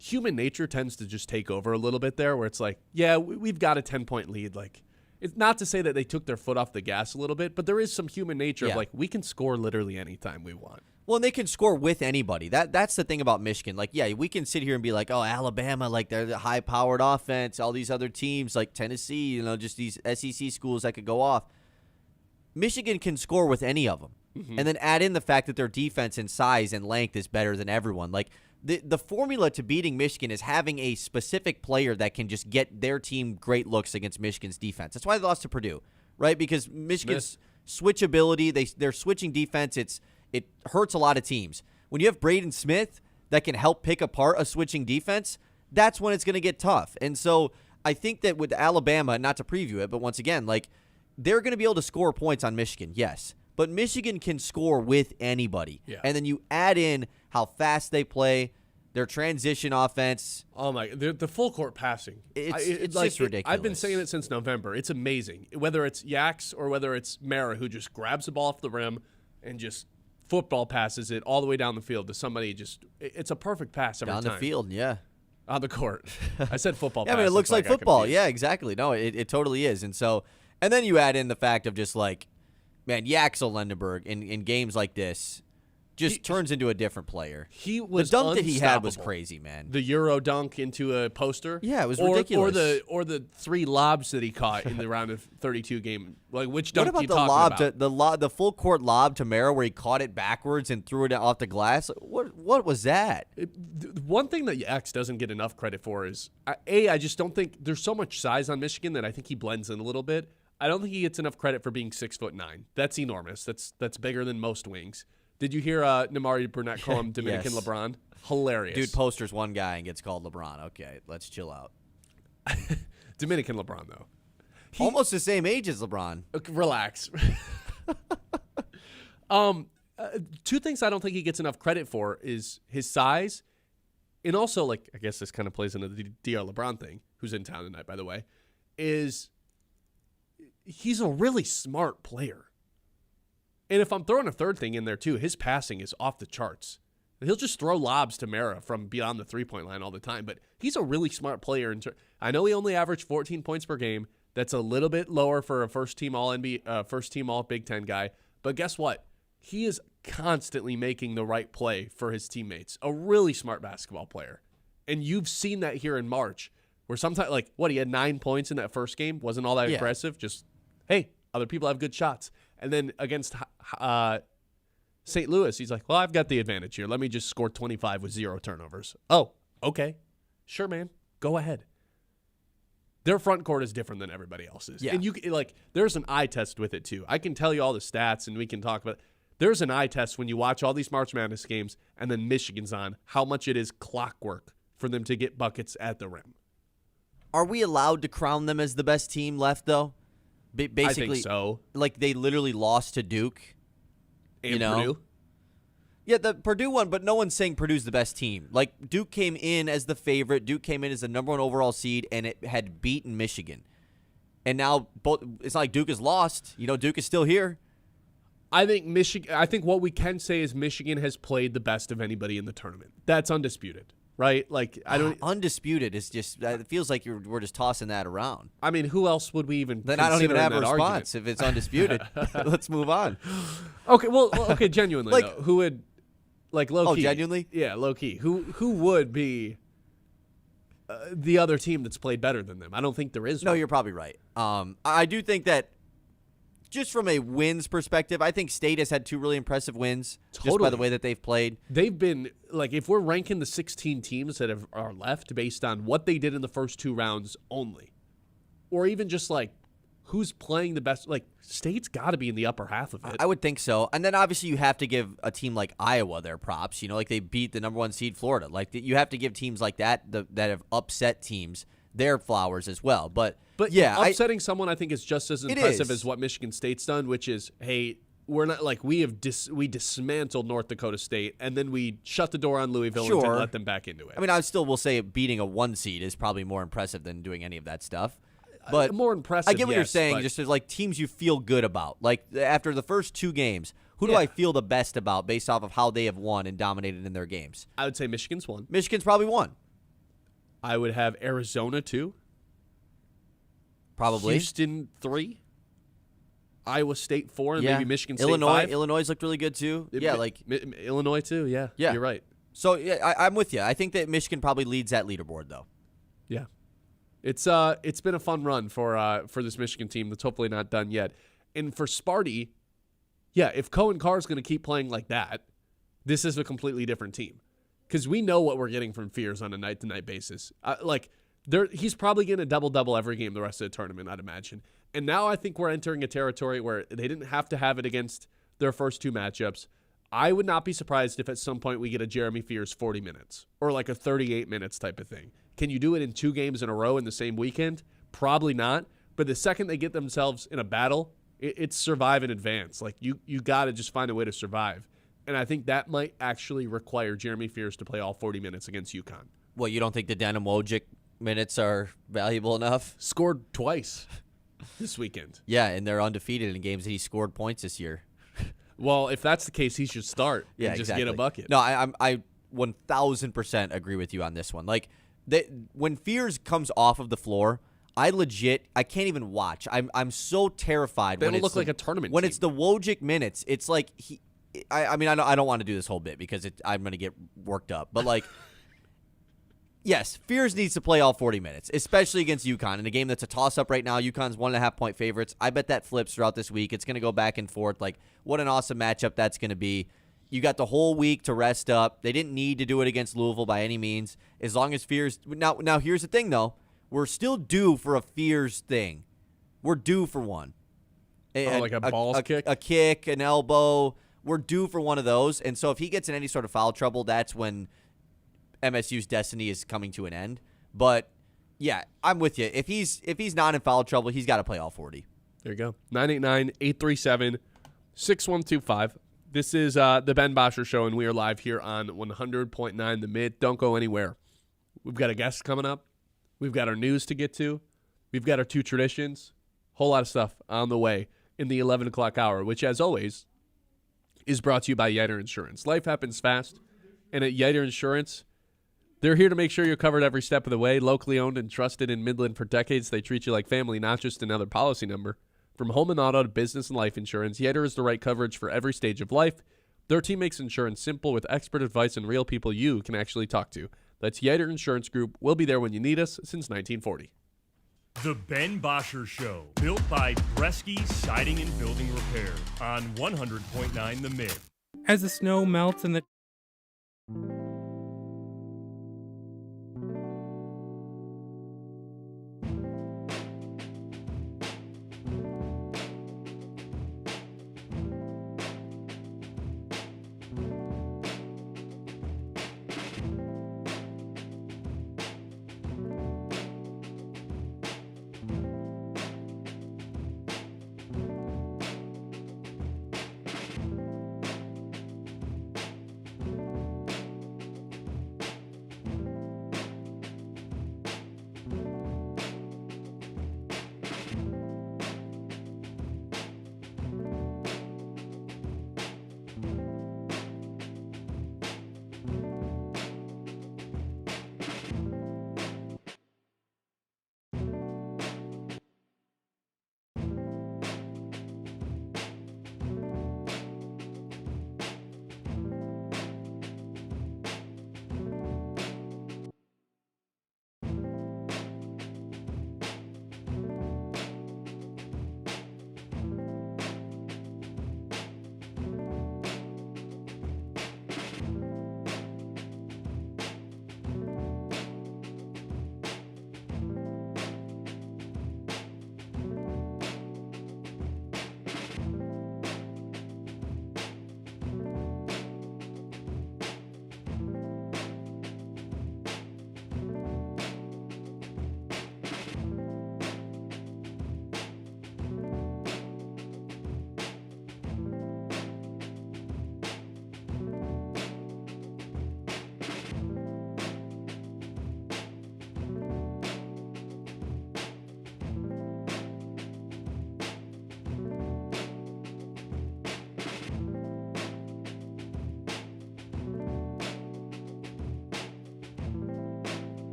human nature tends to just take over a little bit there where it's like, we've got a 10-point lead. Like, it's not to say that they took their foot off the gas a little bit, but there is some human nature of like, we can score literally anytime we want. Well, and they can score with anybody. That's the thing about Michigan. Like, we can sit here and be like, oh, Alabama, like they're the high-powered offense. All these other teams like Tennessee, just these SEC schools that could go off. Michigan can score with any of them. Mm-hmm. And then add in the fact that their defense in size and length is better than everyone. Like, the formula to beating Michigan is having a specific player that can just get their team great looks against Michigan's defense. That's why they lost to Purdue, right? Because Michigan's switchability, their switching defense, it hurts a lot of teams. When you have Braden Smith that can help pick apart a switching defense, that's when it's going to get tough. And so I think that with Alabama, not to preview it, but once again, like they're going to be able to score points on Michigan, yes. But Michigan can score with anybody. Yeah. And then you add in how fast they play, their transition offense. Oh, my. The full court passing. It's just ridiculous. I've been saying it since November. It's amazing. Whether it's Yax or whether it's Mara, who just grabs the ball off the rim and just football passes it all the way down the field to somebody. It's a perfect pass every time. Down the field, yeah. On the court. I said football pass. I mean, it looks like football. Yeah, exactly. No, it totally is. And then you add in the fact of just like, man, Yaxel Lendenberg in games like this, just turns into a different player. He was the dunk that he had was unstoppable. crazy, man. The Euro dunk into a poster. Yeah, it was ridiculous. Or the 3 lobs that he caught in the round of 32 game. Like, which dunk What you about talking about? the full court lob to Mara where he caught it backwards and threw it off the glass? What was that? One thing that X doesn't get enough credit for is, I just don't think there's so much size on Michigan that I think he blends in a little bit. I don't think he gets enough credit for being 6'9". That's enormous. That's bigger than most wings. Did you hear Namari Burnett call him Dominican Yes. LeBron? Hilarious. Dude posters one guy and gets called LeBron. Okay, let's chill out. Dominican LeBron, though. Almost the same age as LeBron. Okay, relax. Two things I don't think he gets enough credit for is his size, and also, like, I guess this kind of plays into the DR LeBron thing, who's in town tonight, by the way, is he's a really smart player. And if I'm throwing a third thing in there, too, his passing is off the charts. He'll just throw lobs to Mara from beyond the three-point line all the time, but he's a really smart player. I know he only averaged 14 points per game. That's a little bit lower for a first-team All Big Ten guy. But guess what? He is constantly making the right play for his teammates. A really smart basketball player. And you've seen that here in March, where sometimes, like, he had 9 points in that first game. Wasn't all that impressive. Just, hey, other people have good shots. And then against St. Louis, he's like, well, I've got the advantage here. Let me just score 25 with 0 turnovers. Oh, okay. Sure, man. Go ahead. Their front court is different than everybody else's. Yeah. And there's an eye test with it, too. I can tell you all the stats, and we can talk about it. There's an eye test when you watch all these March Madness games, and then Michigan's on, how much it is clockwork for them to get buckets at the rim. Are we allowed to crown them as the best team left, though? Basically, I think so. Like, they literally lost to Duke. And Purdue? Yeah, the Purdue one, but no one's saying Purdue's the best team. Like, Duke came in as the favorite. Duke came in as the number 1 overall seed, and it had beaten Michigan. And now it's not like Duke is lost. Duke is still here. I think what we can say is Michigan has played the best of anybody in the tournament. That's undisputed, right? Like, I don't. Undisputed is just. It feels like we're just tossing that around. I mean, who else would we even? Then I don't even have a argument? response if it's undisputed. Let's move on. Okay, okay, genuinely, though, who would, like, low key? Oh, genuinely? Yeah, low key. Who would be the other team that's played better than them? I don't think there is. No, one. you're probably right. I do think that. Just from a wins perspective, I think State has had 2 really impressive wins just by the way that they've played. They've been, like, if we're ranking the 16 teams that are left based on what they did in the first 2 rounds only, or even just, like, who's playing the best, like, State's got to be in the upper half of it. I would think so. And then obviously you have to give a team like Iowa their props. Like they beat the number 1 seed Florida. Like you have to give teams like that that have upset teams their flowers as well. But yeah, upsetting someone I think is just as impressive as what Michigan State's done, which is, hey, we're not like we dismantled North Dakota State and then we shut the door on Louisville and let them back into it. I mean, I still will say beating a 1 seed is probably more impressive than doing any of that stuff. But more impressive. I get what you're saying. Just as like teams you feel good about. Like after the first 2 games, who do I feel the best about based off of how they have won and dominated in their games? I would say Michigan's 1. Michigan's probably 1. I would have Arizona 2. Probably. Houston 3. Iowa State 4, and maybe Michigan State Illinois. 5. Illinois looked really good too. Illinois too. Yeah, you're right. So yeah, I'm with you. I think that Michigan probably leads that leaderboard though. Yeah, it's been a fun run for this Michigan team that's hopefully not done yet. And for Sparty, yeah, if Cohen Carr is going to keep playing like that, this is a completely different team because we know what we're getting from Fears on a night-to-night basis. He's probably getting a double-double every game the rest of the tournament, I'd imagine. And now I think we're entering a territory where they didn't have to have it against their first 2 matchups. I would not be surprised if at some point we get a Jeremy Fears 40 minutes or like a 38 minutes type of thing. Can you do it in 2 games in a row in the same weekend? Probably not. But the second they get themselves in a battle, it's survive and advance. Like you got to just find a way to survive. And I think that might actually require Jeremy Fears to play all 40 minutes against UConn. Well, you don't think the Denim Wojcik minutes are valuable enough? Scored twice this weekend. Yeah, and they're undefeated in games that he scored points this year. Well, if that's the case, he should start and just get a bucket. No, I 1,000% agree with you on this one. Like, when Fears comes off of the floor, I can't even watch. I'm so terrified. They don't look like a tournament when team. it's the Wojcik minutes. It's like I mean, I don't want to do this whole bit because I'm going to get worked up. But, like, yes, Fears needs to play all 40 minutes, especially against UConn in a game that's a toss-up right now. UConn's 1.5-point favorites. I bet that flips throughout this week. It's going to go back and forth. Like, what an awesome matchup that's going to be. You got the whole week to rest up. They didn't need to do it against Louisville by any means. As long as Fears – now, here's the thing, though. We're still due for a Fears thing. We're due for one. Like a balls kick? A kick, an elbow. We're due for one of those. And so if he gets in any sort of foul trouble, that's when MSU's destiny is coming to an end. But, yeah, I'm with you. If he's not in foul trouble, he's got to play all 40. There you go. 989-837-6125. This is the Ben Bosscher Show, and we are live here on 100.9 The Mid. Don't go anywhere. We've got a guest coming up. We've got our news to get to. We've got our two traditions. Whole lot of stuff on the way in the 11 o'clock hour, which, as always, is brought to you by Yiter Insurance. Life happens fast, and at Yiter Insurance, they're here to make sure you're covered every step of the way. Locally owned and trusted in Midland for decades, they treat you like family, not just another policy number. From home and auto to business and life insurance, Yiter is the right coverage for every stage of life. Their team makes insurance simple with expert advice and real people you can actually talk to. That's Yiter Insurance Group. We'll be there when you need us since 1940. The Ben Bosscher Show, built by Bresky Siding and Building Repair on 100.9 The Mid. As the snow melts and the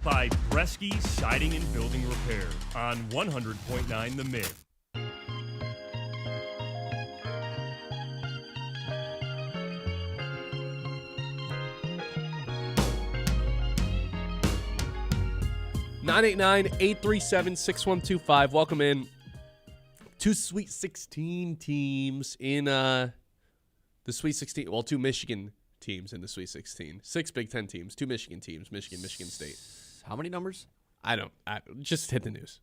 By Bresky Siding and Building Repair on 100.9 The Mid. (989-837-6125). Welcome in. 2 Sweet 16 teams in the Sweet 16. Well, 2 Michigan teams in the Sweet 16. 6 Big Ten teams, 2 Michigan teams. Michigan State. How many numbers? I just hit the news.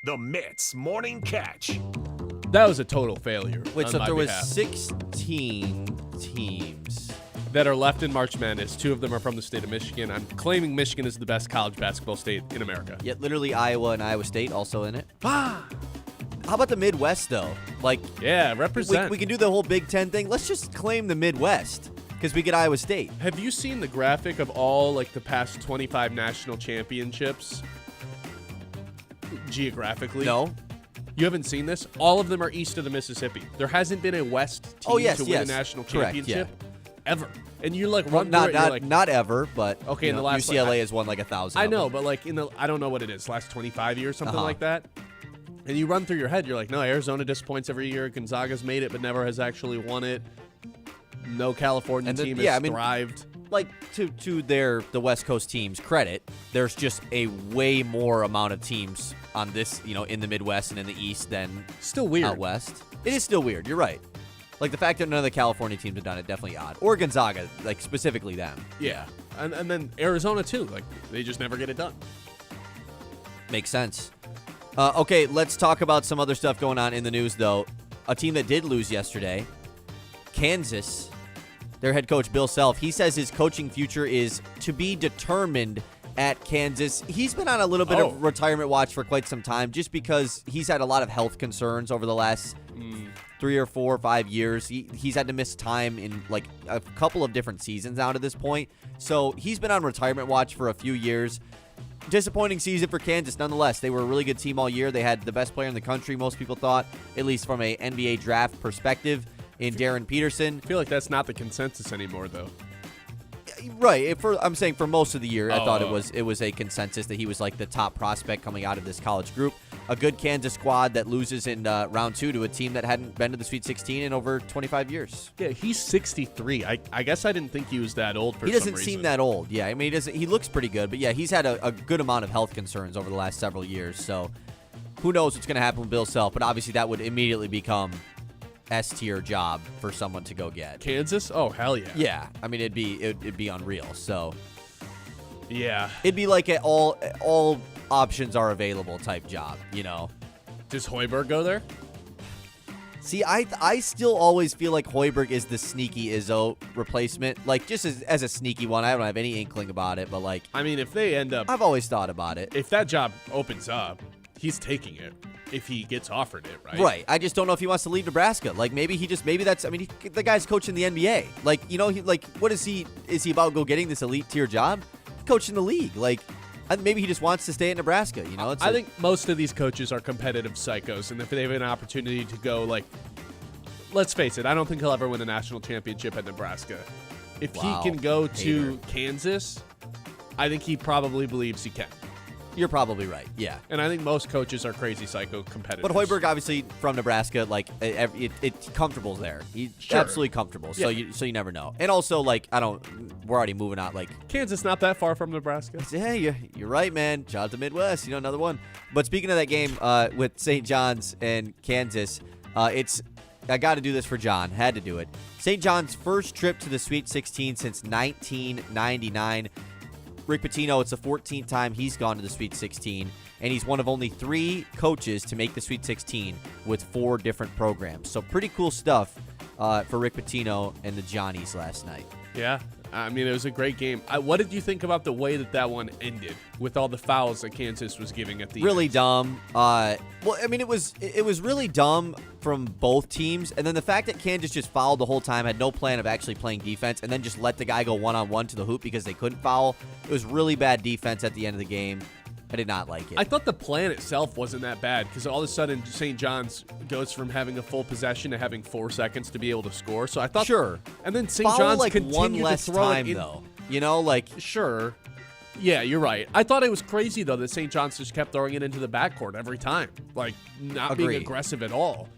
The Mits Morning Catch. That was a total failure. Wait, so on there my was behalf. 16 teams that are left in March Madness. 2 of them are from the state of Michigan. I'm claiming Michigan is the best college basketball state in America. Yet literally Iowa and Iowa State also in it. How about the Midwest, though? Like, yeah, represent. We can do the whole Big Ten thing. Let's just claim the Midwest because we get Iowa State. Have you seen the graphic of all, like, the past 25 national championships geographically? No. You haven't seen this? All of them are east of the Mississippi. There hasn't been a West team to win a national championship ever. And you like run through it, you're like, not ever, but okay, in the last UCLA has won like 1,000. I know, but like I don't know what it is, last 25 years, something like that. And you run through your head, you're like, no, Arizona disappoints every year. Gonzaga's made it, but never has actually won it. No California team has thrived. Like to the West Coast teams' credit, there's just a way more amount of teams on this, in the Midwest and in the East than still weird out West. It is still weird. You're right. Like the fact that none of the California teams have done it, definitely odd. Or Gonzaga, like specifically them. Yeah, and then Arizona too. Like they just never get it done. Makes sense. Okay, let's talk about some other stuff going on in the news, though. A team that did lose yesterday, Kansas. Their head coach, Bill Self, he says his coaching future is to be determined at Kansas. He's been on a little bit of retirement watch for quite some time just because he's had a lot of health concerns over the last 3 or 4 or 5 years. He's had to miss time in like a couple of different seasons now to this point. So he's been on retirement watch for a few years. Disappointing season for Kansas nonetheless. They were a really good team all year. They had the best player in the country, most people thought, at least from a NBA draft perspective, in Darren Peterson. I feel like that's not the consensus anymore, though. Right. I'm saying for most of the year, I thought it was a consensus that he was like the top prospect coming out of this college group. A good Kansas squad that loses in round 2 to a team that hadn't been to the Sweet 16 in over 25 years. Yeah, he's 63. I guess I didn't think he was that old for some reason. He doesn't seem that old. Yeah, I mean, he looks pretty good. But yeah, he's had a good amount of health concerns over the last several years. So who knows what's going to happen with Bill Self. But obviously that would immediately become S-tier job for someone to go get. Kansas? Oh, hell yeah. Yeah. I mean, it'd be unreal. So yeah. It'd be like an all options are available type job, Does Hoiberg go there? See, I still always feel like Hoiberg is the sneaky Izzo replacement. Like, just as a sneaky one. I don't have any inkling about it, but like, I mean, if they end up, I've always thought about it. If that job opens up, he's taking it. If he gets offered it, right? Right. I just don't know if he wants to leave Nebraska. Like, maybe that's, I mean, the guy's coaching the NBA. Like, what is he about go getting this elite tier job? Coaching the league. Like, maybe he just wants to stay at Nebraska, I think most of these coaches are competitive psychos, and if they have an opportunity to go, like, let's face it, I don't think he'll ever win a national championship at Nebraska. If he can go to Kansas, I think he probably believes he can. You're probably right, yeah. And I think most coaches are crazy psycho competitors. But Hoiberg, obviously, from Nebraska, like, it's comfortable there. He's absolutely comfortable, so you never know. And also, like, we're already moving on, like. Kansas not that far from Nebraska. Hey, you're right, man. Shout out to Midwest, another one. But speaking of that game with St. John's and Kansas, I got to do this for John. Had to do it. St. John's first trip to the Sweet 16 since 1999. Rick Pitino, it's the 14th time he's gone to the Sweet 16, and he's one of only 3 coaches to make the Sweet 16 with 4 different programs. So pretty cool stuff for Rick Pitino and the Johnnies last night. Yeah, I mean, it was a great game. What did you think about the way that one ended with all the fouls that Kansas was giving at the really end? Dumb. Well, I mean, it was really dumb from both teams, and then the fact that Kansas just fouled the whole time, had no plan of actually playing defense, and then just let the guy go one-on-one to the hoop because they couldn't foul. It was really bad defense at the end of the game. I did not like it. I thought the plan itself wasn't that bad because all of a sudden St. John's goes from having a full possession to having 4 seconds to be able to score. So I thought sure, and then St. John's like continued one less to throw time it in, though. You know, like Sure. Yeah, you're right. I thought it was crazy, though, that St. John's just kept throwing it into the backcourt every time. Like, not being Agreed. aggressive at all.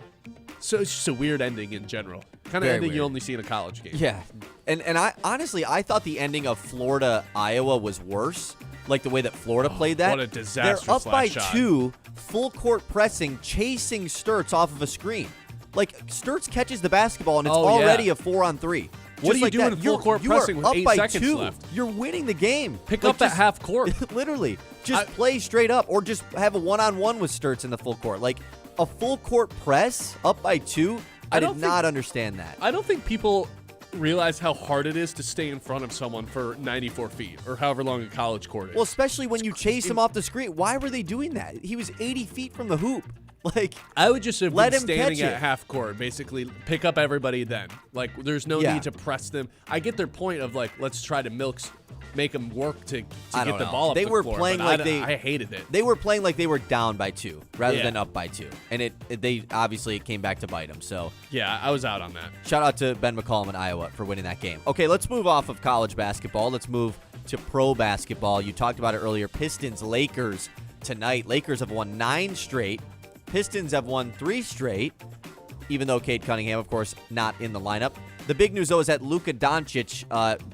So it's just a weird ending in general. Kind of Very ending you weird. only see in a college game. Yeah. And I honestly, I thought the ending of Florida-Iowa was worse. Like the way that Florida played that. what a disastrous They're up by last shot. 2, full court pressing, chasing Sturtz off of a screen. Like, Sturtz catches the basketball, and it's already a 4-on-3. What Just are you like doing that. in full court pressing with up 8 by seconds 2. left? You're winning the game. Pick Like, up that just- half court. Literally. Just play straight up or just have a one-on-one with Sturtz in the full court. Like, a full court press up by 2, I did not understand that. I don't think people realize how hard it is to stay in front of someone for 94 feet or however long a college court is. Well, especially when you chase him off the screen. Why were they doing that? He was 80 feet from the hoop. Like, I would just have let been him standing catch at it. half court, basically pick up everybody then. Like, there's no Yeah. need to press them. I get their point of, like, let's try to make them work to I get don't the know. ball up They the were floor, playing but like I hated it. They were playing like they were down by 2 rather Yeah. than up by 2. And they obviously it came back to bite them. So Yeah, I was out on that. shout out to Ben McCollum in Iowa for winning that game. Okay, let's move off of college basketball. Let's move to pro basketball. You talked about it earlier. Pistons, Lakers tonight. Lakers have won 9 straight. Pistons have won 3 straight, even though Cade Cunningham, of course, not in the lineup. The big news, though, is that Luka Doncic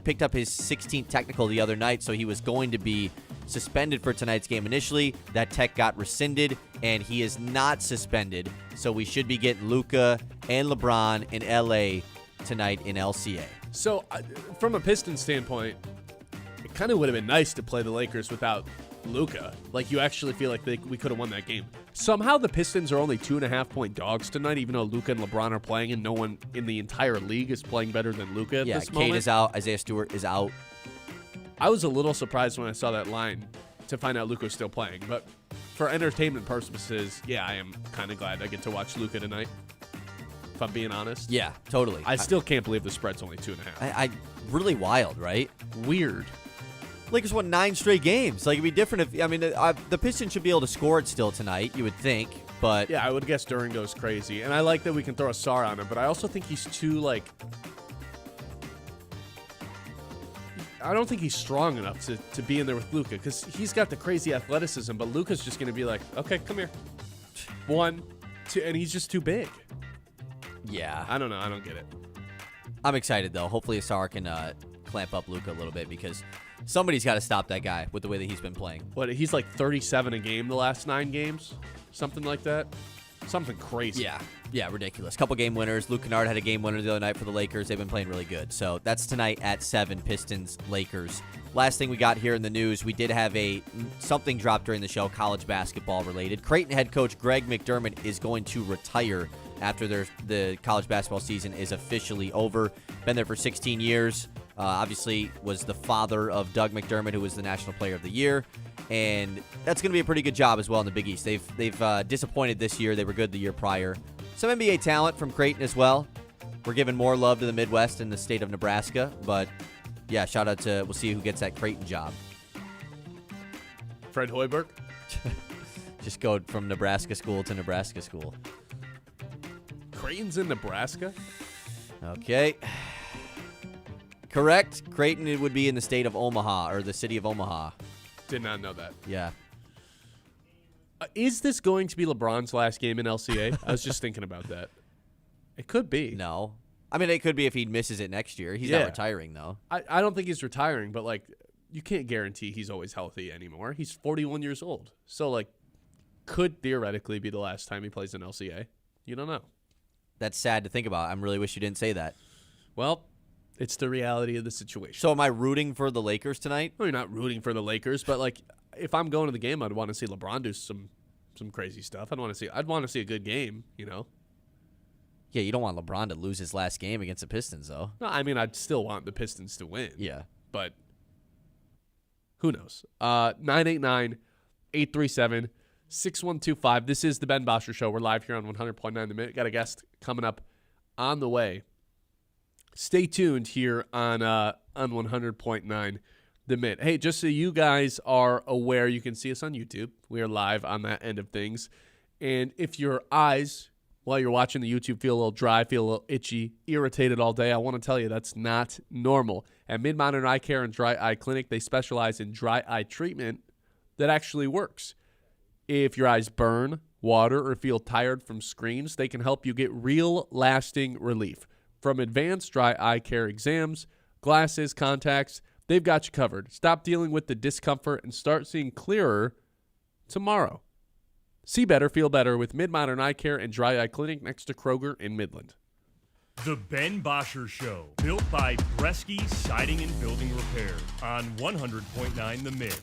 picked up his 16th technical the other night, so he was going to be suspended for tonight's game initially. That tech got rescinded, and he is not suspended, so we should be getting Luka and LeBron in L.A. tonight in LCA. So, from a Pistons standpoint, it kind of would have been nice to play the Lakers without Luka. Like, you actually feel like we could have won that game. Somehow the Pistons are only 2.5-point dogs tonight, even though Luka and LeBron are playing, and no one in the entire league is playing better than Luka at this moment. Cade is out. Isaiah Stewart is out. I was a little surprised when I saw that line to find out Luka was still playing, but for entertainment purposes, yeah, I am kind of glad I get to watch Luka tonight, if I'm being honest. Yeah, totally. I still can't believe the spread's only 2.5. I really wild, right? Weird. Lakers won 9 straight games. Like, it'd be different if, I mean, the Pistons should be able to score it still tonight, you would think, but... Yeah, I would guess Duran goes crazy. And I like that we can throw a SAR on him, but I also think he's too, like... I don't think he's strong enough to be in there with Luka, because he's got the crazy athleticism, but Luka's just going to be like, okay, come here. 1, 2, and he's just too big. Yeah. I don't know. I don't get it. I'm excited, though. Hopefully Asar can clamp up Luka a little bit, because somebody's got to stop that guy with the way that he's been playing. What, he's like 37 a game the last 9 games? Something like that? Something crazy. Yeah, ridiculous. Couple game winners. Luke Kennard had a game winner the other night for the Lakers. They've been playing really good. So that's tonight at 7, Pistons, Lakers. Last thing we got here in the news, we did have something drop during the show, college basketball related. Creighton head coach Greg McDermott is going to retire after the college basketball season is officially over. Been there for 16 years. Obviously was the father of Doug McDermott, who was the National Player of the Year. And that's going to be a pretty good job as well in the Big East. They've disappointed this year. They were good the year prior. Some NBA talent from Creighton as well. We're giving more love to the Midwest and the state of Nebraska. But, yeah, shout out to, we'll see who gets that Creighton job. Fred Hoiberg? Just go from Nebraska school to Nebraska school. Creighton's in Nebraska? Okay. Correct. Creighton, it would be in the state of Omaha, or the city of Omaha. Did not know that. Yeah. Is this going to be LeBron's last game in LCA? I was just thinking about that. It could be. No. I mean, it could be if he misses it next year. He's not retiring, though. I don't think he's retiring, but, like, you can't guarantee he's always healthy anymore. He's 41 years old. So, like, could theoretically be the last time he plays in LCA. You don't know. That's sad to think about. I really wish you didn't say that. Well, it's the reality of the situation. So am I rooting for the Lakers tonight? Well, you're not rooting for the Lakers, but, like, if I'm going to the game, I'd want to see LeBron do some crazy stuff. I'd want to see a good game, you know. Yeah, you don't want LeBron to lose his last game against the Pistons, though. No, I mean, I'd still want the Pistons to win. Yeah. But who knows? 989-837-6125. This is the Ben Bosscher Show. We're live here on 100.9 The Minute. Got a guest coming up on the way. Stay tuned here on 100.9 The Minute. Hey, just so you guys are aware, you can see us on YouTube. We are live on that end of things. And if your eyes while you're watching the YouTube, feel a little dry, feel a little itchy, irritated all day, I want to tell you that's not normal. At Mid-Modern Eye Care and Dry Eye Clinic, they specialize in dry eye treatment that actually works. If your eyes burn, water, or feel tired from screens, they can help you get real, lasting relief. From advanced dry eye care exams, glasses, contacts, they've got you covered. Stop dealing with the discomfort and start seeing clearer tomorrow. See better, feel better with Mid-Modern Eye Care and Dry Eye Clinic next to Kroger in Midland. The Ben Bosscher Show, built by Bresky Siding and Building Repair on 100.9 The Mid.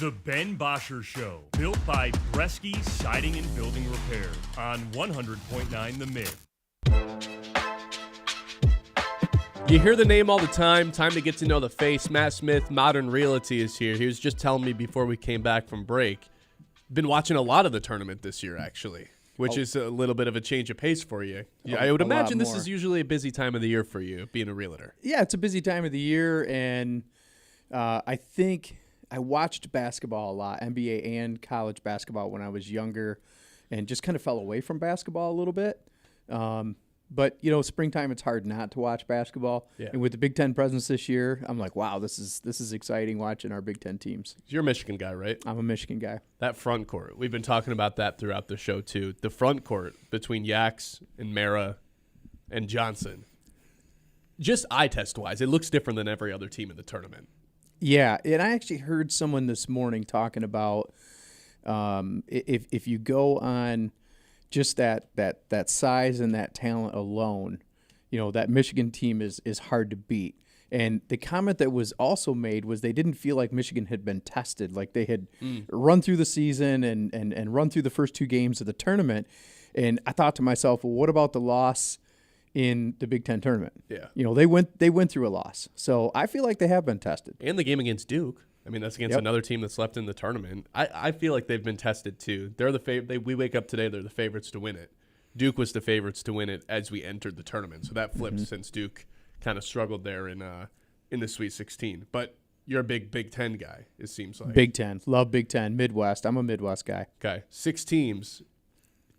The Ben Bosscher Show, built by Bresky Siding and Building Repair on 100.9 The Mid. You hear the name all the time. Time to get to know the face. Matt Smith, Modern Realty, is here. He was just telling me before we came back from break. Been watching a lot of the tournament this year, actually, which is a little bit of a change of pace for you. I would imagine this is usually a busy time of the year for you, being a realtor. Yeah, it's a busy time of the year, and I think I watched basketball a lot, NBA and college basketball when I was younger, and just kind of fell away from basketball a little bit. But, springtime, it's hard not to watch basketball. Yeah. And with the Big Ten presence this year, I'm like, wow, this is exciting watching our Big Ten teams. You're a Michigan guy, right? I'm a Michigan guy. That front court, we've been talking about that throughout the show, too. The front court between Yax and Mara and Johnson, just eye test-wise, it looks different than every other team in the tournament. Yeah, and I actually heard someone this morning talking about if you go on just that size and that talent alone, that Michigan team is hard to beat. And the comment that was also made was they didn't feel like Michigan had been tested, like they had run through the season and run through the first two games of the tournament. And I thought to myself, well, what about the loss in the Big Ten tournament? Yeah. They went through a loss. So I feel like they have been tested. And the game against Duke. I mean, that's against another team that's left in the tournament. I feel like they've been tested too. They're the favorite. We wake up today, they're the favorites to win it. Duke was the favorites to win it as we entered the tournament. So that flipped since Duke kind of struggled there in the Sweet 16. But you're a Big Ten guy, it seems like. Big Ten. Love Big Ten. Midwest. I'm a Midwest guy. Okay. 6 teams.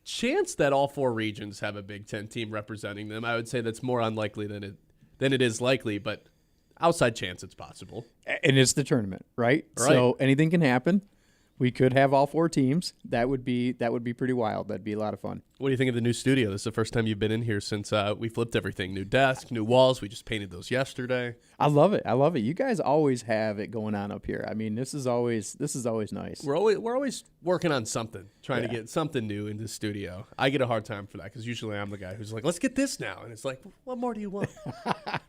Chance that all 4 regions have a Big Ten team representing them. I would say that's more unlikely than it is likely, but outside chance it's possible. And it's the tournament, right? So anything can happen. We could have all 4 teams. That would be pretty wild. That'd be a lot of fun. What do you think of the new studio? This is the first time you've been in here since we flipped everything. New desk, new walls. We just painted those yesterday. I love it. You guys always have it going on up here. I mean, this is always nice. We're always working on something, trying to get something new in the studio. I get a hard time for that because usually I'm the guy who's like, let's get this now. And it's like, what more do you want?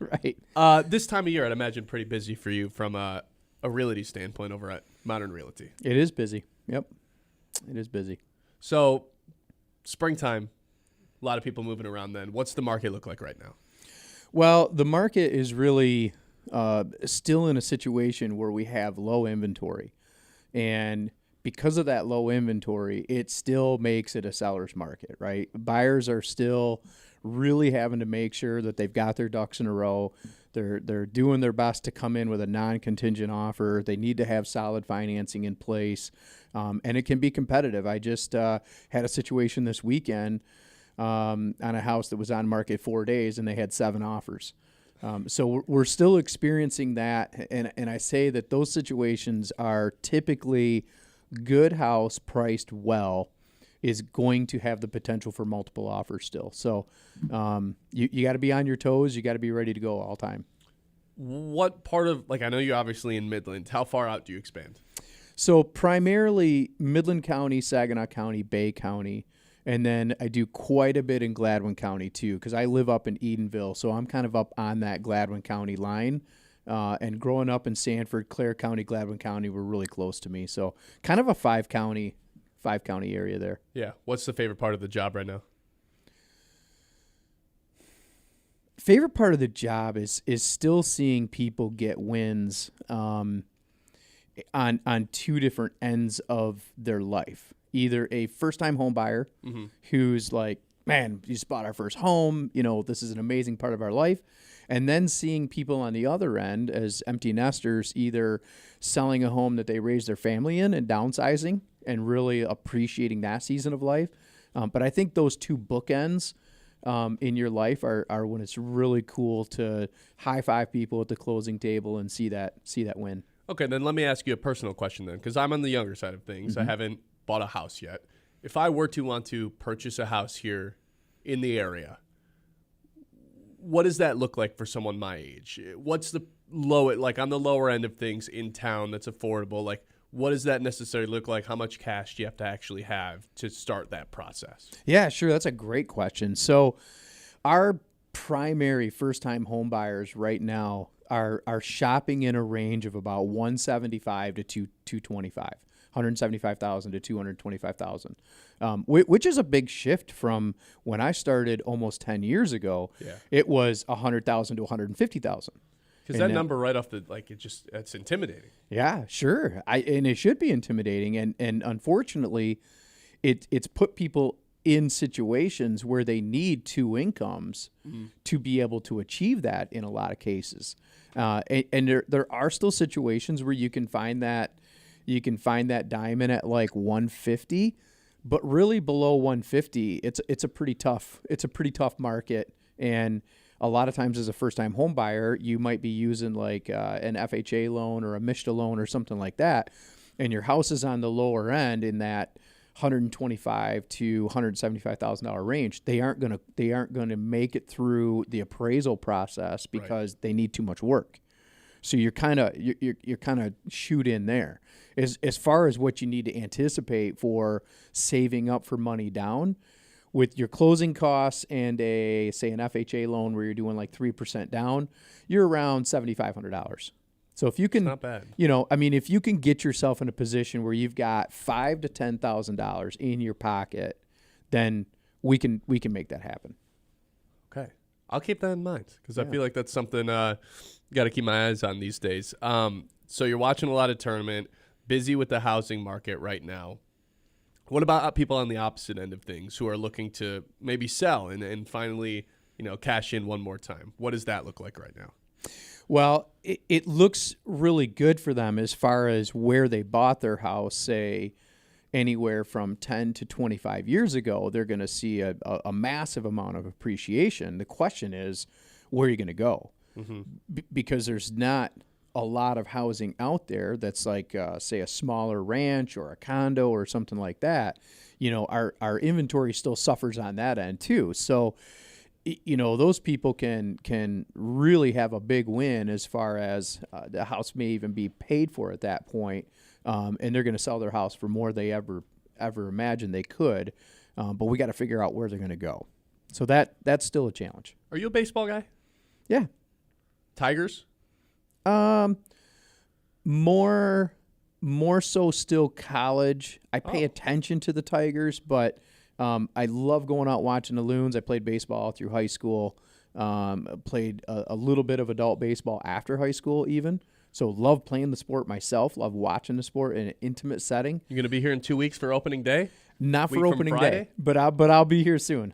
Right. This time of year, I'd imagine pretty busy for you from a realty standpoint over at Modern Realty. It is busy. Yep. It is busy. So springtime, a lot of people moving around then. What's the market look like right now? Well, the market is really still in a situation where we have low inventory. And because of that low inventory, it still makes it a seller's market, right? Buyers are still really having to make sure that they've got their ducks in a row. They're doing their best to come in with a non-contingent offer. They need to have solid financing in place, and it can be competitive. I just had a situation this weekend on a house that was on market 4 days, and they had 7 offers. So we're still experiencing that, and I say that those situations are typically good house priced well is going to have the potential for multiple offers still. So you got to be on your toes. You got to be ready to go all time. What part of, I know you're obviously in Midland. How far out do you expand? So primarily Midland County, Saginaw County, Bay County, and then I do quite a bit in Gladwin County too because I live up in Edenville, so I'm kind of up on that Gladwin County line. And growing up in Sanford, Clare County, Gladwin County were really close to me. So kind of a 5-county area there. Yeah. What's the favorite part of the job right now? Favorite part of the job is still seeing people get wins on 2 different ends of their life. Either a first-time home buyer who's like, man, you just bought our first home. This is an amazing part of our life. And then seeing people on the other end as empty nesters either selling a home that they raised their family in and downsizing and really appreciating that season of life. But I think those 2 bookends in your life are when it's really cool to high-five people at the closing table and see that win. Okay, then let me ask you a personal question then, because I'm on the younger side of things. I haven't bought a house yet. If I were to want to purchase a house here in the area, what does that look like for someone my age? What's the on the lower end of things in town that's affordable? What does that necessarily look like? How much cash do you have to actually have to start that process? Yeah, sure. That's a great question. So our primary first-time home buyers right now are shopping in a range of about 175 to 225, 175,000 to 225,000, which is a big shift from when I started almost 10 years ago. Yeah. It was 100,000 to 150,000. Because that number right off the it's intimidating. Yeah, sure. And it should be intimidating, and unfortunately, it's put people in situations where they need two incomes to be able to achieve that in a lot of cases. And there are still situations where you can find that diamond at like 150, but really below 150, it's a pretty tough market. And a lot of times as a first-time home buyer, you might be using like an FHA loan or a MSU loan or something like that, and your house is on the lower end in that $125,000 to $175,000 range. They aren't gonna make it through the appraisal process because they need too much work. So you're kind of shoot in there. As far as what you need to anticipate for saving up for money down, with your closing costs and an FHA loan where you're doing like 3% down, you're around $7,500. So if you can, not bad. If you can get yourself in a position where you've got $5,000 to $10,000 in your pocket, then we can make that happen. Okay, I'll keep that in mind because I feel like that's something got to keep my eyes on these days. So you're watching a lot of tournament, busy with the housing market right now. What about people on the opposite end of things who are looking to maybe sell and finally, cash in one more time? What does that look like right now? Well, it looks really good for them as far as where they bought their house, say anywhere from 10 to 25 years ago. They're going to see a massive amount of appreciation. The question is, where are you going to go? Mm-hmm. Because there's not a lot of housing out there that's like, say, a smaller ranch or a condo or something like that. Our inventory still suffers on that end too. So, those people can really have a big win as far as the house may even be paid for at that point, and they're going to sell their house for more they ever imagined they could. But we got to figure out where they're going to go. So that's still a challenge. Are you a baseball guy? Yeah. Tigers? More so still college. I pay attention to the Tigers, but I love going out watching the Loons. I played baseball through high school. Played a little bit of adult baseball after high school even. So love playing the sport myself. Love watching the sport in an intimate setting. You're going to be here in 2 weeks for opening day? Not for opening day, but I'll be here soon.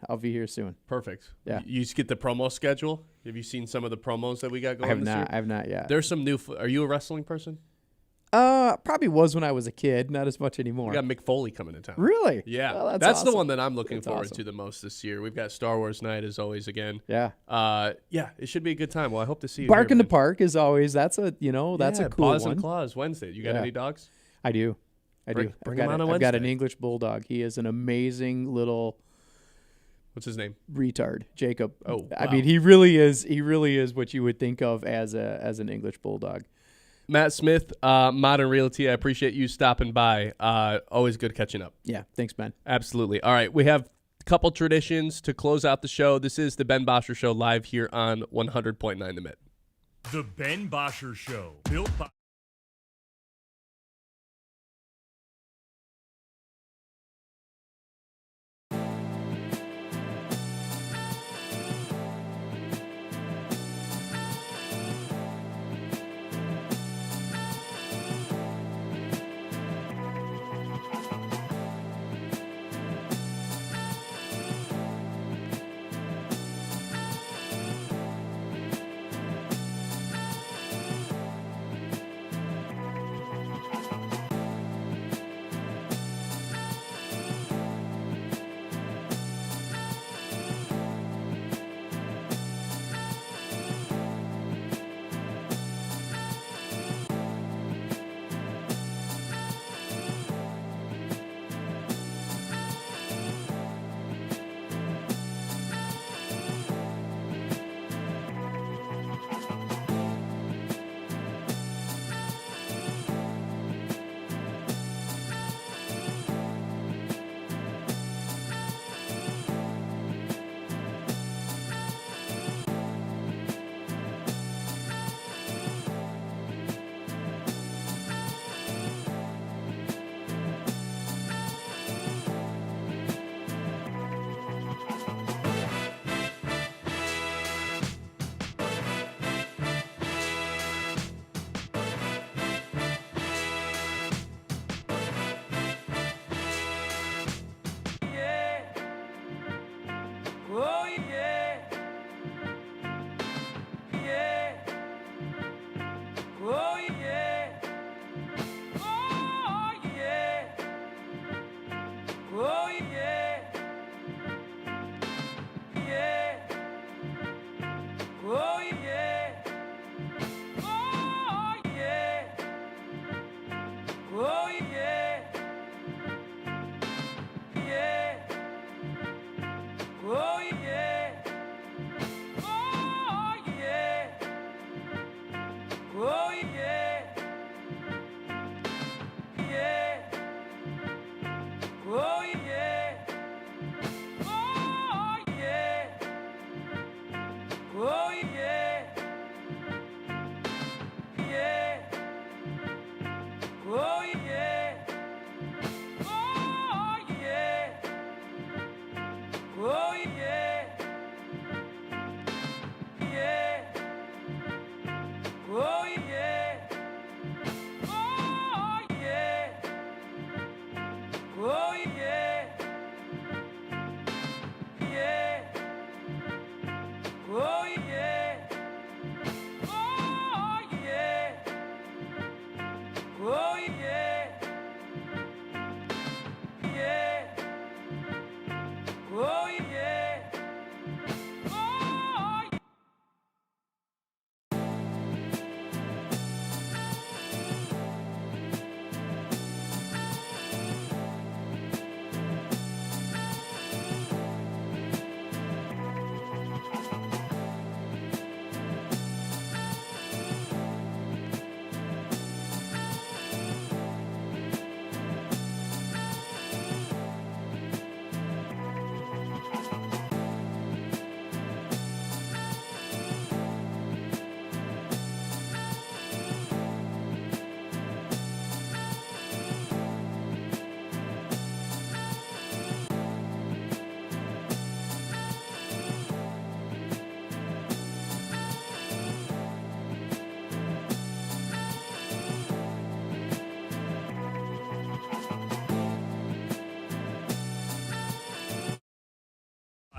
Perfect. Yeah. You get the promo schedule? Have you seen some of the promos that we got going this year? I have not yet. There's some new – are you a wrestling person? Probably was when I was a kid, not as much anymore. We got Mick Foley coming to town. Really? Yeah. Well, that's awesome. the one that I'm looking forward to the most this year. We've got Star Wars night as always again. Yeah. It should be a good time. Well, I hope to see you Bark here, in the man. Park is always that's a cool Paws one. and Claws Wednesday. You got any dogs? I do. Bring him on I've got an Wednesday. English bulldog. He is an amazing little What's his name? retard, Jacob. Oh, wow. I mean, he really is what you would think of as an English bulldog. Matt Smith, Modern Realty. I appreciate you stopping by. Always good catching up. Yeah, thanks, Ben. Absolutely. All right, we have a couple traditions to close out the show. This is the Ben Bosscher Show live here on 100.9 The Mid. The Ben Bosscher Show, built by...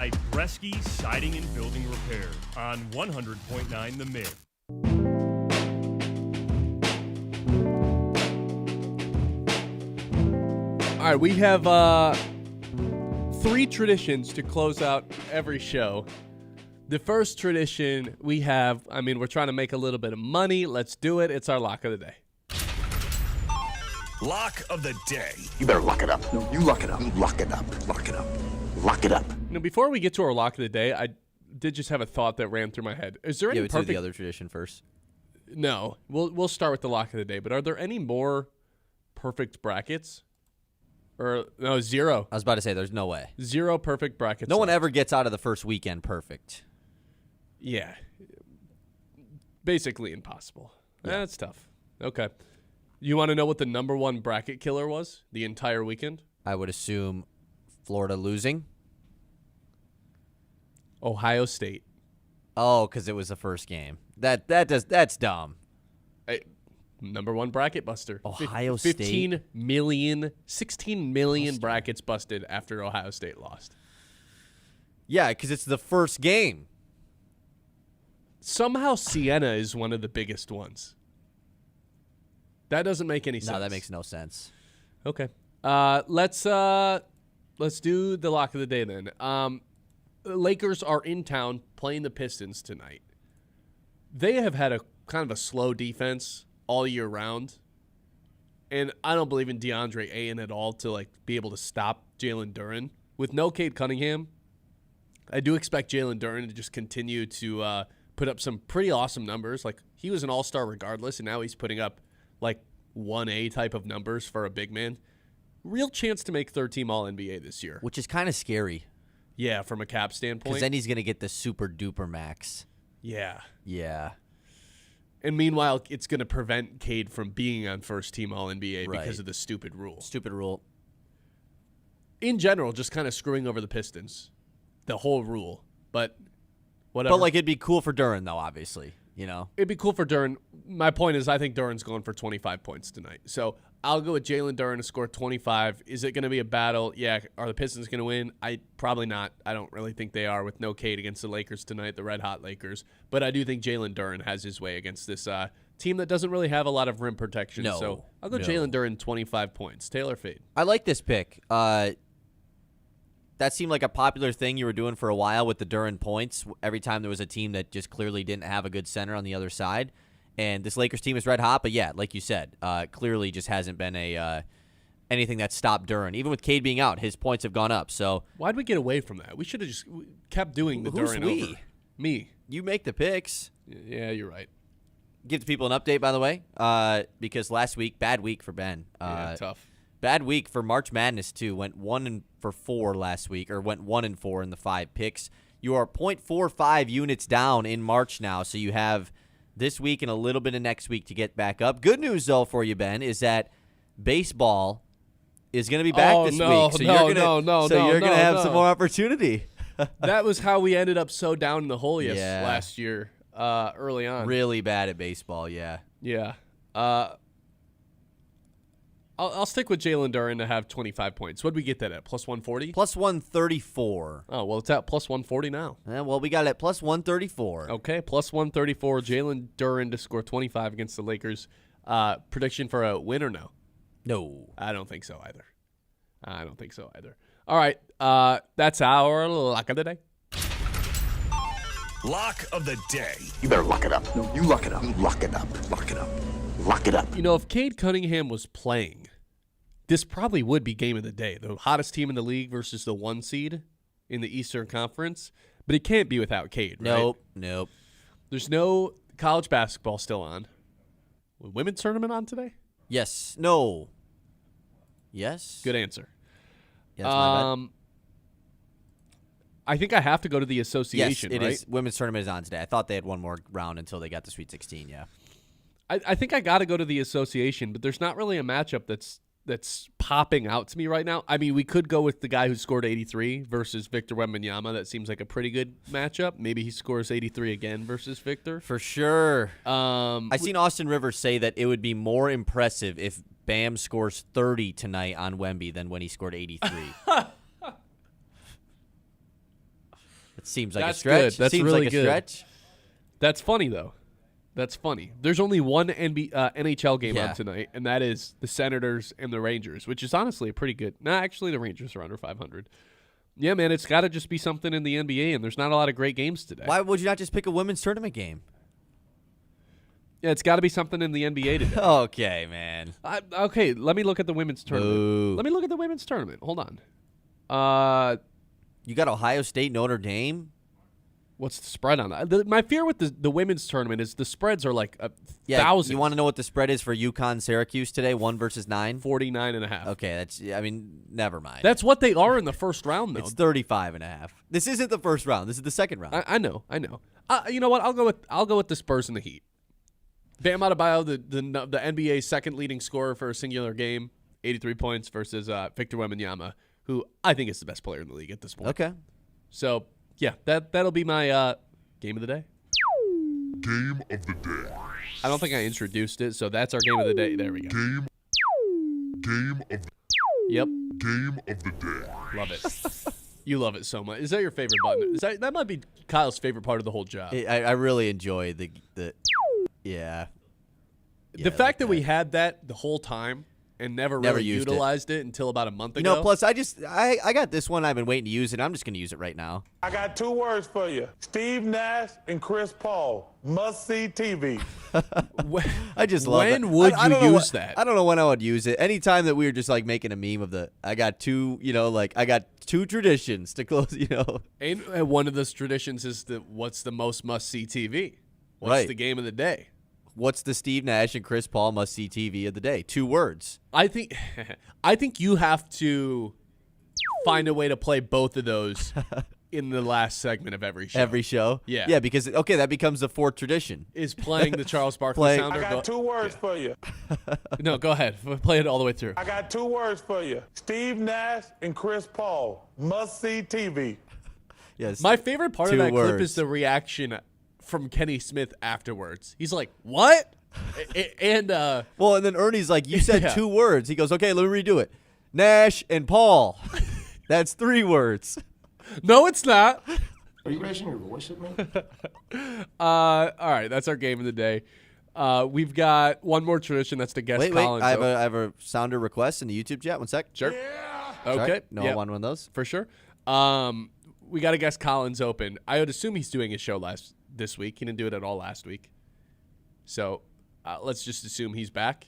by Bresky Siding and Building Repair on 100.9 The Mid. All right, we have 3 traditions to close out every show. The first tradition we have, we're trying to make a little bit of money. Let's do it. It's our lock of the day. Lock of the day. You better lock it up. No, you lock it up. You lock it up. Lock it up. Lock it up. Now, before we get to our lock of the day, I did just have a thought that ran through my head. Is there any let's do the other tradition first. No, we'll start with the lock of the day. But are there any more perfect brackets? Or no, 0. I was about to say there's no way. 0 perfect brackets. No one ever gets out of the first weekend perfect. Yeah. Basically impossible. Yeah. That's tough. Okay. You want to know what the number 1 bracket killer was the entire weekend? I would assume Florida losing. Ohio State. Oh, because it was the first game. That's dumb. Number 1 bracket buster. Ohio State. 16 million brackets busted after Ohio State lost. Yeah, because it's the first game. Somehow Siena is one of the biggest ones. That doesn't make any sense. No, that makes no sense. Okay. Let's do the lock of the day then. Lakers are in town playing the Pistons tonight. They have had a kind of a slow defense all year round, and I don't believe in DeAndre Ayton at all to be able to stop Jalen Duren. With no Cade Cunningham, I do expect Jalen Duren to just continue to put up some pretty awesome numbers. He was an all-star regardless, and now he's putting up 1A type of numbers for a big man. Real chance to make third-team All-NBA this year. Which is kind of scary. Yeah, from a cap standpoint. Because then he's going to get the super-duper max. Yeah. Yeah. And meanwhile, it's going to prevent Cade from being on first-team All-NBA Right. because of the stupid rule. Stupid rule. In general, just kind of screwing over the Pistons. The whole rule. But whatever. But it'd be cool for Duren, though, obviously. It'd be cool for Duren. My point is I think Duren's going for 25 points tonight. So I'll go with Jalen Duren to score 25. Is it going to be a battle? Yeah. Are the Pistons going to win? Probably not. I don't really think they are with no Cade against the Lakers tonight, the red-hot Lakers. But I do think Jalen Duren has his way against this team that doesn't really have a lot of rim protection. No, so I'll go Jalen Duren 25 points. Taylor fade. I like this pick. That seemed like a popular thing you were doing for a while with the Duren points every time there was a team that just clearly didn't have a good center on the other side. And this Lakers team is red hot, but yeah, like you said, clearly just hasn't been anything that stopped Duren. Even with Cade being out, his points have gone up. So why'd we get away from that? We should have just kept doing the Duren over. Me. You make the picks. Yeah, you're right. Give the people an update, by the way, because last week, bad week for Ben. Yeah, tough. Bad week for March Madness, too. Went 1-4 last week, or went 1-4 in the 5 picks. You are 0.45 units down in March now, so you have this week and a little bit of next week to get back up. Good news, though, for you, Ben, is that baseball is going to be back this week. So you're going to have some more opportunity. That was how we ended up so down in the hole last year early on. Really bad at baseball, yeah. Yeah. I'll stick with Jalen Duren to have 25 points. What did we get that at? Plus 140? Plus 134. Oh, well, it's at plus 140 now. Well, we got it at plus 134. Okay, plus 134. Jalen Duren to score 25 against the Lakers. Prediction for a win or no? No. I don't think so either. All right, that's our lock of the day. Lock of the day. You better lock it up. No, you lock it up. You lock it up. Lock it up. Lock it up. If Cade Cunningham was playing, this probably would be game of the day. The hottest team in the league versus the 1 seed in the Eastern Conference. But it can't be without Cade, right? Nope. There's no college basketball still on. Women's tournament on today? Yes. No. Yes. Good answer. Yeah, that's my bet. I think I have to go to the association, yes, it right? is. Women's tournament is on today. I thought they had one more round until they got the Sweet 16, yeah. I think I got to go to the association, but there's not really a matchup that's popping out to me right now. I mean, we could go with the guy who scored 83 versus Victor Wembanyama. That seems like a pretty good matchup. Maybe he scores 83 again versus Victor. For sure. I seen Austin Rivers say that it would be more impressive if Bam scores 30 tonight on Wemby than when he scored 83. Seems like That's a stretch. good. That's Seems really like a good. stretch. That's funny, though. That's funny. There's only one NHL game on tonight, and that is the Senators and the Rangers, which is honestly a pretty good. No, actually, the Rangers are under 500. Yeah, man, it's got to just be something in the NBA, and there's not a lot of great games today. Why would you not just pick a women's tournament game? Yeah, it's got to be something in the NBA today. Okay, man. Okay, let me look at the women's tournament. Boo. Let me look at the women's tournament. Hold on. You got Ohio State, Notre Dame. What's the spread on that? My fear with the women's tournament is the spreads are like 1,000. You want to know what the spread is for UConn Syracuse today? 1 versus 9? 49.5. Okay, never mind. That's what they are in the first round, though. It's 35.5. This isn't the first round. This is the second round. I know. You know what? I'll go with the Spurs and the Heat. Bam Adebayo, the NBA's second leading scorer for a singular game, 83 points versus Victor Wembanyama, who I think is the best player in the league at this point. Okay. So, yeah, that'll be my game of the day. Game of the day. I don't think I introduced it, so that's our game of the day. There we go. Game of the Yep. Game of the day. Love it. You love it so much. Is that your favorite button? That might be Kyle's favorite part of the whole job. I really enjoy the yeah. The fact that we had that the whole time and never really utilized it until about a month ago. Plus I got this one. I've been waiting to use it. I'm just going to use it right now. I got 2 words for you. Steve Nash and Chris Paul. Must-see TV. I just love it. When would you use that? I don't know when I would use it. Anytime that we were just like making a meme of I got 2, I got 2 traditions to close, And one of those traditions is what's the most must-see TV? What's the game of the day? What's the Steve Nash and Chris Paul must-see TV of the day? 2 words. I think you have to find a way to play both of those in the last segment of every show. Every show? Yeah. Yeah, because, that becomes the 4th tradition. Is playing the Charles Barkley sounder. I got 2 words for you. No, go ahead. Play it all the way through. I got 2 words for you. Steve Nash and Chris Paul. Must-see TV. Yes. My favorite part of that clip is the reaction from Kenny Smith afterwards. He's like, what? And then Ernie's like, you said 2 words. He goes, okay, let me redo it. Nash and Paul. That's 3 words. No, it's not. Are you raising your voice at me? All right, that's our game of the day. We've got one more tradition. That's the guest Wait, Collins. I have a sounder request in the YouTube chat. 1 sec. Sure. Yeah. Okay. No, I want one of those. For sure. We got to guess Collins open. I would assume he's doing his show this week. He didn't do it at all last week. So let's just assume he's back.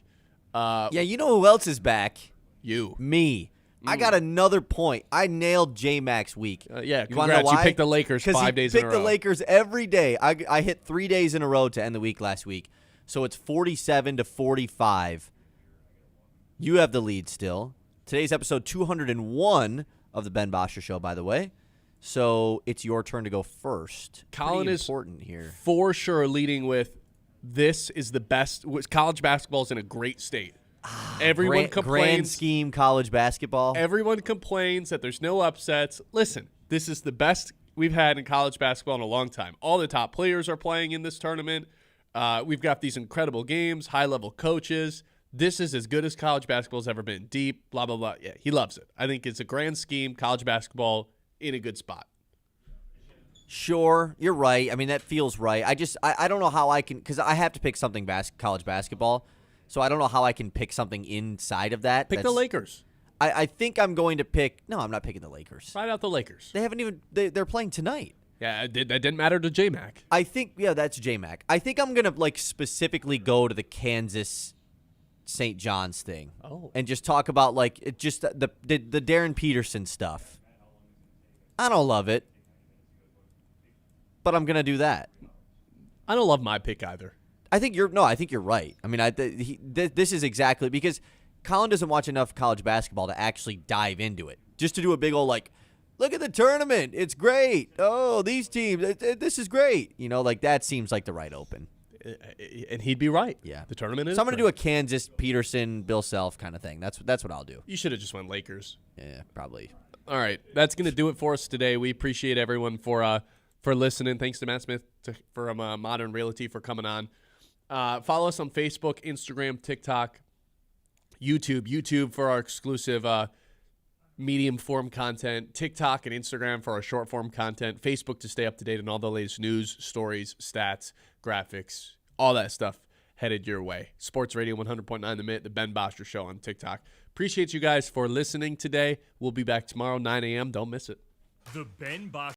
Yeah, you know who else is back? You. Me. I got another point. I nailed J-Max week. Yeah, you want to know why? You picked the Lakers 5 days in a row. Picked the Lakers every day. I hit 3 days in a row to end the week last week. So it's 47-45. You have the lead still. Today's episode 201 of the Ben Bosscher Show, by the way. So it's your turn to go first. Colin is important here. For sure leading with this is the best. College basketball is in a great state. Everyone complains. Grand scheme college basketball. Everyone complains that there's no upsets. Listen, this is the best we've had in college basketball in a long time. All the top players are playing in this tournament. We've got these incredible games, high-level coaches. This is as good as college basketball's ever been. Deep, blah, blah, blah. Yeah, he loves it. I think it's a grand scheme, college basketball in a good spot. Sure, you're right. I mean, that feels right. I don't know how I can, because I have to pick something college basketball, so I don't know how I can pick something inside of that. Pick the Lakers. I think I'm going to pick, no, I'm not picking the Lakers. Try out the Lakers. They haven't even, they're playing tonight. Yeah, that didn't matter to J-Mac. I think, yeah, that's J-Mac. I think I'm going to, specifically go to the Kansas St. John's thing. Oh. And just talk about, just the Darren Peterson stuff. I don't love it, but I'm going to do that. I don't love my pick either. I think you're right. I mean, this is exactly because Colin doesn't watch enough college basketball to actually dive into it. Just to do a big old, look at the tournament. It's great. Oh, these teams, this is great. That seems like the right open. And he'd be right. Yeah. The tournament is. So I'm going to do a Kansas, Peterson, Bill Self kind of thing. That's what I'll do. You should have just went Lakers. Yeah, probably. All right. That's going to do it for us today. We appreciate everyone for listening. Thanks to Matt Smith from Modern Realty for coming on. Follow us on Facebook, Instagram, TikTok, YouTube for our exclusive medium form content, TikTok and Instagram for our short form content, Facebook to stay up to date on all the latest news, stories, stats, graphics, all that stuff headed your way. Sports Radio 100.9 The Minute, the Ben Bosscher Show on TikTok. Appreciate you guys for listening today. We'll be back tomorrow, 9 a.m. Don't miss it. The Ben Bosscher